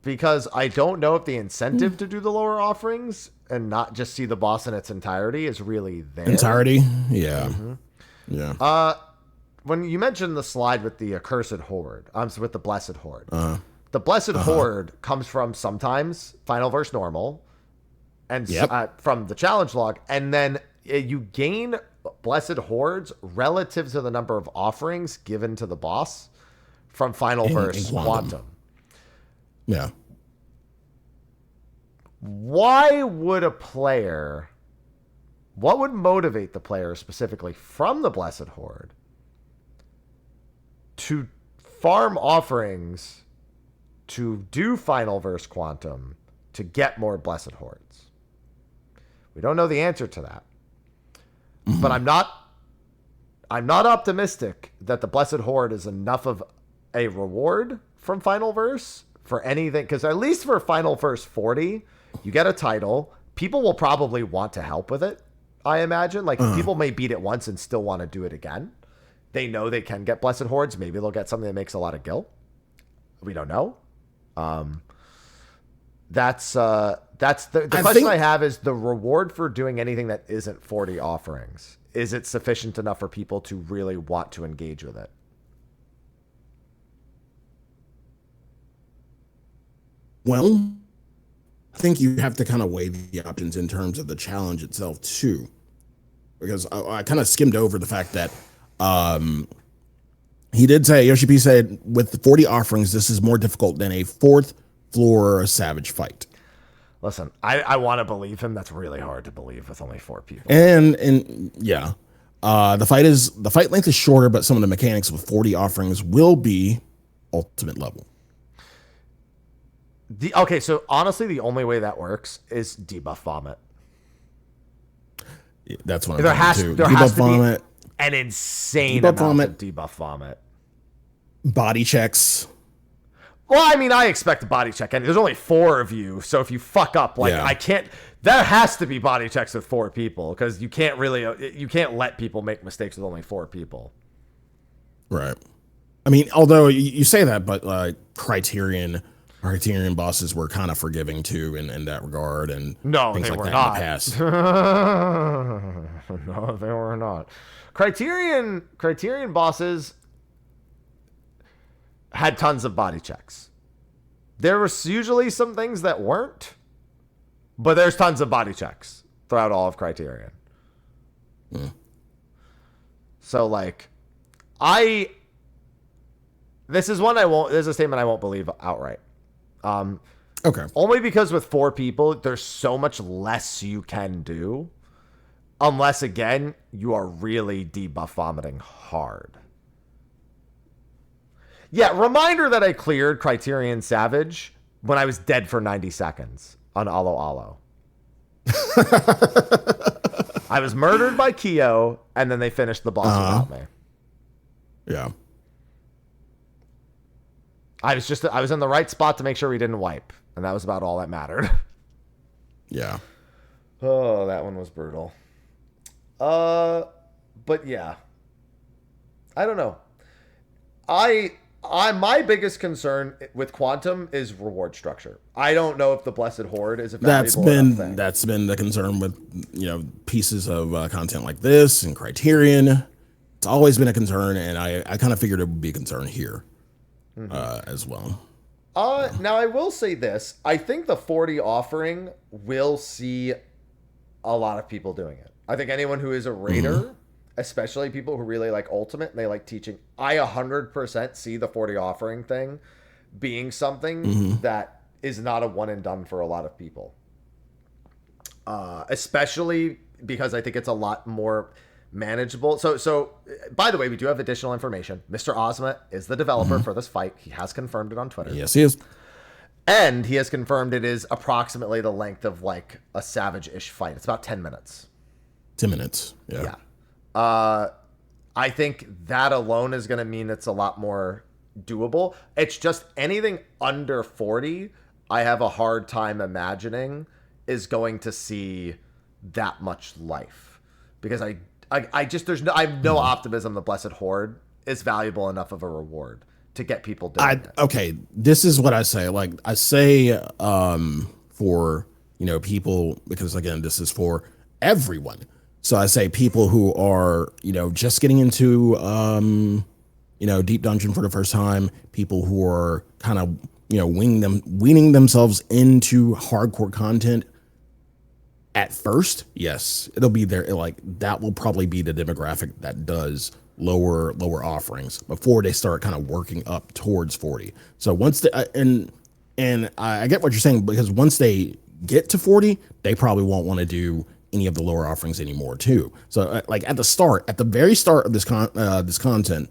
Because I don't know if the incentive to do the lower offerings and not just see the boss in its entirety is really there. Yeah. Yeah. When you mentioned the slide with the accursed horde, with the blessed horde. The Blessed Horde comes from sometimes Final versus Normal and from the challenge log. And then you gain Blessed Hordes relative to the number of offerings given to the boss from Final versus Quantum. Yeah. Why would what would motivate the player specifically from the Blessed Horde to farm offerings to do Final versus Quantum to get more Blessed Hordes? We don't know the answer to that. But I'm not optimistic that the Blessed Horde is enough of a reward from Final Verse for anything, because at least for Final Verse 40, you get a title. People will probably want to help with it. I imagine. Like, people may beat it once and still want to do it again. They know they can get Blessed Hordes. Maybe they'll get something that makes a lot of gil. We don't know. That's the question I have is the reward for doing anything that isn't 40 offerings. Is it sufficient enough for people to really want to engage with it? Well, I think you have to kind of weigh the options in terms of the challenge itself too, because I kind of skimmed over the fact that he did say, Yoshi P said, with 40 offerings, this is more difficult than a fourth floor savage fight. Listen, I want to believe him. That's really hard to believe with only 4 people. And yeah, the fight length is shorter, but some of the mechanics with 40 offerings will be ultimate level. Okay, so honestly, the only way that works is debuff vomit. Yeah, that's what there I'm has too. There Debuff has to vomit, be an insane debuff amount vomit, of debuff vomit. body checks. Well, I mean, I expect a body check, and there's only 4 of you, so if you fuck up, like, Yeah. I can't. There has to be body checks with 4 people because you can't let people make mistakes with only 4 people. Right. I mean, although you say that, but Criterion bosses were kind of forgiving too in that regard, and No, things they like were that not. in the past. No, they were not. Criterion bosses had tons of body checks. There was usually some things that weren't, but there's tons of body checks throughout all of Criterion. So, like, this is a statement I won't believe outright. Okay. Only because with 4 people, there's so much less you can do. Unless, again, you are really debuff vomiting hard. Yeah, reminder that I cleared Criterion Savage when I was dead for 90 seconds on Alo Alo. I was murdered by Kyo, and then they finished the boss without me. Yeah. I was in the right spot to make sure we didn't wipe, and that was about all that mattered. Yeah. Oh, that one was brutal. But yeah. I don't know. My biggest concern with Quantum is reward structure. I don't know if the Blessed Horde is a valuable enough thing. That's been the concern with pieces of content like this and Criterion. It's always been a concern, and I kind of figured it would be a concern here as well. Now I will say this: I think the 40 offering will see a lot of people doing it. I think anyone who is a raider, especially people who really like Ultimate and they like teaching, I 100% see the 40 offering thing being something that is not a one and done for a lot of people. Especially because I think it's a lot more manageable. So by the way, we do have additional information. Mr. Ozma is the developer for this fight. He has confirmed it on Twitter. Yes, he is. And he has confirmed it is approximately the length of like a Savage-ish fight. It's about 10 minutes. 10 minutes. Yeah. I think that alone is going to mean it's a lot more doable. It's just anything under 40, I have a hard time imagining is going to see that much life. Because I have no optimism the Blessed Horde is valuable enough of a reward to get people doing it. Okay, this is what I say. Like I say for, people, because again, this is for everyone. So I say people who are, just getting into, Deep Dungeon for the first time, people who are kind of, weaning themselves into hardcore content at first. Yes, it'll be there. Like that will probably be the demographic that does lower offerings before they start kind of working up towards 40. So once and I get what you're saying, because once they get to 40, they probably won't want to do any of the lower offerings anymore too. So like at the very start of this content,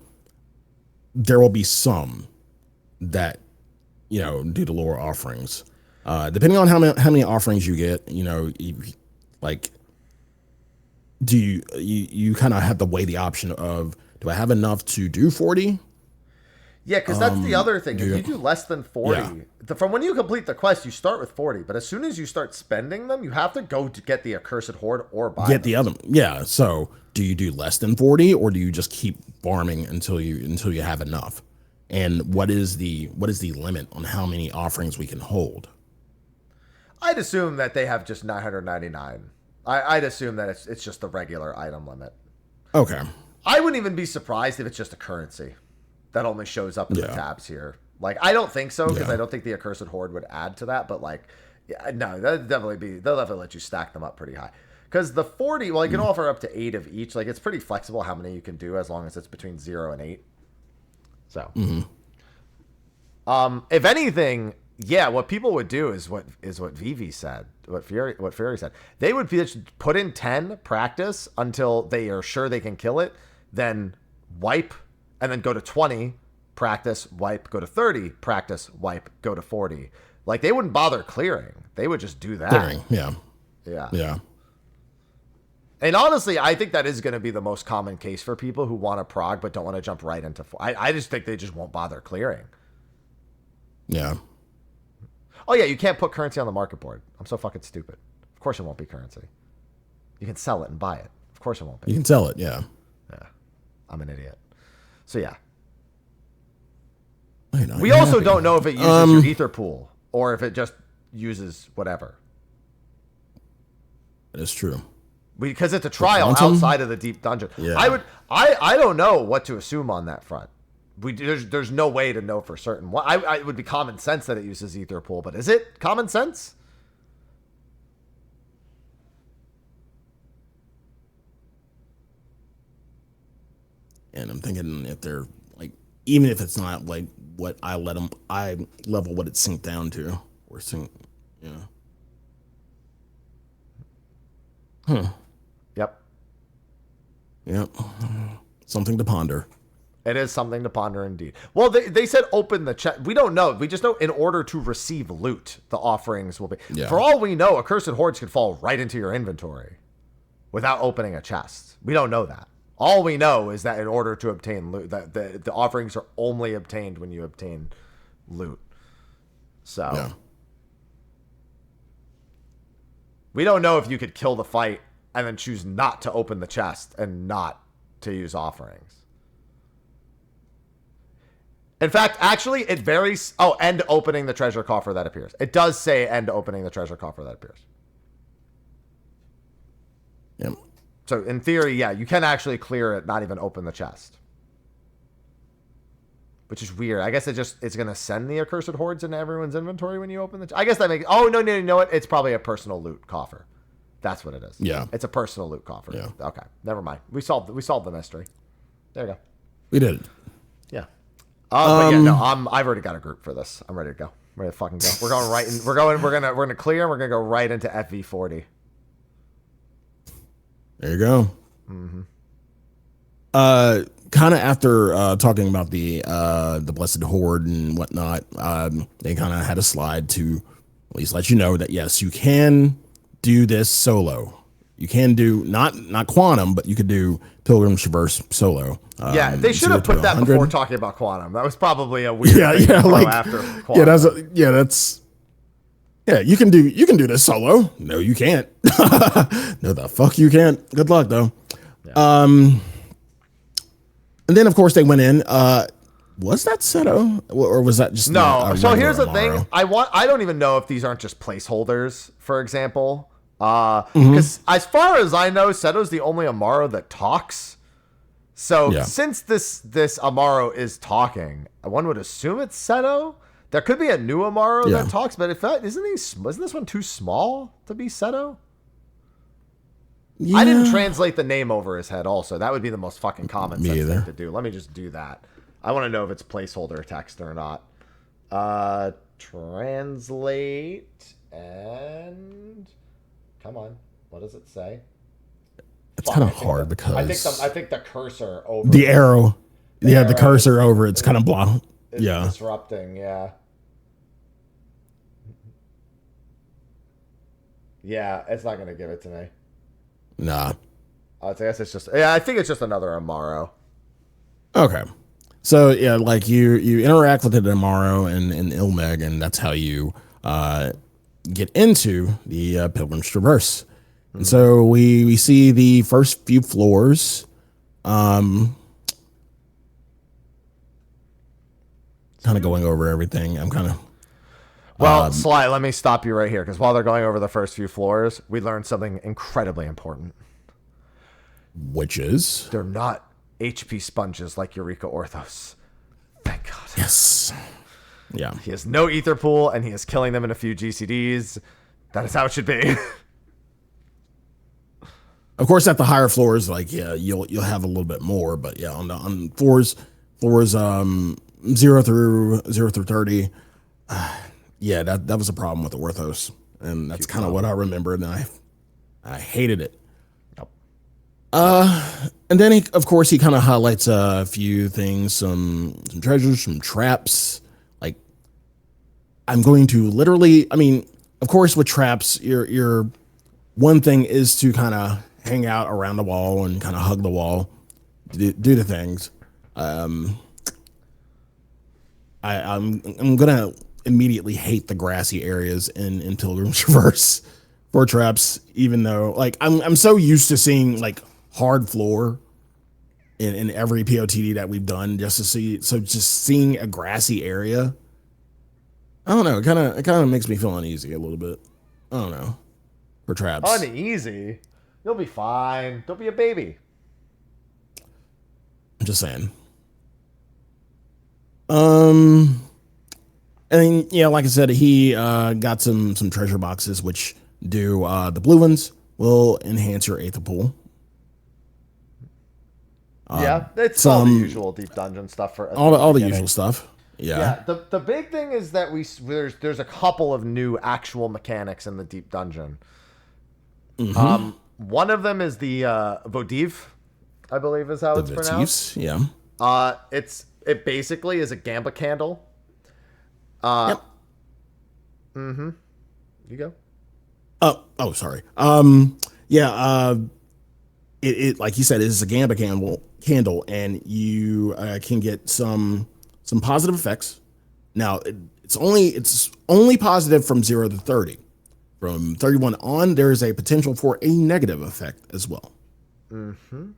there will be some that do the lower offerings, depending on how many offerings you get. Do you kind of have to weigh the option of, do I have enough to do 40? Yeah, because that's the other thing. If you do less than 40, from when you complete the quest, you start with 40. But as soon as you start spending them, you have to go to get the Accursed Horde or buy them. the other. Yeah. So do you do less than 40, or do you just keep farming until you have enough? And what is the limit on how many offerings we can hold? I'd assume that they have just 999. I'd assume that it's just the regular item limit. Okay. I wouldn't even be surprised if it's just a currency that only shows up in the tabs here. Like, I don't think so, because I don't think the Accursed Horde would add to that. But like, no, they'll definitely let you stack them up pretty high. Because the 40, well, you can offer up to 8 of each. Like, it's pretty flexible how many you can do as long as it's between 0 and 8. So, if anything, yeah, what people would do is what Vivi said, what Fury said. They would put in 10, practice until they are sure they can kill it, then wipe, and then go to 20, practice, wipe, go to 30, practice, wipe, go to 40. Like, they wouldn't bother clearing. They would just do that. Clearing, yeah. Yeah. And honestly, I think that is going to be the most common case for people who want to prog but don't want to jump right into... I just think they just won't bother clearing. Yeah. Oh, yeah, you can't put currency on the market board. I'm so fucking stupid. Of course it won't be currency. You can sell it and buy it. Of course it won't be. You can sell it, yeah. Yeah. I'm an idiot. So, yeah. We also don't know if it uses your ether pool or if it just uses whatever. That is true. Because it's a trial outside of the deep dungeon. Yeah. I don't know what to assume on that front. There's no way to know for certain. It would be common sense that it uses ether pool, but is it common sense? And I'm thinking if they're like, even if it's not like what I level what it synced down to, or sync, Yep. Something to ponder. It is something to ponder indeed. Well, they said open the chest. We don't know. We just know in order to receive loot, the offerings will be. Yeah. For all we know, Accursed Hordes could fall right into your inventory without opening a chest. We don't know that. All we know is that in order to obtain loot, that the offerings are only obtained when you obtain loot. So we don't know if you could kill the fight and then choose not to open the chest and not to use offerings. In fact, actually, it varies. Oh, end opening the treasure coffer that appears. It does say end opening the treasure coffer that appears. Yep. So in theory, yeah, you can actually clear it, not even open the chest. Which is weird. I guess it's going to send the Accursed Hordes into everyone's inventory when you open the chest. I guess that makes... Oh, no, you know what? It's probably a personal loot coffer. That's what it is. Yeah. It's a personal loot coffer. Yeah. Okay. Never mind. We solved the mystery. There you go. We did it. Yeah. But yeah, no, I've already got a group for this. I'm ready to go. I'm ready to fucking go. We're going right in. We're gonna clear and we're gonna go right into FV40. There you go. Kind of after talking about the Blessed Horde and whatnot, they kind of had a slide to at least let you know that yes, you can do this solo. You can do not Quantum, but you could do Pilgrim's Traverse solo. Yeah, they should have put that before talking about Quantum. That was probably a weird thing to like after Quantum. You can do this solo. No, you can't. No, the fuck you can't. Good luck though. Yeah. And then of course they went in. Was that Seto or was that just no? So here's the thing. I don't even know if these aren't just placeholders. For example. Because as far as I know, Seto's the only Amaro that talks. So since this Amaro is talking, one would assume it's Seto. There could be a new Amaro that talks, but isn't this one too small to be Seto? Yeah. I didn't translate the name over his head. Also, that would be the most fucking common sense thing to do. Let me just do that. I want to know if it's placeholder text or not. Translate and. Come on. What does it say? It's kind of hard because I think the cursor over the arrow. The cursor over it's kind of blah. Yeah. Disrupting, yeah. Yeah, it's not going to give it to me. Nah. I guess it's just I think it's just another Amaro. Okay. So yeah, like you interact with the Damaro and Ilmeg, and that's how you get into the Pilgrim's Traverse. And so we see the first few floors. Kind of going over everything. I'm kind of Well, Sly, let me stop you right here, because while they're going over the first few floors, we learned something incredibly important. which is They're not HP sponges like Eureka Orthos. Thank God. yes, yeah. He has no ether pool, and he is killing them in a few GCDs. That is how it should be. Of course, at the higher floors, like you'll have a little bit more, but yeah, on floors 0 through 30, yeah, that was a problem with the Orthos, and that's kind of what I remembered, and I hated it. Yep. And then of course he kind of highlights a few things, some treasures, some traps. Like I'm going to literally, I mean, of course with traps, your one thing is to kind of hang out around the wall and kind of hug the wall, do the things. I'm gonna immediately hate the grassy areas in Pilgrim's Traverse for traps, even though like I'm so used to seeing like hard floor in every POTD that we've done just seeing a grassy area. I don't know. It kind of makes me feel uneasy a little bit. I don't know. For traps. Uneasy? You'll be fine. Don't be a baby. I'm just saying. And yeah, like I said, he got some treasure boxes which do the blue ones will enhance your Aether pool. Yeah, it's all the usual deep dungeon stuff for all the usual stuff. Yeah. The big thing is that there's a couple of new actual mechanics in the deep dungeon. Mm-hmm. One of them is the Vodiv, I believe is how it's pronounced. Yeah. It basically is a Gamba candle. Yep. Mm-hmm. You go. Oh, sorry. Yeah. It like you said, it is a Gamba candle, and you can get some positive effects. Now it's only positive from 0 to 30. From 31 on, there is a potential for a negative effect as well. Mm-hmm.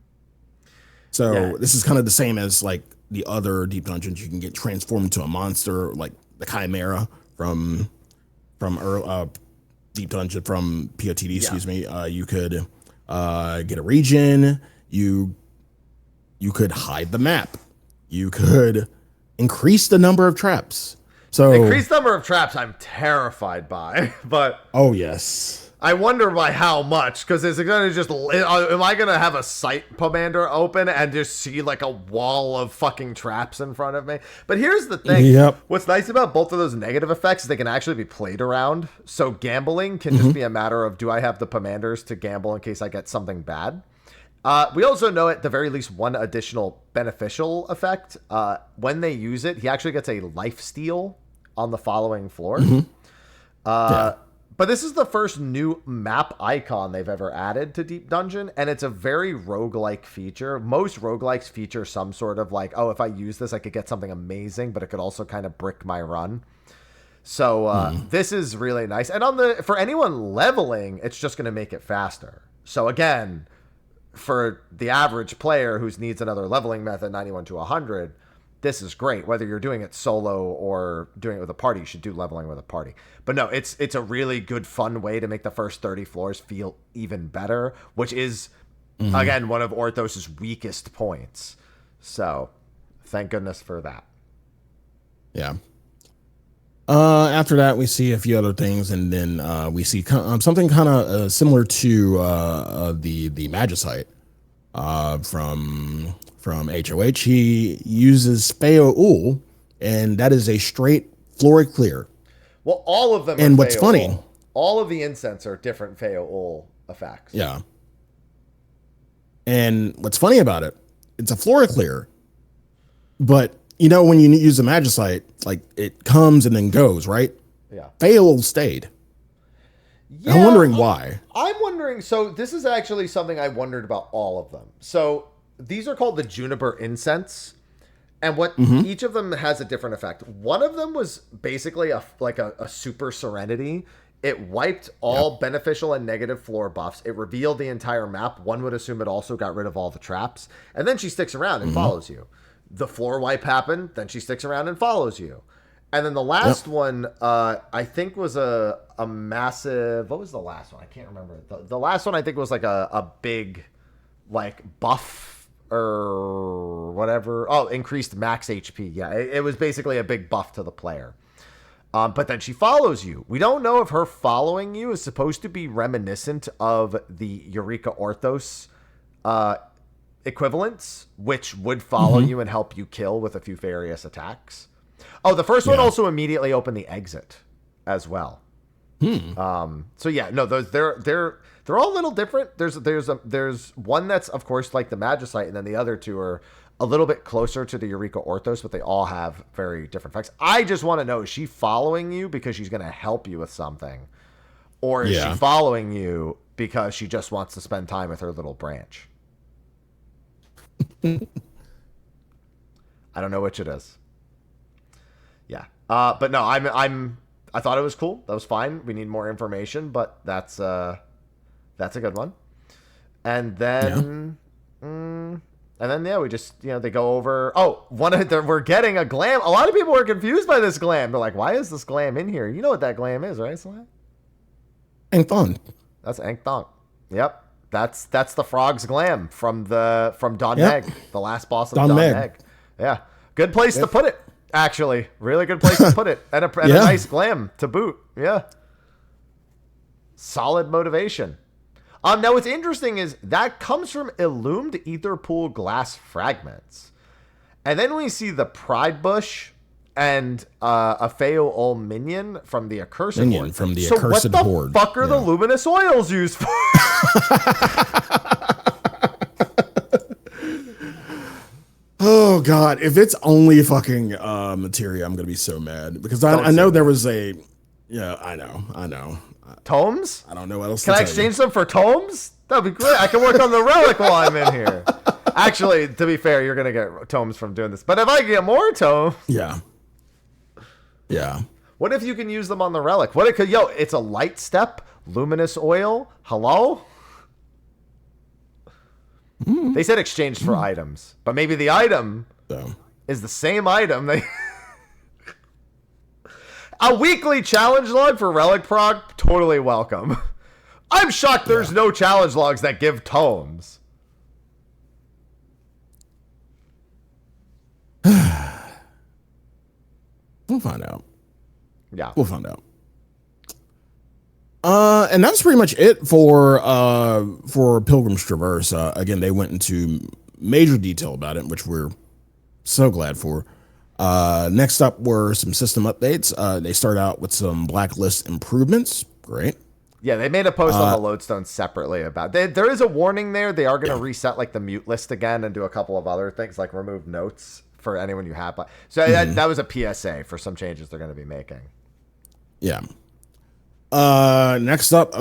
So this is kind of the same as like the other deep dungeons. You can get transformed into a monster, like the Chimera from deep dungeon from POTD. Excuse me. You could get a region. You could hide the map. You could increase the number of traps. So increased number of traps I'm terrified by, but oh yes, I wonder by how much, because it's gonna just am I gonna have a site commander open and just see like a wall of fucking traps in front of me? But here's the thing. Yep. What's nice about both of those negative effects is they can actually be played around. So gambling can just be a matter of, do I have the commanders to gamble in case I get something bad? We also know at the very least one additional beneficial effect. When they use it, he actually gets a life steal on the following floor. But this is the first new map icon they've ever added to Deep Dungeon, and it's a very roguelike feature. Most roguelikes feature some sort of like, oh, if I use this, I could get something amazing, but it could also kind of brick my run. So this is really nice. And for anyone leveling, it's just going to make it faster. So again, for the average player who needs another leveling method, 91 to 100, this is great. Whether you're doing it solo or doing it with a party, you should do leveling with a party. But no, it's a really good, fun way to make the first 30 floors feel even better, which is, again, one of Orthos's weakest points. So thank goodness for that. Yeah. After that, we see a few other things, and then we see something kind of similar to the Magicite from HOH. He uses Feo-Ul, and that is a straight floor clear. Well, all of them. And what's funny, all of the incense are different Feo-Ul effects. Yeah. And what's funny about it, it's a floor clear, but you know, when you use a Magicite, like it comes and then goes, right? Yeah. Feo-Ul stayed. Yeah, I'm wondering why. I'm wondering. So this is actually something I wondered about all of them. So these are called the Juniper incense. And what each of them has a different effect. One of them was basically a super serenity. It wiped all beneficial and negative floor buffs. It revealed the entire map. One would assume it also got rid of all the traps. And then she sticks around and follows you. The floor wipe happened. Then she sticks around and follows you. And then the last one, I think was a massive... What was the last one? I can't remember. The last one I think was like a big like buff or whatever. Oh, increased max HP. Yeah, it was basically a big buff to the player. But then she follows you. We don't know if her following you is supposed to be reminiscent of the Eureka Orthos equivalents, which would follow you and help you kill with a few various attacks. Oh, the first one also immediately opened the exit as well. So yeah, no, those they're all a little different. There's one that's of course like the Magicite, and then the other two are a little bit closer to the Eureka Orthos, but they all have very different effects. I just want to know, is she following you because she's going to help you with something? Or is she following you because she just wants to spend time with her little branch? I don't know which it is. Yeah. But no, I thought it was cool. That was fine. We need more information, but that's a good one. And then... And then, we just, they go over... Oh, we're getting a glam. A lot of people were confused by this glam. They're like, why is this glam in here? You know what that glam is, right, Sly? Ankthong. That's Ankthong. Yep. That's the frog's glam from Don Meg, the last boss of Don Meg. Yeah. Good place to put it, actually. Really good place to put it. And a nice glam to boot. Yeah. Solid motivation. Now, what's interesting is that comes from illumed ether pool glass fragments. And then we see the Pride Bush and a Feo Ol Minion from the Accursed Horde. From the Accursed Horde. What the fuck are the luminous oils used for? Oh, God. If it's only fucking materia, I'm going to be so mad. Because I know there was a... Yeah, I know. Tomes? I don't know what else Can I exchange them for tomes? That'd be great. I can work on the relic while I'm in here. Actually, to be fair, you're going to get tomes from doing this. But if I get more tomes... Yeah. What if you can use them on the relic? It's a light step, luminous oil. Hello? They said exchanged for items. But maybe the item is the same item. A weekly challenge log for Relic Prog, totally welcome. I'm shocked there's no challenge logs that give tomes. We'll find out. Yeah. We'll find out. And that's pretty much it for Pilgrim's Traverse. Again, they went into major detail about it, which we're so glad for. Next up were some system updates. They start out with some blacklist improvements. Great. Yeah, they made a post on the lodestone separately about there is a warning there. They are going to reset like the mute list again and do a couple of other things like remove notes for anyone you have. So that was a PSA for some changes they're going to be making. Yeah. Next up,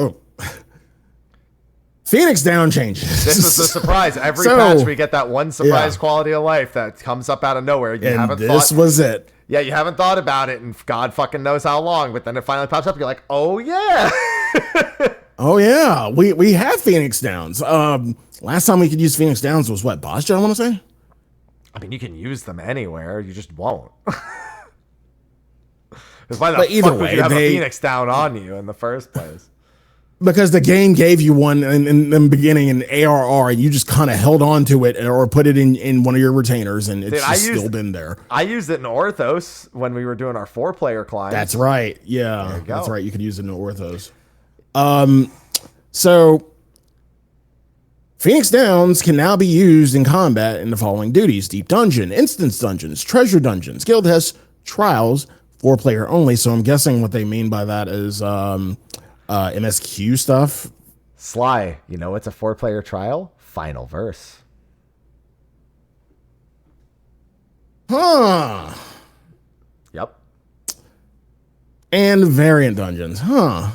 Phoenix Down changes. This is the surprise. Every patch we get that one surprise quality of life that comes up out of nowhere. This was it. Yeah, you haven't thought about it, and God fucking knows how long. But then it finally pops up. You're like, oh yeah, oh yeah. We have Phoenix Downs. Last time we could use Phoenix Downs was what, Boss Jet, I want to say. I mean, you can use them anywhere. You just won't. Why the fuck would you have a Phoenix Down on you in the first place? Because the game gave you one in the beginning in ARR, and you just kind of held on to it or put it in one of your retainers, and it's still been there. I used it in Orthos when we were doing our 4-player climb. That's right. Yeah, that's right. You could use it in Orthos. So Phoenix Downs can now be used in combat in the following duties: Deep Dungeon, Instance Dungeons, Treasure Dungeons, Guild Test, Trials, 4-player only. So I'm guessing what they mean by that is MSQ stuff. Sly, you know it's a 4-player trial? Final verse. Huh. Yep. And variant dungeons. Huh.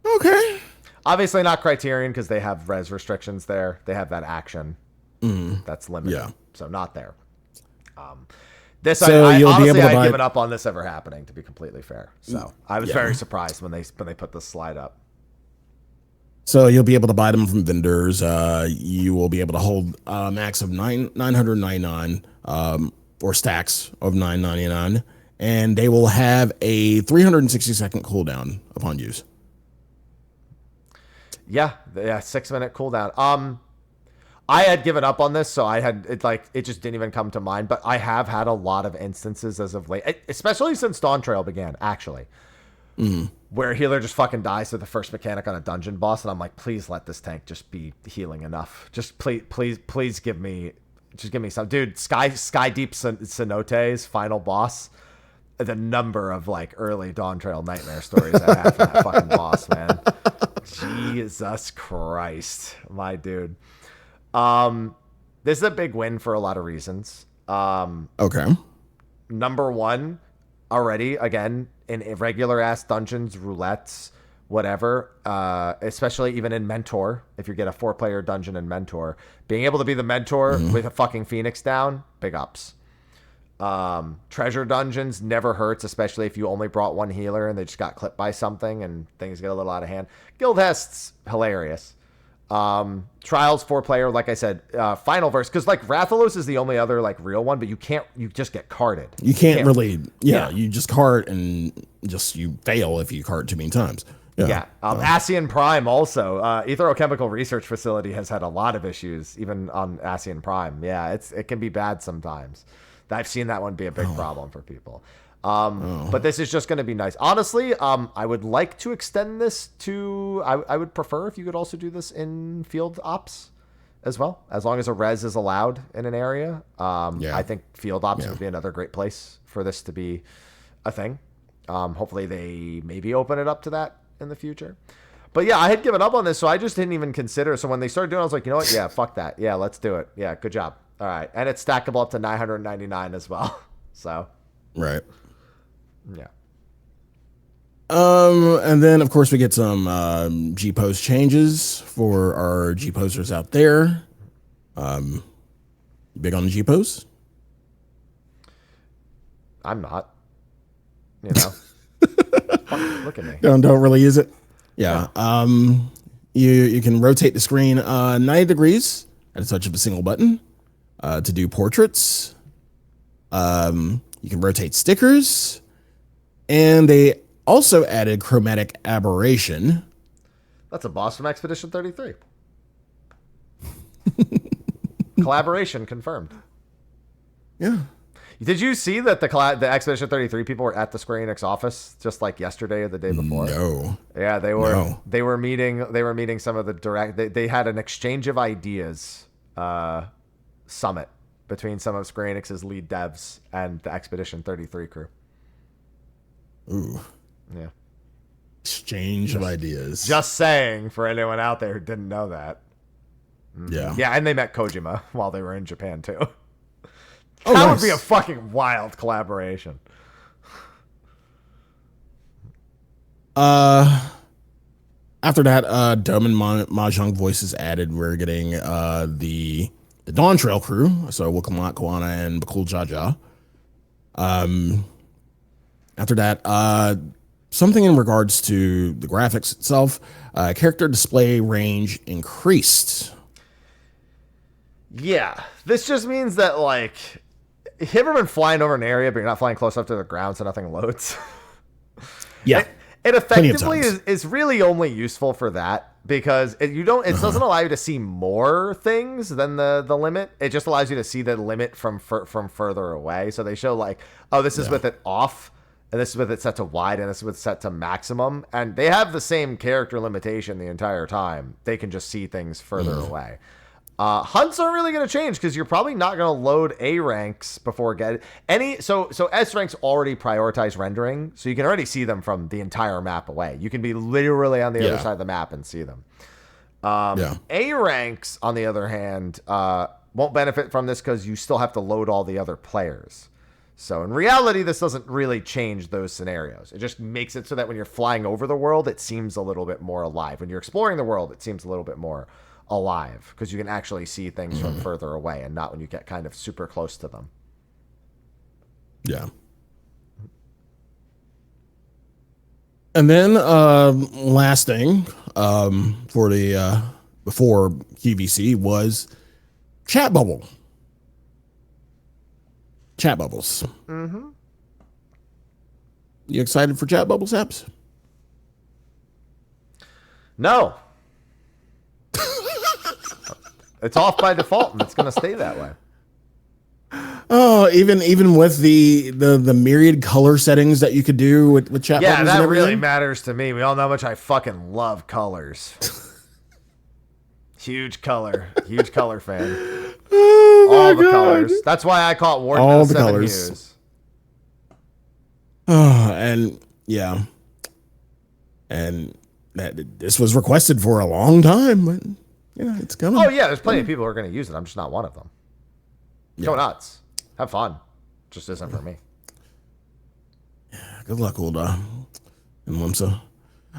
Okay. Obviously not Criterion because they have res restrictions there. They have that action. That's limited. Yeah. So not there. This So I you'll be honestly able to I had buy- given up on this ever happening, to be completely fair. So I was very surprised when they put this slide up. So you'll be able to buy them from vendors. You will be able to hold a max of 999 or stacks of 999, and they will have a 360-second cooldown upon use. Yeah, 6-minute cooldown. I had given up on this, so I had it just didn't even come to mind. But I have had a lot of instances as of late, especially since Dawn Trail began, actually, where a healer just fucking dies to the first mechanic on a dungeon boss, and I'm like, please let this tank just be healing enough. Just please give me some, dude. Sky Deep Cenote's final boss. The number of like early Dawn Trail nightmare stories I have from that fucking boss, man. Jesus Christ, my dude. This is a big win for a lot of reasons. Okay. Number one, already, again, in irregular ass dungeons, roulettes, whatever, especially even in Mentor, if you get a 4-player dungeon in Mentor, being able to be the mentor with a fucking Phoenix down, big ups. Treasure dungeons never hurts, especially if you only brought one healer and they just got clipped by something and things get a little out of hand. Guild Hests, hilarious. Trials 4-player, like I said, Final Verse, because like Rathalos is the only other like real one, but you just get carded. You can't really, you just cart and you fail if you cart too many times. Yeah. Ascian Prime also, Etherochemical Research Facility has had a lot of issues, even on Ascian Prime. Yeah, it can be bad sometimes. I've seen that one be a big problem for people. But this is just going to be nice. Honestly, I would like to extend this to... I would prefer if you could also do this in field ops as well, as long as a res is allowed in an area. I think field ops would be another great place for this to be a thing. Hopefully they maybe open it up to that in the future. But yeah, I had given up on this, so I just didn't even consider. So when they started doing it, I was like, you know what? Yeah, fuck that. Yeah, let's do it. Yeah, good job. All right. And it's stackable up to 999 as well. So. Right. Yeah. And then of course we get some G-post changes for our G-posters out there. You big on the G-post? I'm not. You know. Look at me. Don't really use it. Yeah. You can rotate the screen 90 degrees at a touch of a single button to do portraits. You can rotate stickers, and they also added chromatic aberration. That's a boss from Expedition 33. Collaboration confirmed. Yeah. Did you see that the Expedition 33 people were at the Square Enix office just like yesterday or the day before? No. Yeah, they were meeting some of the direct. They had an exchange of ideas summit between some of Square Enix's lead devs and the Expedition 33 crew. Ooh. Yeah. Exchange of ideas. Just saying for anyone out there who didn't know that. Yeah. Yeah, and they met Kojima while they were in Japan too. Oh, that nice. would be a fucking wild collaboration. After that, Tome and Mahjong voices added. We're getting the Dawn Trail crew, so Wukamat, Koana, and Bakul Jaja. After that, something in regards to the graphics itself, character display range increased. Yeah, this just means that, like, have you ever been flying over an area, but you're not flying close enough to the ground, so nothing loads? Yeah. It effectively is really only useful for that because it doesn't allow you to see more things than the limit. It just allows you to see the limit from further away. So they show like, oh, this is with it off, and this is with it set to wide, and this is with it set to maximum, and they have the same character limitation the entire time. They can just see things further away. Hunts aren't really going to change because you're probably not going to load A ranks before getting any. So S ranks already prioritize rendering, so you can already see them from the entire map away. You can be literally on the other side of the map and see them. A ranks, on the other hand, won't benefit from this because you still have to load all the other players. So in reality, this doesn't really change those scenarios. It just makes it so that when you're flying over the world, it seems a little bit more alive. When you're exploring the world, it seems a little bit more alive, because you can actually see things from further away and not when you get kind of super close to them. Yeah. And then last thing for the before QVC was chat bubble. Chat bubbles. Mm-hmm. You excited for chat bubbles, Apps? No. It's off by default, and it's going to stay that way. Oh, even with the myriad color settings that you could do with chat bubbles. Yeah, that and really matters to me. We all know how much I fucking love colors. Huge color fan. Oh all the God. colors. That's why I call it Warden all of the 7 colors. Hues. Oh, and yeah, and this was requested for a long time, but it's coming. Oh yeah, there's plenty of people who are going to use it. I'm just not one of them. Go nuts, have fun. Just isn't for me. Good luck, old and Limsa.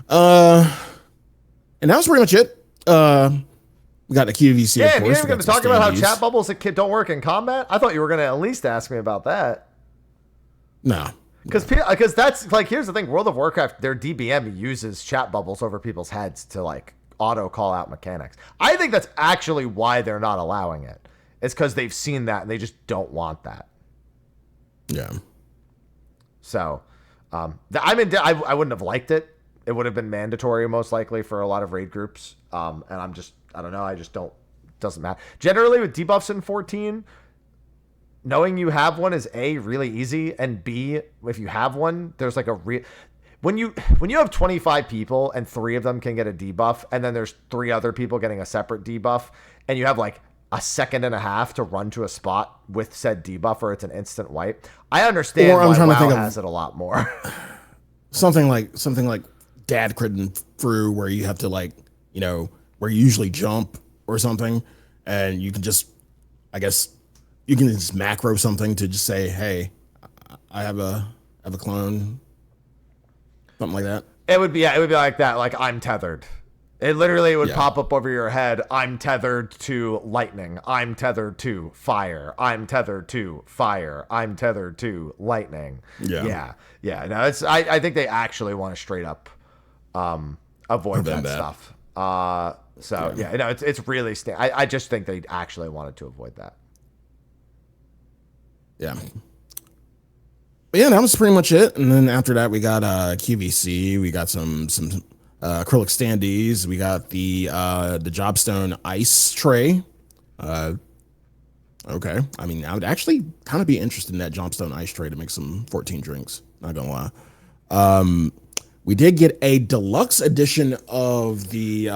And that was pretty much it. We got the QVC. Yeah, of you're course. even going to talk about how chat bubbles don't work in combat. I thought you were going to at least ask me about that. No. Because that's like, here's the thing, World of Warcraft, their DBM uses chat bubbles over people's heads to like auto call out mechanics. I think that's actually why they're not allowing it. It's because they've seen that and they just don't want that. Yeah. So, I wouldn't have liked it. It would have been mandatory most likely for a lot of raid groups. And I don't know. I just don't, doesn't matter. Generally with debuffs in 14, knowing you have one is A, really easy, and B, if you have one, there's like when you have 25 people and 3 of them can get a debuff, and then there's 3 other people getting a separate debuff, and you have like a second and a half to run to a spot with said debuff, or it's an instant wipe. I understand why WoW has it a lot more. something like Dad Critting through, where you have to like, where you usually jump or something, and you can just, I guess, you can just macro something to just say, hey, I have a clone, something like that. It would be like that. Like, I'm tethered. It literally would pop up over your head. I'm tethered to lightning. I'm tethered to fire. I'm tethered to fire. I'm tethered to lightning. Yeah. No, I think they actually want to straight up avoid that stuff. It's really I just think they actually wanted to avoid that. Yeah. But yeah, that was pretty much it. And then after that, we got QVC. We got some acrylic standees. We got the Jobstone ice tray. Okay. I mean, I would actually kind of be interested in that Jobstone ice tray to make some 14 drinks. Not gonna lie. We did get a deluxe edition of the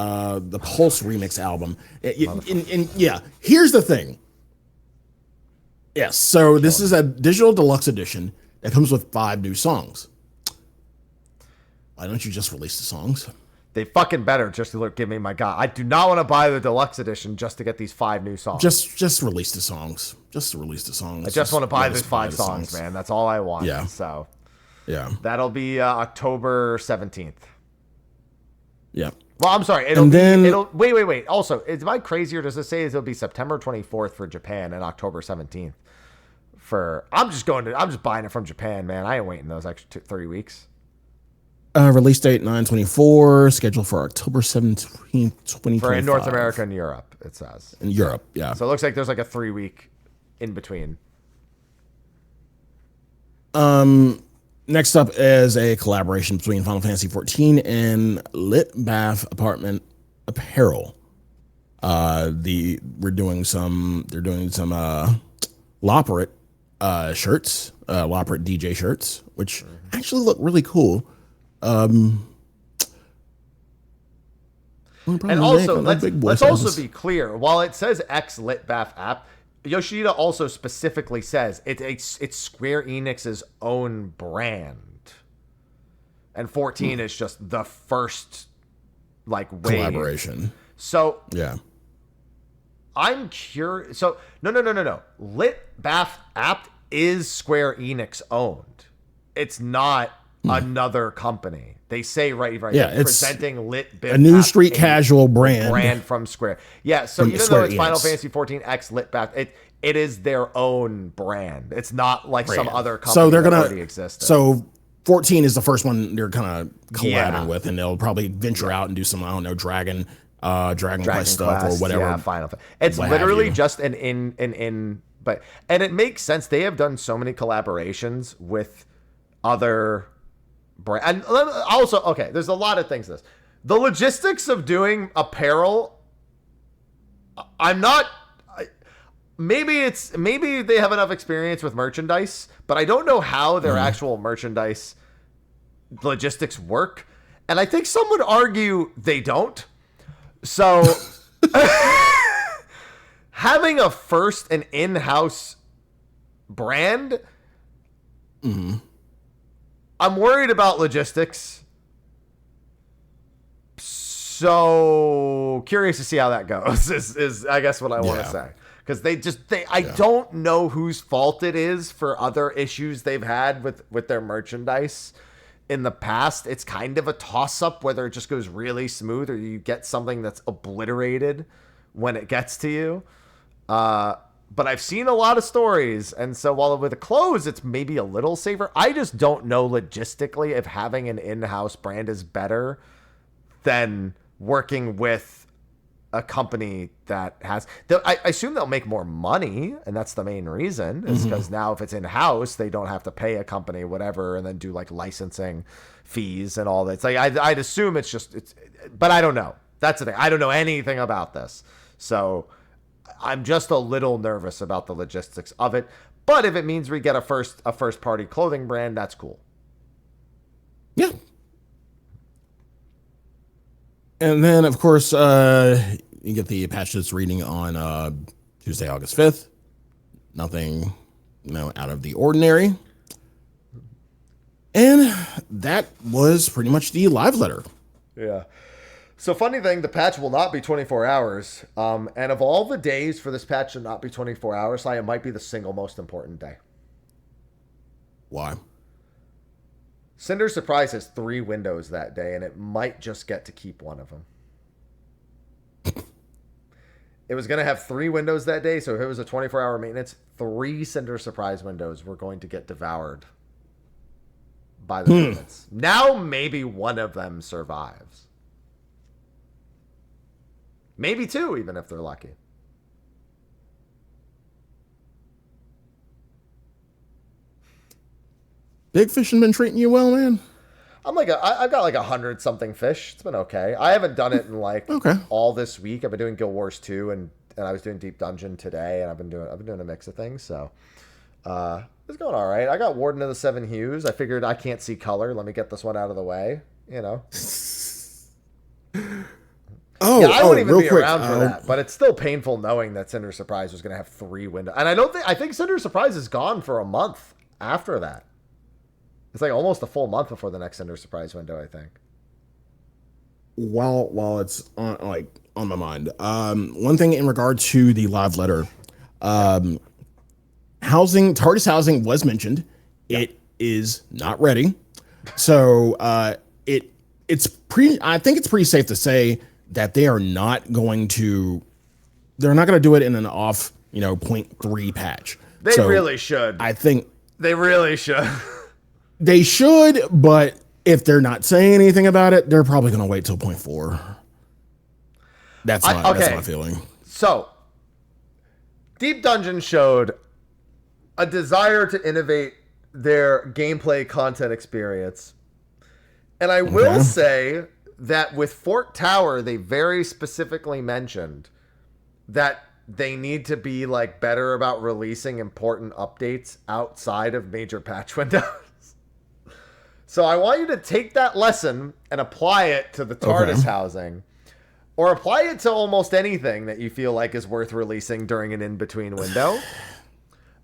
Pulse remix album. Here's the thing. Yes, so this is a digital deluxe edition that comes with 5 new songs. Why don't you just release the songs? They fucking better just to give me my God. I do not want to buy the deluxe edition just to get these 5 new songs. Just release the songs. Just release the songs. I just want to buy these 5 songs, man. That's all I want. Yeah. So, yeah. That'll be October 17th. Yeah. Well, I'm sorry. Wait. Also, am I crazy, or does it say it'll be September 24th for Japan and October 17th I'm just buying it from Japan, man. I ain't waiting those extra 3 weeks. Release date 9/24, scheduled for October 17th, 2025. For in North America and Europe, it says. In Europe, yeah. So it looks like there's like a 3-week in between. Next up is a collaboration between Final Fantasy 14 and Lit Bath Apartment Apparel. They're doing some Loperate shirts, Loperate DJ shirts, which actually look really cool. And also, let's also be clear. While it says X Lit Bath app, Yoshida also specifically says it's Square Enix's own brand, and 14 is just the first wave collaboration. So yeah, I'm curious. So no. Lit Bath app is Square Enix owned. It's not another company. They say right, Yeah, they're it's presenting lit a new street casual brand from Square. Yeah, so even though it's Final Fantasy 14X lit bath, it is their own brand. It's not like some other company that already existed. So 14 is the first one they're kind of collabing with, and they'll probably venture out and do some, I don't know, Dragon Quest stuff or whatever. Yeah, Final. It's literally just but and it makes sense. They have done so many collaborations with other brands. And also, okay, there's a lot of things. The logistics of doing apparel, maybe they have enough experience with merchandise, but I don't know how their actual merchandise logistics work. And I think some would argue they don't. So having an in-house brand, I'm worried about logistics. So curious to see how that goes is I guess what I want to say. Because I don't know whose fault it is for other issues they've had with their merchandise in the past. It's kind of a toss-up whether it just goes really smooth or you get something that's obliterated when it gets to you. But I've seen a lot of stories, and so while with the clothes, it's maybe a little safer. I just don't know logistically if having an in-house brand is better than working with a company that has. I assume they'll make more money, and that's the main reason. Is because now if it's in-house, they don't have to pay a company whatever, and then do like licensing fees and all that. It's like I'd assume but I don't know. That's the thing. I don't know anything about this, so I'm just a little nervous about the logistics of it. But if it means we get a first party clothing brand, that's cool. Yeah. And then, of course, you get the patch that's reading on Tuesday, August 5th. Nothing, out of the ordinary. And that was pretty much the live letter. Yeah. So funny thing, the patch will not be 24 hours. And of all the days for this patch to not be 24 hours, it might be the single most important day. Why? Cinder's Surprise has 3 windows that day, and it might just get to keep one of them. It was going to have 3 windows that day, so if it was a 24-hour maintenance, 3 Cinder Surprise windows were going to get devoured by the maintenance. Now maybe one of them survives. Maybe 2, even if they're lucky. Big fishing been treating you well, man? I've got like 100 something fish. It's been okay. I haven't done it in all this week. I've been doing Guild Wars 2 and I was doing Deep Dungeon today, and I've been doing a mix of things. So it's going all right. I got Warden of the Seven Hues. I figured I can't see color. Let me get this one out of the way. I wouldn't even be around for that, but it's still painful knowing that Cinder Surprise was going to have 3 windows. And I think Cinder Surprise is gone for a month after that. It's like almost a full month before the next Cinder Surprise window, I think. While it's on my mind, one thing in regard to the live letter, TARDIS housing was mentioned. Yep. It is not ready, so I think it's pretty safe to say that they're not going to do it in an off 0.3 patch. They really should. I think they really should. They should, but if they're not saying anything about it, they're probably going to wait till 0.4. That's my feeling. So, Deep Dungeon showed a desire to innovate their gameplay content experience. And I will say that with Fort Tower, they very specifically mentioned that they need to be better about releasing important updates outside of major patch windows. So I want you to take that lesson and apply it to the TARDIS housing, or apply it to almost anything that you feel like is worth releasing during an in-between window.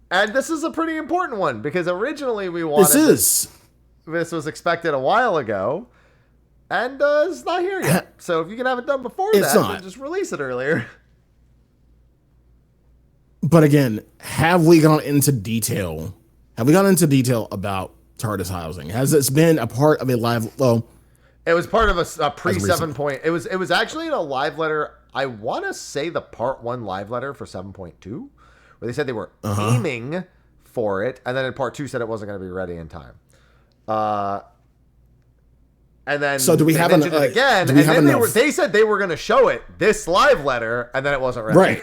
And this is a pretty important one, because originally we wanted this was expected a while ago, and it's not here yet. So if you can have it done before then just release it earlier. But again, have we gone into detail about TARDIS housing? Has this been a part of a live? Well, it was part of a pre 7 point. It was actually in a live letter. I want to say the part 1 live letter for 7.2, where they said they were aiming for it, and then in part 2 said it wasn't going to be ready in time. And then so do we have it again? And then they said they were going to show it this live letter, and then it wasn't ready.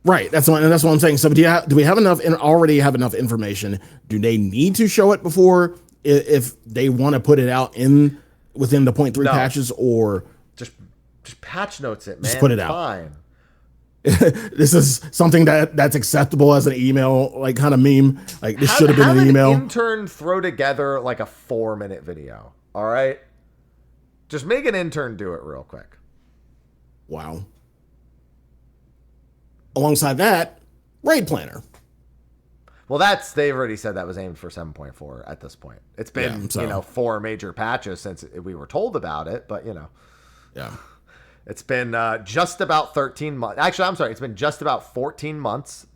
Right. That's what I'm saying. So do we have enough and already have enough information? Do they need to show it before if they want to put it out within the 0.3 patches, or just patch notes it, man? Just put it out. Fine. This is something that's acceptable as an email, like kind of meme. Like this should have been an email. Intern throw together like a 4-minute video. All right, just make an intern do it real quick. Wow. Alongside that, raid planner. Well, they've already said that was aimed for 7.4 at this point. It's been 4 major patches since we were told about it, but it's been just about 13 months. Actually, I'm sorry, it's been just about 14 months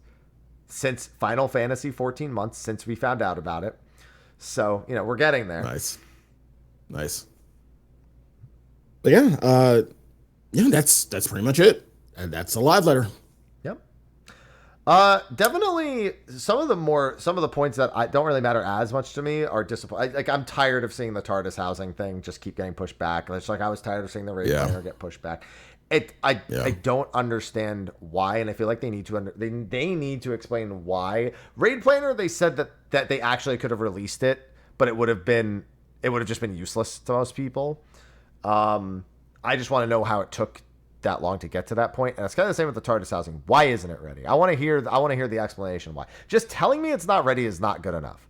since Final Fantasy 14 months since we found out about it. So, we're getting there. Nice. But that's pretty much it. And that's a live letter. Yep. Definitely some of the points that don't really matter as much to me are disappointing. Like, I'm tired of seeing the TARDIS housing thing just keep getting pushed back. It's like I was tired of seeing the raid planner get pushed back. I don't understand why, and I feel like they need to they need to explain why. Raid planner, they said that they actually could have released it, but it would have just been useless to most people. I just want to know how it took that long to get to that point, and it's kind of the same with the TARDIS housing. Why isn't it ready? I want to hear the explanation why. Just telling me it's not ready is not good enough.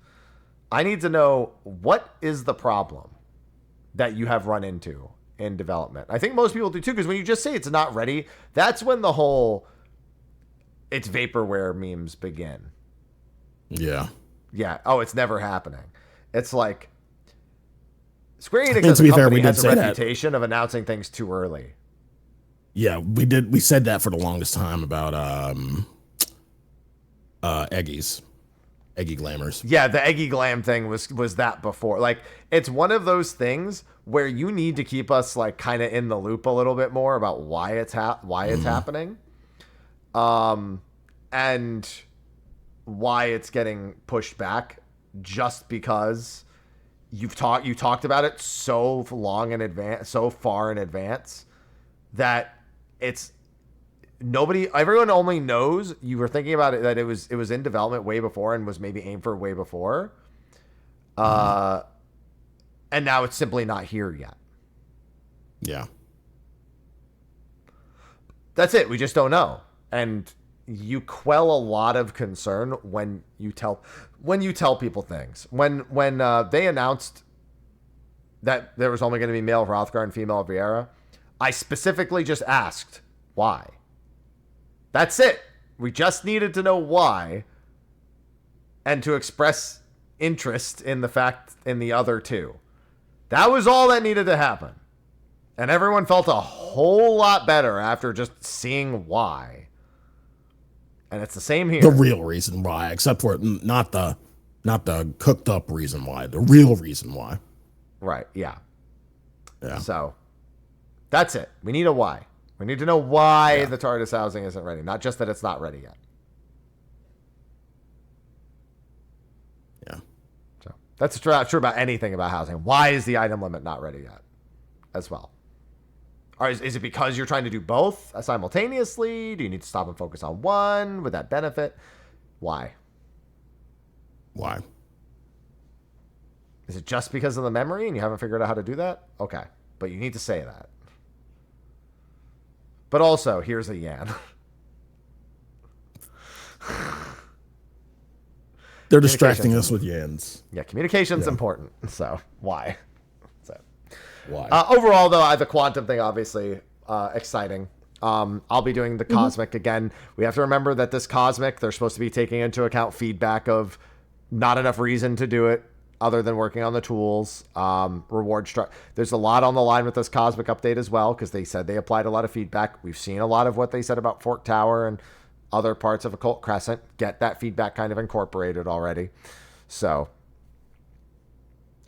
I need to know what is the problem that you have run into in development. I think most people do too, because when you just say it's not ready, that's when the whole it's vaporware memes begin. Yeah. Oh, it's never happening. It's like Square Enix as a company has a reputation of announcing things too early. Yeah, we said that for the longest time about Eggy glamours. Yeah, the Eggy glam thing was that before. Like, it's one of those things where you need to keep us like kind of in the loop a little bit more about why it's happening, and why it's getting pushed back. Just because you talked about it so long in advance, so far in advance, that everyone only knows you were thinking about it, that it was in development way before and was maybe aimed for way before. And now it's simply not here yet. Yeah. That's it. We just don't know. And you quell a lot of concern when you tell people things. When they announced that there was only going to be male Hrothgar and female Viera, I specifically just asked why. That's it. We just needed to know why, and to express interest in the other two. That was all that needed to happen. And everyone felt a whole lot better after just seeing why. And it's the same here. The real reason why, except for not the cooked up reason why, the real reason why. Right, yeah. So that's it. We need a why. We need to know why the TARDIS housing isn't ready, not just that it's not ready yet. Yeah. So that's true about anything about housing. Why is the item limit not ready yet as well? Or is it because you're trying to do both simultaneously? Do you need to stop and focus on one? Would that benefit? Why? Is it just because of the memory and you haven't figured out how to do that? Okay. But you need to say that. But also, here's a Yan. They're distracting us with Yans. Yeah, communication's important. So, why? Why? Overall, though, the quantum thing, obviously, exciting. I'll be doing the Cosmic again. We have to remember that this Cosmic, they're supposed to be taking into account feedback of not enough reason to do it other than working on the tools. Reward structure. There's a lot on the line with this Cosmic update as well, because they said they applied a lot of feedback. We've seen a lot of what they said about Fork Tower and other parts of Occult Crescent. Get that feedback kind of incorporated already. So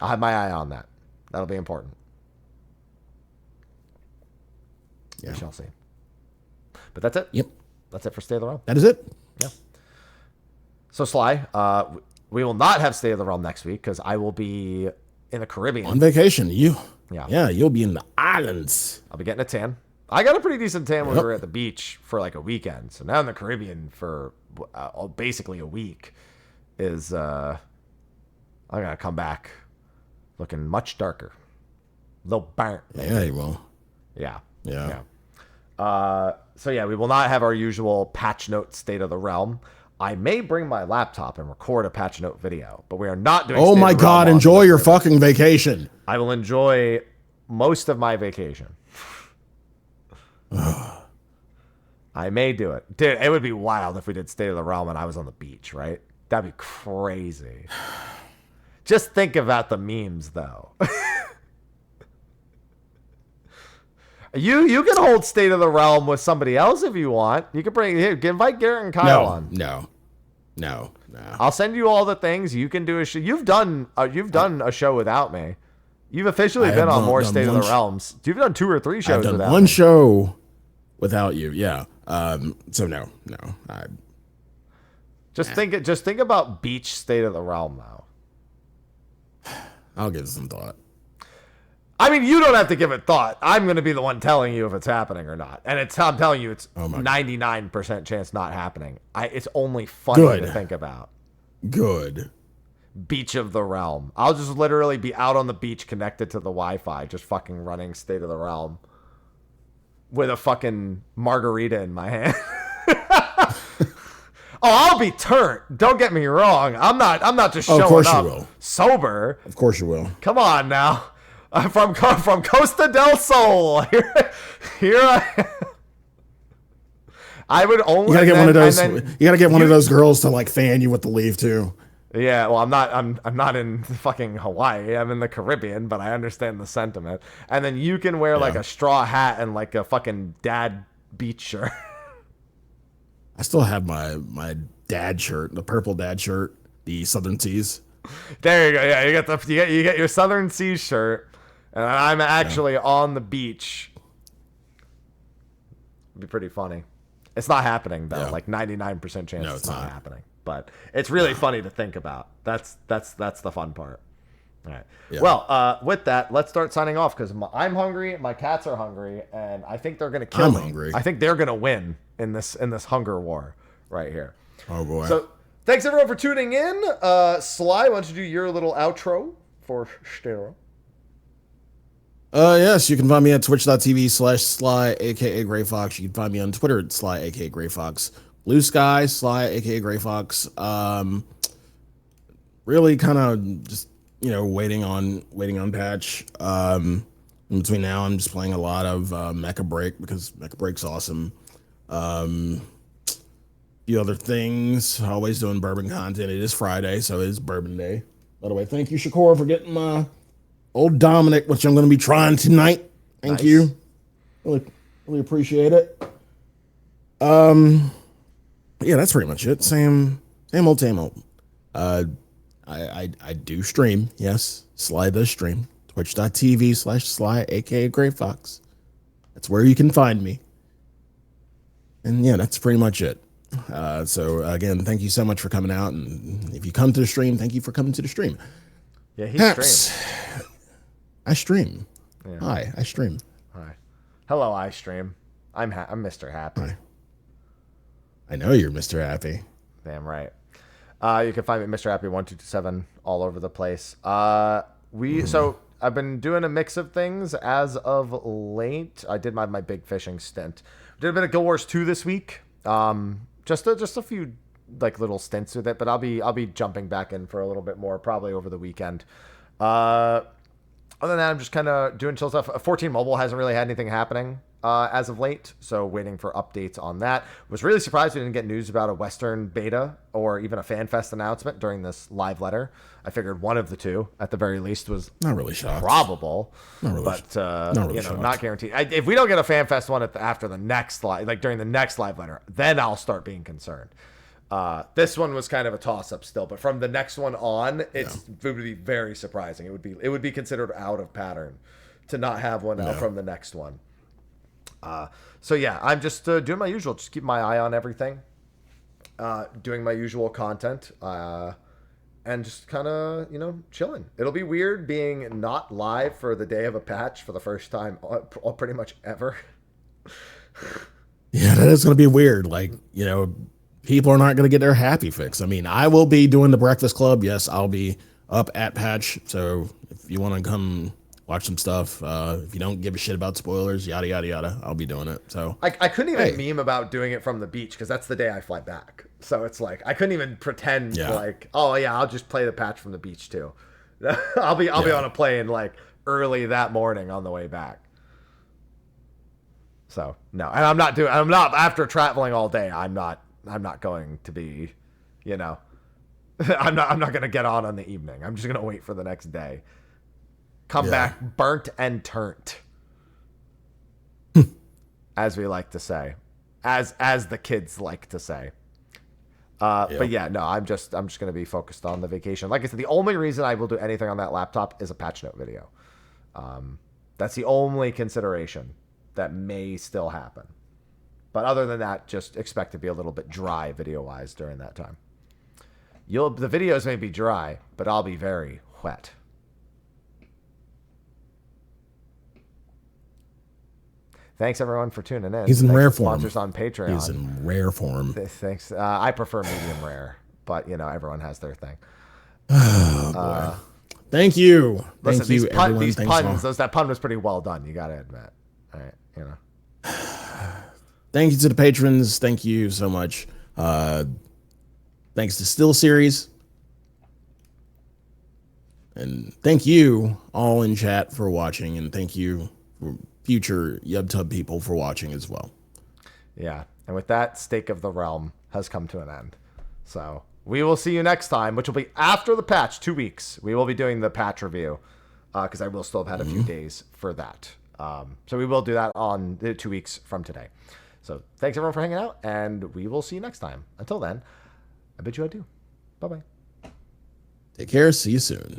I'll have my eye on that. That'll be important. Yeah. We shall see. But that's it. Yep. That's it for State of the Realm. That is it. Yeah. So Sly, we will not have State of the Realm next week because I will be in the Caribbean. On vacation. Yeah, you'll be in the islands. I'll be getting a tan. I got a pretty decent tan when we were at the beach for like a weekend. So now in the Caribbean for basically a week is I'm going to come back looking much darker. A little burnt. Maybe. Yeah, you will. Yeah. Yeah. So yeah, we will not have our usual patch note State of the Realm. I may bring my laptop and record a patch note video, but we are not doing. Oh State my of the Realm God! on Enjoy your server. fucking vacation. I will enjoy most of my vacation. I may do it, dude. It would be wild if we did State of the Realm and I was on the beach, right? That'd be crazy. Just think about the memes, though. You can hold State of the Realm with somebody else if you want. You can invite Garrett and Kyle on. No. I'll send you all the things. You can do a show. You've done a show without me. You've officially been on more State of the Realms. You've done 2 or 3 shows I've done without one me. show without you. Yeah. So no. Just think about beach State of the Realm now. I'll give it some thought. I mean, you don't have to give it thought. I'm going to be the one telling you if it's happening or not. And I'm telling you, it's 99% chance not happening. It's only funny to think about. Good. Beach of the Realm. I'll just literally be out on the beach connected to the Wi-Fi, just fucking running State of the Realm with a fucking margarita in my hand. Oh, I'll be turned. Don't get me wrong. I'm not just showing of course up you will. sober. Of course you will. Come on now. I'm from Costa del Sol. Here I would only. You gotta get one of those. You gotta get one of those girls to like fan you with the leaf too. Yeah, well, I'm not in fucking Hawaii. I'm in the Caribbean, but I understand the sentiment. And then you can wear like a straw hat and like a fucking dad beach shirt. I still have my dad shirt, the purple dad shirt, the Southern Seas. There you go. Yeah, you get your Southern Seas shirt, and I'm actually on the beach. It'd be pretty funny. It's not happening though. Yeah. Like 99% chance No, it's not happening. But it's really funny to think about. That's the fun part. All right. Yeah. Well, with that, let's start signing off because I'm hungry, my cats are hungry, and I think they're gonna kill me. I'm hungry. I think they're gonna win in this hunger war right here. Oh boy. So thanks everyone for tuning in. Sly, why don't you do your little outro for Stero? Yes, you can find me at twitch.tv/Sly, aka Gray Fox. You can find me on Twitter at Sly, aka Gray Fox. Bluesky, Sly, aka Gray Fox. Really kind of just, waiting on patch. In between now, I'm just playing a lot of Mecha Break because Mecha Break's awesome. Few other things. Always doing bourbon content. It is Friday, so it is Bourbon Day. By the way, thank you, Shakur, for getting my old Dominic, which I'm going to be trying tonight. Thank you. Really appreciate it. Yeah, that's pretty much it. Same old. I do stream. Yes, Sly does stream. Twitch.tv/Sly, aka Gray Fox. That's where you can find me. And yeah, that's pretty much it. So again, thank you so much for coming out. And if you come to the stream, thank you for coming to the stream. Yeah, he streams. I stream. Yeah. Hi, I stream. Hi. Hello, I stream. I'm Mr. Happy. Hi. I know you're Mr. Happy. Damn right. You can find me at Mr. Happy 1227 all over the place. So I've been doing a mix of things as of late. I did my big fishing stint. Did a bit of Guild Wars 2 this week. Just a few like little stints with it, but I'll be jumping back in for a little bit more probably over the weekend. Other than that, I'm just kind of doing chill stuff. 14 Mobile hasn't really had anything happening as of late, so waiting for updates on that. Was really surprised we didn't get news about a Western beta or even a FanFest announcement during this live letter. I figured one of the two, at the very least, was not really shocked. Probable, not really, but not really shocked. Not guaranteed. If we don't get a FanFest one after the next live, like during the next live letter, then I'll start being concerned. This one was kind of a toss-up still, but from the next one on, it would be very surprising. It would be considered out of pattern to not have one out from the next one. So yeah, I'm just doing my usual, just keep my eye on everything, doing my usual content, and just kind of, chilling. It'll be weird being not live for the day of a patch for the first time pretty much ever. Yeah, that is going to be weird. Like, people are not going to get their happy fix. I mean, I will be doing the Breakfast Club. Yes, I'll be up at patch. So if you want to come watch some stuff, if you don't give a shit about spoilers, yada, yada, yada, I'll be doing it. So I couldn't even meme about doing it from the beach because that's the day I fly back. So it's like, I couldn't even pretend like, oh yeah, I'll just play the patch from the beach too. I'll be on a plane like early that morning on the way back. So no, and I'm not after traveling all day. I'm not going to be, I'm not going to get on the evening. I'm just going to wait for the next day. Come back burnt and turnt, as we like to say, as the kids like to say. But yeah, no, I'm just going to be focused on the vacation. Like I said, the only reason I will do anything on that laptop is a patch note video. That's the only consideration that may still happen. But other than that, just expect to be a little bit dry video-wise during that time. The videos may be dry, but I'll be very wet. Thanks everyone for tuning in. He's in rare form. Sponsors on Patreon. He's in rare form. Thanks. I prefer medium rare, but everyone has their thing. Oh, boy. Thank you. Listen, Thank you, everyone. These Thanks puns, that pun was pretty well done. You got to admit. All right, Thank you to the patrons. Thank you so much. Thanks to Still Series. And thank you all in chat for watching. And thank you for future YubTub people for watching as well. Yeah. And with that, Stake of the Realm has come to an end. So we will see you next time, which will be after the patch, 2 weeks. We will be doing the patch review because I will still have had a few days for that. So we will do that on 2 weeks from today. So thanks everyone for hanging out, and we will see you next time. Until then, I bid you adieu. Bye-bye. Take care. See you soon.